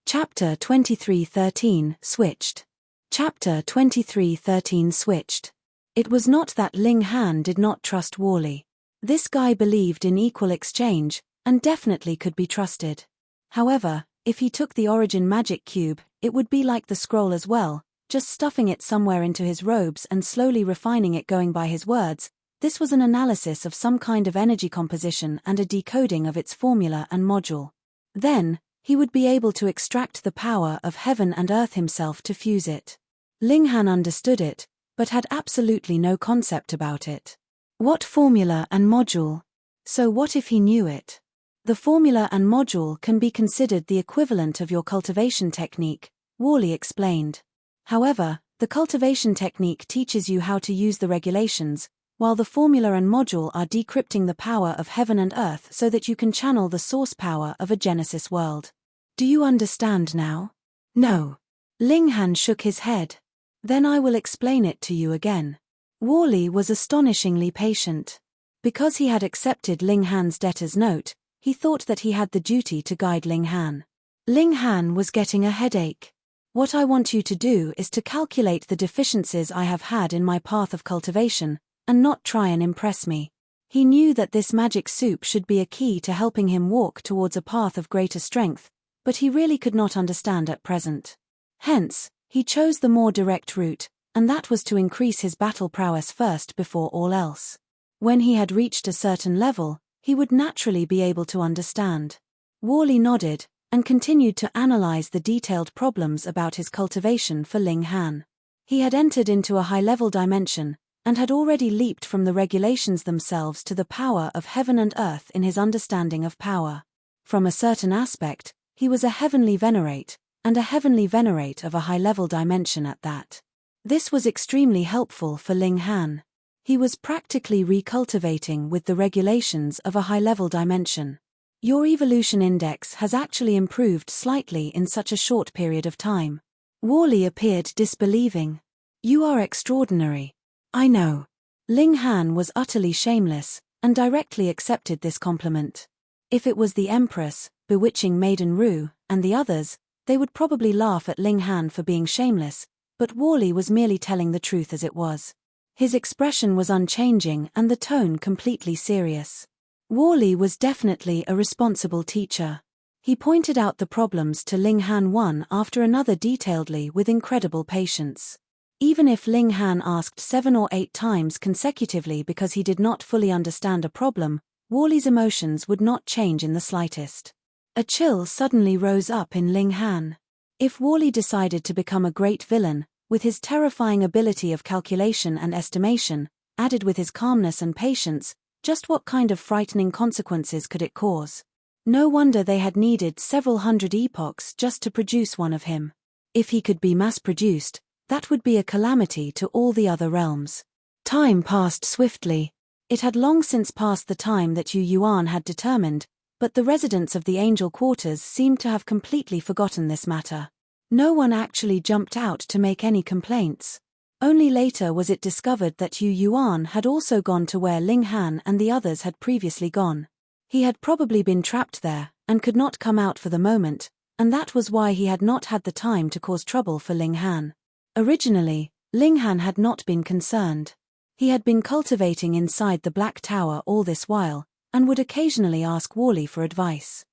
Chapter 23:13 Switched. Chapter 23:13 Switched. It was not that Ling Han did not trust Worley. This guy believed in equal exchange, and definitely could be trusted. However, if he took the origin magic cube, it would be like the scroll as well, just stuffing it somewhere into his robes and slowly refining it going by his words. This was an analysis of some kind of energy composition and a decoding of its formula and module. Then, he would be able to extract the power of heaven and earth himself to fuse it. Ling Han understood it, but had absolutely no concept about it. What formula and module? So what if he knew it? The formula and module can be considered the equivalent of your cultivation technique, Worley explained. However, the cultivation technique teaches you how to use the regulations, while the formula and module are decrypting the power of heaven and earth so that you can channel the source power of a Genesis world. Do you understand now? No. Ling Han shook his head. Then I will explain it to you again. Worley was astonishingly patient. Because he had accepted Ling Han's debtor's note, he thought that he had the duty to guide Ling Han. Ling Han was getting a headache. What I want you to do is to calculate the deficiencies I have had in my path of cultivation, and not try and impress me. He knew that this magic soup should be a key to helping him walk towards a path of greater strength, but he really could not understand at present. Hence, he chose the more direct route, and that was to increase his battle prowess first before all else. When he had reached a certain level, he would naturally be able to understand. Worley nodded, and continued to analyze the detailed problems about his cultivation for Ling Han. He had entered into a high-level dimension, and had already leaped from the regulations themselves to the power of heaven and earth in his understanding of power. From a certain aspect, he was a heavenly venerate, and a heavenly venerate of a high-level dimension at that. This was extremely helpful for Ling Han. He was practically recultivating with the regulations of a high-level dimension. Your evolution index has actually improved slightly in such a short period of time. Worley appeared disbelieving. You are extraordinary. I know. Ling Han was utterly shameless, and directly accepted this compliment. If it was the Empress, bewitching Maiden Ru, and the others, they would probably laugh at Ling Han for being shameless, but Worley was merely telling the truth as it was. His expression was unchanging and the tone completely serious. Worley was definitely a responsible teacher. He pointed out the problems to Ling Han one after another detailedly with incredible patience. Even if Ling Han asked 7 or 8 times consecutively because he did not fully understand a problem, Worley's emotions would not change in the slightest. A chill suddenly rose up in Ling Han. If Worley decided to become a great villain, with his terrifying ability of calculation and estimation, added with his calmness and patience, just what kind of frightening consequences could it cause? No wonder they had needed several hundred epochs just to produce one of him. If he could be mass-produced, that would be a calamity to all the other realms. Time passed swiftly. It had long since passed the time that Yu Yuan had determined, but the residents of the Angel Quarters seemed to have completely forgotten this matter. No one actually jumped out to make any complaints. Only later was it discovered that Yu Yuan had also gone to where Ling Han and the others had previously gone. He had probably been trapped there, and could not come out for the moment, and that was why he had not had the time to cause trouble for Ling Han. Originally, Ling Han had not been concerned. He had been cultivating inside the Black Tower all this while, and would occasionally ask Worley for advice.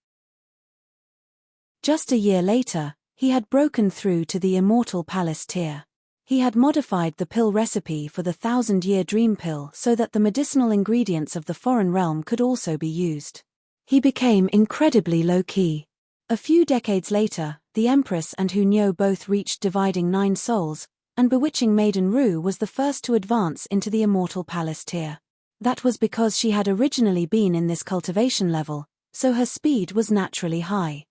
Just a year later, he had broken through to the Immortal Palace tier. He had modified the pill recipe for the 1000-year dream pill so that the medicinal ingredients of the foreign realm could also be used. He became incredibly low-key. A few decades later, the Empress and Hu Niu both reached dividing 9 souls, and bewitching Maiden Ru was the first to advance into the Immortal Palace tier. That was because she had originally been in this cultivation level, so her speed was naturally high.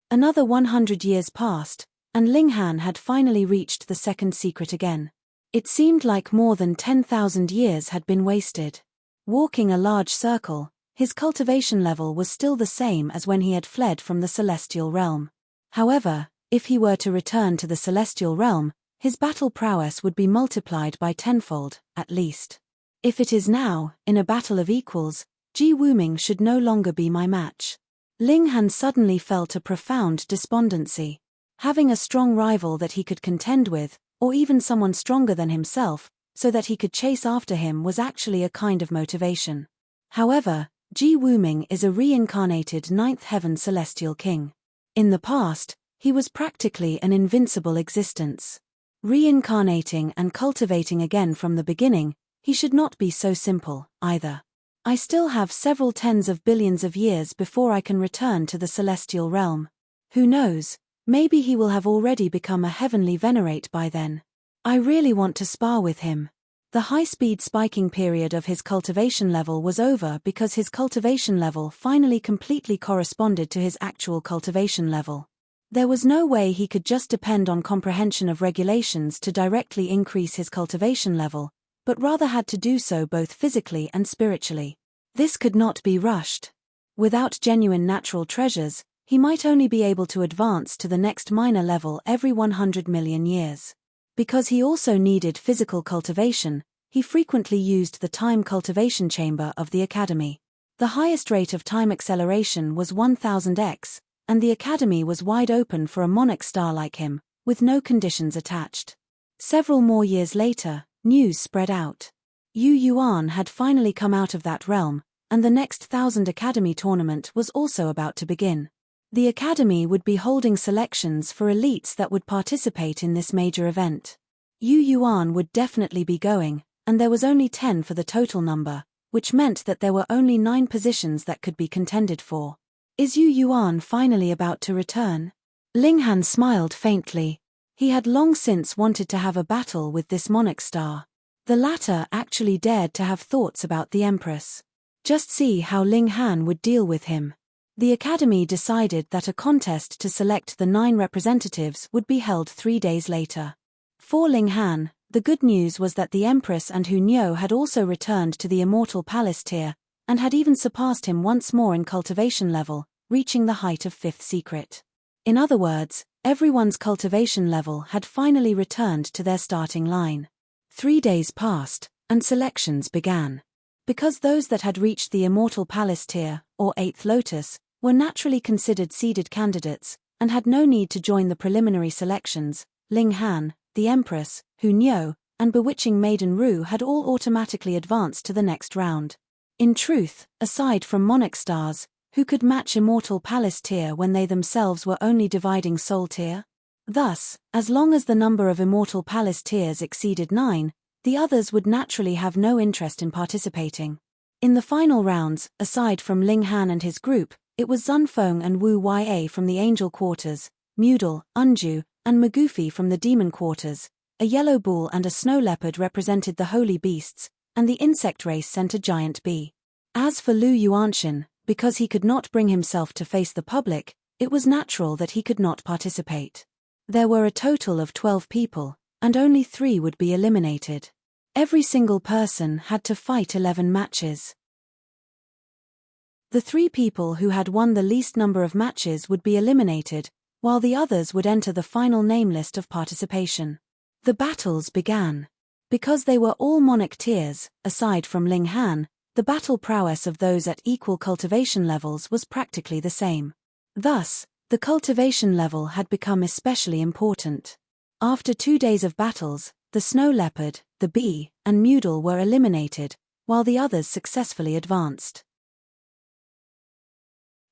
Another 100 years passed, and Ling Han had finally reached the second secret again. It seemed like more than 10,000 years had been wasted. Walking a large circle, his cultivation level was still the same as when he had fled from the celestial realm. However, if he were to return to the celestial realm, his battle prowess would be multiplied by tenfold, at least. If it is now, in a battle of equals, Ji Wuming should no longer be my match. Ling Han suddenly felt a profound despondency. Having a strong rival that he could contend with, or even someone stronger than himself, so that he could chase after him was actually a kind of motivation. However, Ji Wuming is a reincarnated ninth heaven celestial king. In the past, he was practically an invincible existence. Reincarnating and cultivating again from the beginning, he should not be so simple, either. I still have several tens of billions of years before I can return to the celestial realm. Who knows, maybe he will have already become a heavenly venerate by then. I really want to spar with him. The high-speed spiking period of his cultivation level was over because his cultivation level finally completely corresponded to his actual cultivation level. There was no way he could just depend on comprehension of regulations to directly increase his cultivation level, but rather had to do so both physically and spiritually. This could not be rushed. Without genuine natural treasures, he might only be able to advance to the next minor level every 100 million years. Because he also needed physical cultivation, he frequently used the time cultivation chamber of the Academy. The highest rate of time acceleration was 1000x, and the Academy was wide open for a monarch star like him, with no conditions attached. Several more years later, news spread out. Yu Yuan had finally come out of that realm, and the next 1000 Academy tournament was also about to begin. The Academy would be holding selections for elites that would participate in this major event. Yu Yuan would definitely be going, and there was only 10 for the total number, which meant that there were only 9 positions that could be contended for. Is Yu Yuan finally about to return? Ling Han smiled faintly. He had long since wanted to have a battle with this monarch star. The latter actually dared to have thoughts about the Empress. Just see how Ling Han would deal with him. The Academy decided that a contest to select the 9 representatives would be held 3 days later. For Ling Han, the good news was that the Empress and Hu Niu had also returned to the Immortal Palace tier, and had even surpassed him once more in cultivation level, reaching the height of 5th secret. In other words, everyone's cultivation level had finally returned to their starting line. 3 days passed, and selections began. Because those that had reached the Immortal Palace tier, or 8th Lotus, were naturally considered seeded candidates, and had no need to join the preliminary selections, Ling Han, the Empress, Hu Niu, and Bewitching Maiden Ru had all automatically advanced to the next round. In truth, aside from monarch stars, who could match Immortal Palace tier when they themselves were only dividing Soul tier? Thus, as long as the number of Immortal Palace tiers exceeded 9, the others would naturally have no interest in participating. In the final rounds, aside from Ling Han and his group, it was Zunfeng and Wu Ya from the Angel Quarters, Mudal, Unju, and Magufi from the Demon Quarters. A yellow bull and a snow leopard represented the holy beasts, and the insect race sent a giant bee. As for Lu Yuanshan, because he could not bring himself to face the public, it was natural that he could not participate. There were a total of 12 people, and only 3 would be eliminated. Every single person had to fight 11 matches. The 3 people who had won the least number of matches would be eliminated, while the others would enter the final name list of participation. The battles began. Because they were all monarch tiers, aside from Ling Han, the battle prowess of those at equal cultivation levels was practically the same. Thus, the cultivation level had become especially important. After 2 days of battles, the snow leopard, the bee, and Mudal were eliminated, while the others successfully advanced.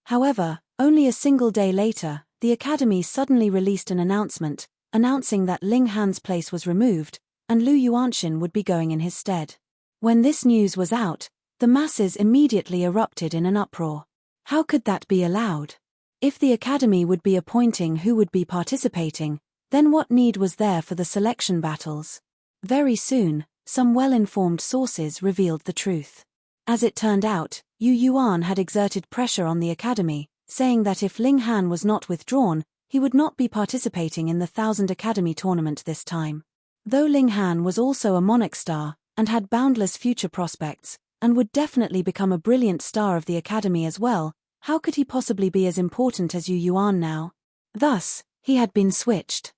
However, only a single day later, the Academy suddenly released an announcement, announcing that Ling Han's place was removed, and Lu Yuanshan would be going in his stead. When this news was out, the masses immediately erupted in an uproar. How could that be allowed? If the Academy would be appointing who would be participating, then what need was there for the selection battles? Very soon, some well-informed sources revealed the truth. As it turned out, Yu Yuan had exerted pressure on the Academy, saying that if Ling Han was not withdrawn, he would not be participating in the 1000 Academy tournament this time. Though Ling Han was also a monarch star, and had boundless future prospects, and would definitely become a brilliant star of the Academy as well, how could he possibly be as important as Yu Yuan now? Thus, he had been switched.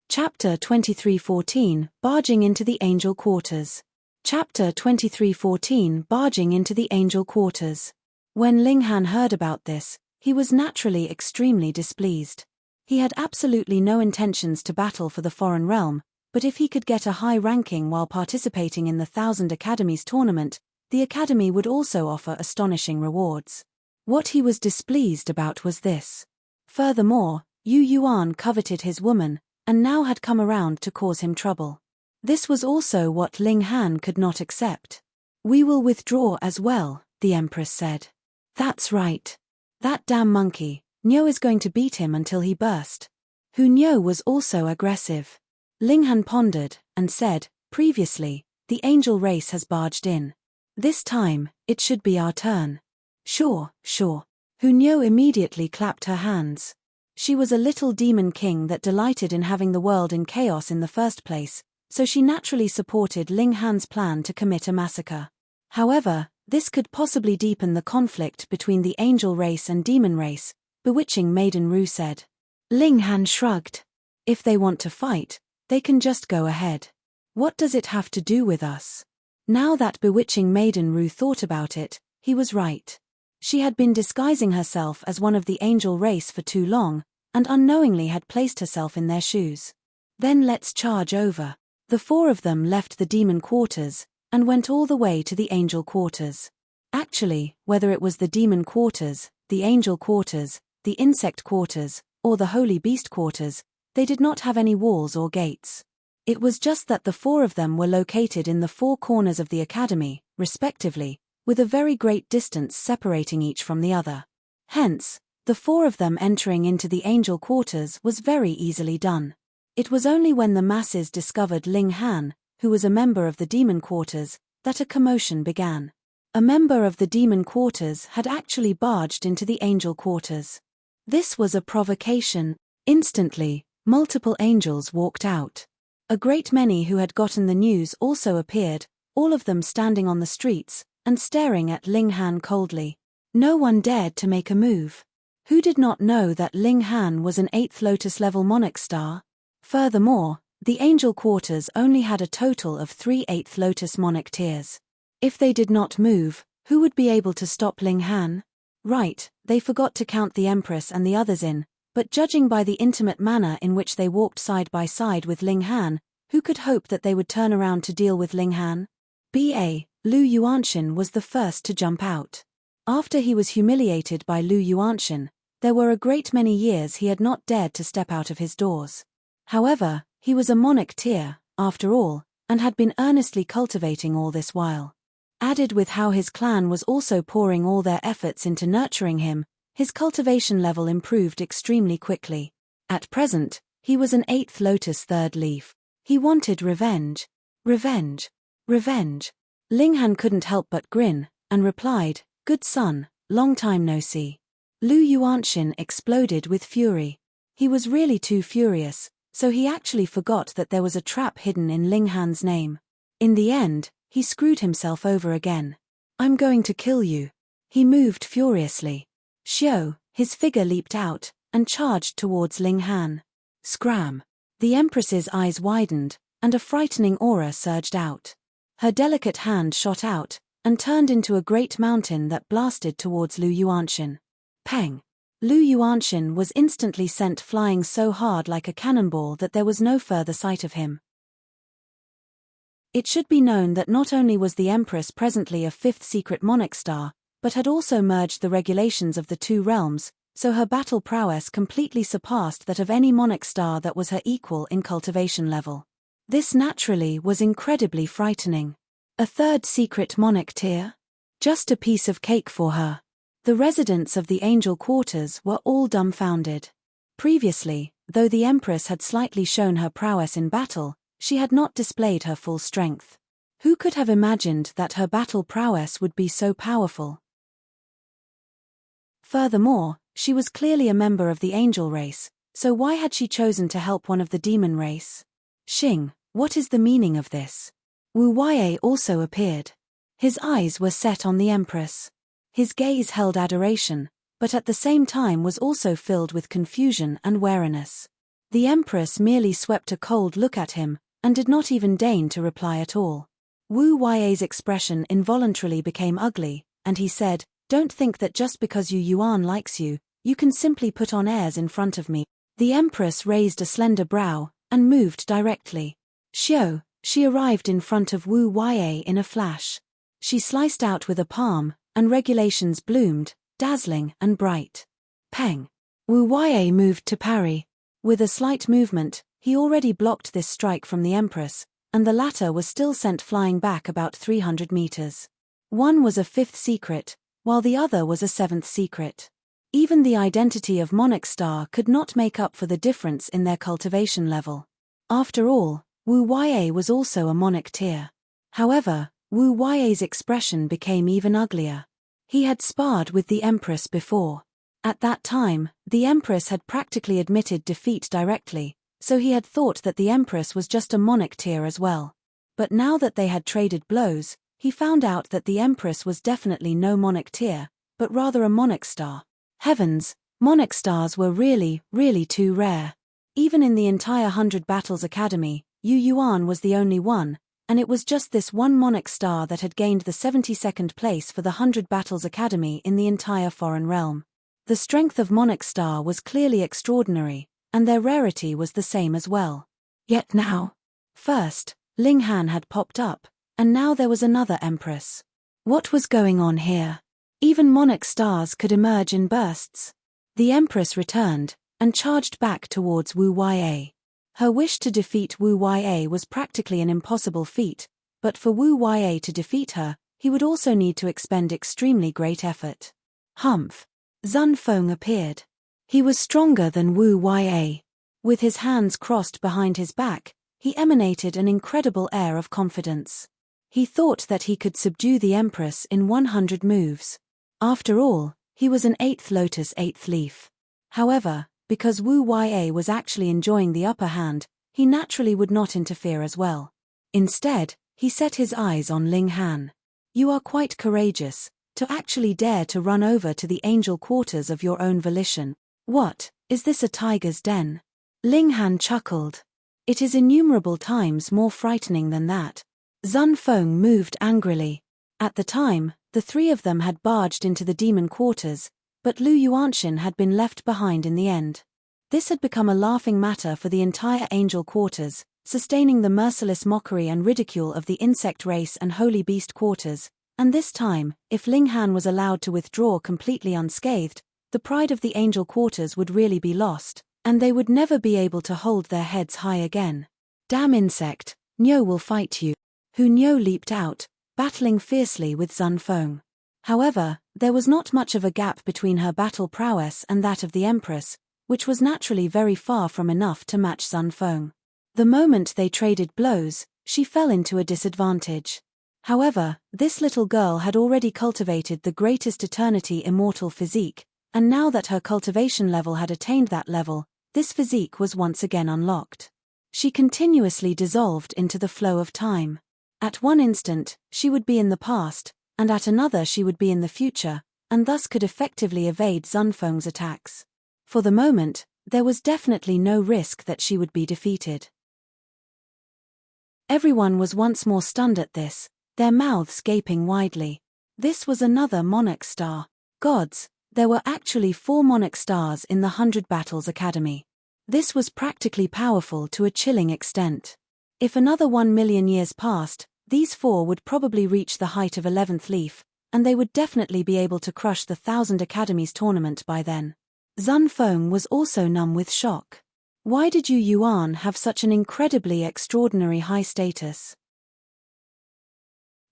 Chapter 23:14 Barging into the Angel Quarters. Chapter 23:14 Barging into the Angel Quarters. When Ling Han heard about this, he was naturally extremely displeased. He had absolutely no intentions to battle for the foreign realm, but if he could get a high ranking while participating in the 1000 Academies tournament, the Academy would also offer astonishing rewards. What he was displeased about was this. Furthermore, Yu Yuan coveted his woman, and now had come around to cause him trouble. This was also what Ling Han could not accept. "We will withdraw as well," the Empress said. "That's right. That damn monkey, Niu is going to beat him until he burst." Hu Niu was also aggressive. Ling Han pondered, and said, "Previously, the angel race has barged in. This time, it should be our turn." Sure, sure. Hunyo immediately clapped her hands. She was a little demon king that delighted in having the world in chaos in the first place, so she naturally supported Ling Han's plan to commit a massacre. However, this could possibly deepen the conflict between the angel race and demon race, bewitching Maiden Ru said. Ling Han shrugged. If they want to fight, they can just go ahead. What does it have to do with us? Now that bewitching Maiden Ru thought about it, he was right. She had been disguising herself as one of the angel race for too long, and unknowingly had placed herself in their shoes. Then let's charge over. The four of them left the demon quarters, and went all the way to the angel quarters. Actually, whether it was the demon quarters, the angel quarters, the insect quarters, or the holy beast quarters, they did not have any walls or gates. It was just that the four of them were located in the four corners of the academy, respectively, with a very great distance separating each from the other. Hence, the four of them entering into the angel quarters was very easily done. It was only when the masses discovered Ling Han, who was a member of the demon quarters, that a commotion began. A member of the demon quarters had actually barged into the angel quarters. This was a provocation. Instantly, multiple angels walked out. A great many who had gotten the news also appeared, all of them standing on the streets, and staring at Ling Han coldly. No one dared to make a move. Who did not know that Ling Han was an 8th Lotus-level monarch star? Furthermore, the angel quarters only had a total of 3 8th Lotus monarch tiers. If they did not move, who would be able to stop Ling Han? Right, they forgot to count the Empress and the others in, but judging by the intimate manner in which they walked side by side with Ling Han, who could hope that they would turn around to deal with Ling Han? B.A. Lu Yuanxin was the first to jump out. After he was humiliated by Lu Yuanxin, there were a great many years he had not dared to step out of his doors. However, he was a monarch tier, after all, and had been earnestly cultivating all this while. Added with how his clan was also pouring all their efforts into nurturing him, his cultivation level improved extremely quickly. At present, he was an 8th Lotus 3rd leaf. He wanted revenge. Revenge. Revenge. Ling Han couldn't help but grin, and replied, "Good son, long time no see." Lu Yuanxin exploded with fury. He was really too furious, so he actually forgot that there was a trap hidden in Ling Han's name. In the end, he screwed himself over again. "I'm going to kill you." He moved furiously. Xiao, his figure leaped out, and charged towards Ling Han. Scram! The Empress's eyes widened, and a frightening aura surged out. Her delicate hand shot out, and turned into a great mountain that blasted towards Lu Yuanxin. Peng! Lu Yuanxin was instantly sent flying so hard like a cannonball that there was no further sight of him. It should be known that not only was the Empress presently a 5th secret monarch star, but had also merged the regulations of the two realms, so her battle prowess completely surpassed that of any monarch star that was her equal in cultivation level. This naturally was incredibly frightening. A 3rd secret monarch tier? Just a piece of cake for her. The residents of the angel quarters were all dumbfounded. Previously, though the Empress had slightly shown her prowess in battle, she had not displayed her full strength. Who could have imagined that her battle prowess would be so powerful? Furthermore, she was clearly a member of the angel race, so why had she chosen to help one of the demon race? Xing, what is the meaning of this? Wu Waiye also appeared. His eyes were set on the Empress. His gaze held adoration, but at the same time was also filled with confusion and wariness. The Empress merely swept a cold look at him, and did not even deign to reply at all. Wu Waiye's expression involuntarily became ugly, and he said, "Don't think that just because Yuan likes you, you can simply put on airs in front of me." The Empress raised a slender brow, and moved directly. Xiao, she arrived in front of Wu Waiye in a flash. She sliced out with a palm, and regulations bloomed, dazzling and bright. Peng! Wu Waiye moved to parry. With a slight movement, he already blocked this strike from the Empress, and the latter was still sent flying back about 300 meters. One was a 5th secret, while the other was a 7th secret. Even the identity of Monarch Star could not make up for the difference in their cultivation level. After all, Wu Waiye was also a monarch tier. However, Wu Waiye's expression became even uglier. He had sparred with the Empress before. At that time, the Empress had practically admitted defeat directly, so he had thought that the Empress was just a monarch tier as well. But now that they had traded blows, he found out that the Empress was definitely no monarch tier, but rather a monarch star. Heavens, monarch stars were really, really too rare. Even in the entire 100 Battles Academy, Yu Yuan was the only one, and it was just this one monarch star that had gained the 72nd place for the 100 Battles Academy in the entire foreign realm. The strength of monarch star was clearly extraordinary, and their rarity was the same as well. Yet now, first, Ling Han had popped up, and now there was another Empress. What was going on here? Even monarch stars could emerge in bursts. The Empress returned, and charged back towards Wu Ya. Her wish to defeat Wu Ya was practically an impossible feat, but for Wu Ya to defeat her, he would also need to expend extremely great effort. Humph! Zun Feng appeared. He was stronger than Wu Ya. With his hands crossed behind his back, he emanated an incredible air of confidence. He thought that he could subdue the Empress in 100 moves. After all, he was an 8th Lotus 8th Leaf. However, because Wu Ya was actually enjoying the upper hand, he naturally would not interfere as well. Instead, he set his eyes on Ling Han. You are quite courageous, to actually dare to run over to the angel quarters of your own volition. What, is this a tiger's den? Ling Han chuckled. It is innumerable times more frightening than that. Zun Feng moved angrily. At the time, the three of them had barged into the demon quarters, but Lu Yuanshan had been left behind in the end. This had become a laughing matter for the entire angel quarters, sustaining the merciless mockery and ridicule of the insect race and holy beast quarters, and this time, if Ling Han was allowed to withdraw completely unscathed, the pride of the angel quarters would really be lost, and they would never be able to hold their heads high again. Damn insect, Niu will fight you. Hu Niu leaped out, battling fiercely with Zun Feng. However, there was not much of a gap between her battle prowess and that of the Empress, which was naturally very far from enough to match Zun Feng. The moment they traded blows, she fell into a disadvantage. However, this little girl had already cultivated the greatest eternity immortal physique, and now that her cultivation level had attained that level, this physique was once again unlocked. She continuously dissolved into the flow of time. At one instant, she would be in the past, and at another she would be in the future, and thus could effectively evade Zun Feng's attacks. For the moment, there was definitely no risk that she would be defeated. Everyone was once more stunned at this, their mouths gaping widely. This was another monarch star. Gods, there were actually 4 monarch stars in the 100 Battles Academy. This was practically powerful to a chilling extent. If another 1 million years passed, these 4 would probably reach the height of 11th Leaf, and they would definitely be able to crush the 1000 Academies tournament by then. Zun Feng was also numb with shock. Why did Yu Yuan have such an incredibly extraordinary high status?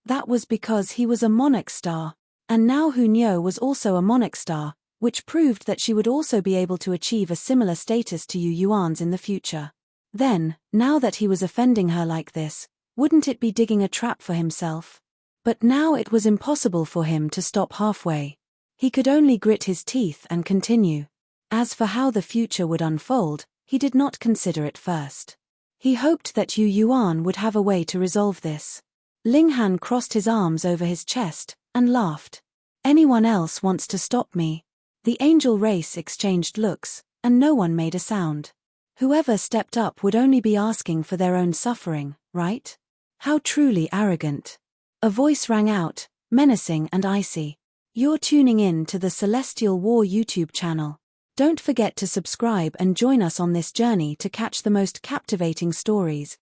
That was because he was a monarch star, and now Hu Niu was also a monarch star, which proved that she would also be able to achieve a similar status to Yu Yuan's in the future. Then, now that he was offending her like this, wouldn't it be digging a trap for himself? But now it was impossible for him to stop halfway. He could only grit his teeth and continue. As for how the future would unfold, he did not consider it first. He hoped that Yu Yuan would have a way to resolve this. Ling Han crossed his arms over his chest, and laughed. Anyone else wants to stop me? The angel race exchanged looks, and no one made a sound. Whoever stepped up would only be asking for their own suffering, right? How truly arrogant. A voice rang out, menacing and icy. You're tuning in to the Celestial War YouTube channel. Don't forget to subscribe and join us on this journey to catch the most captivating stories,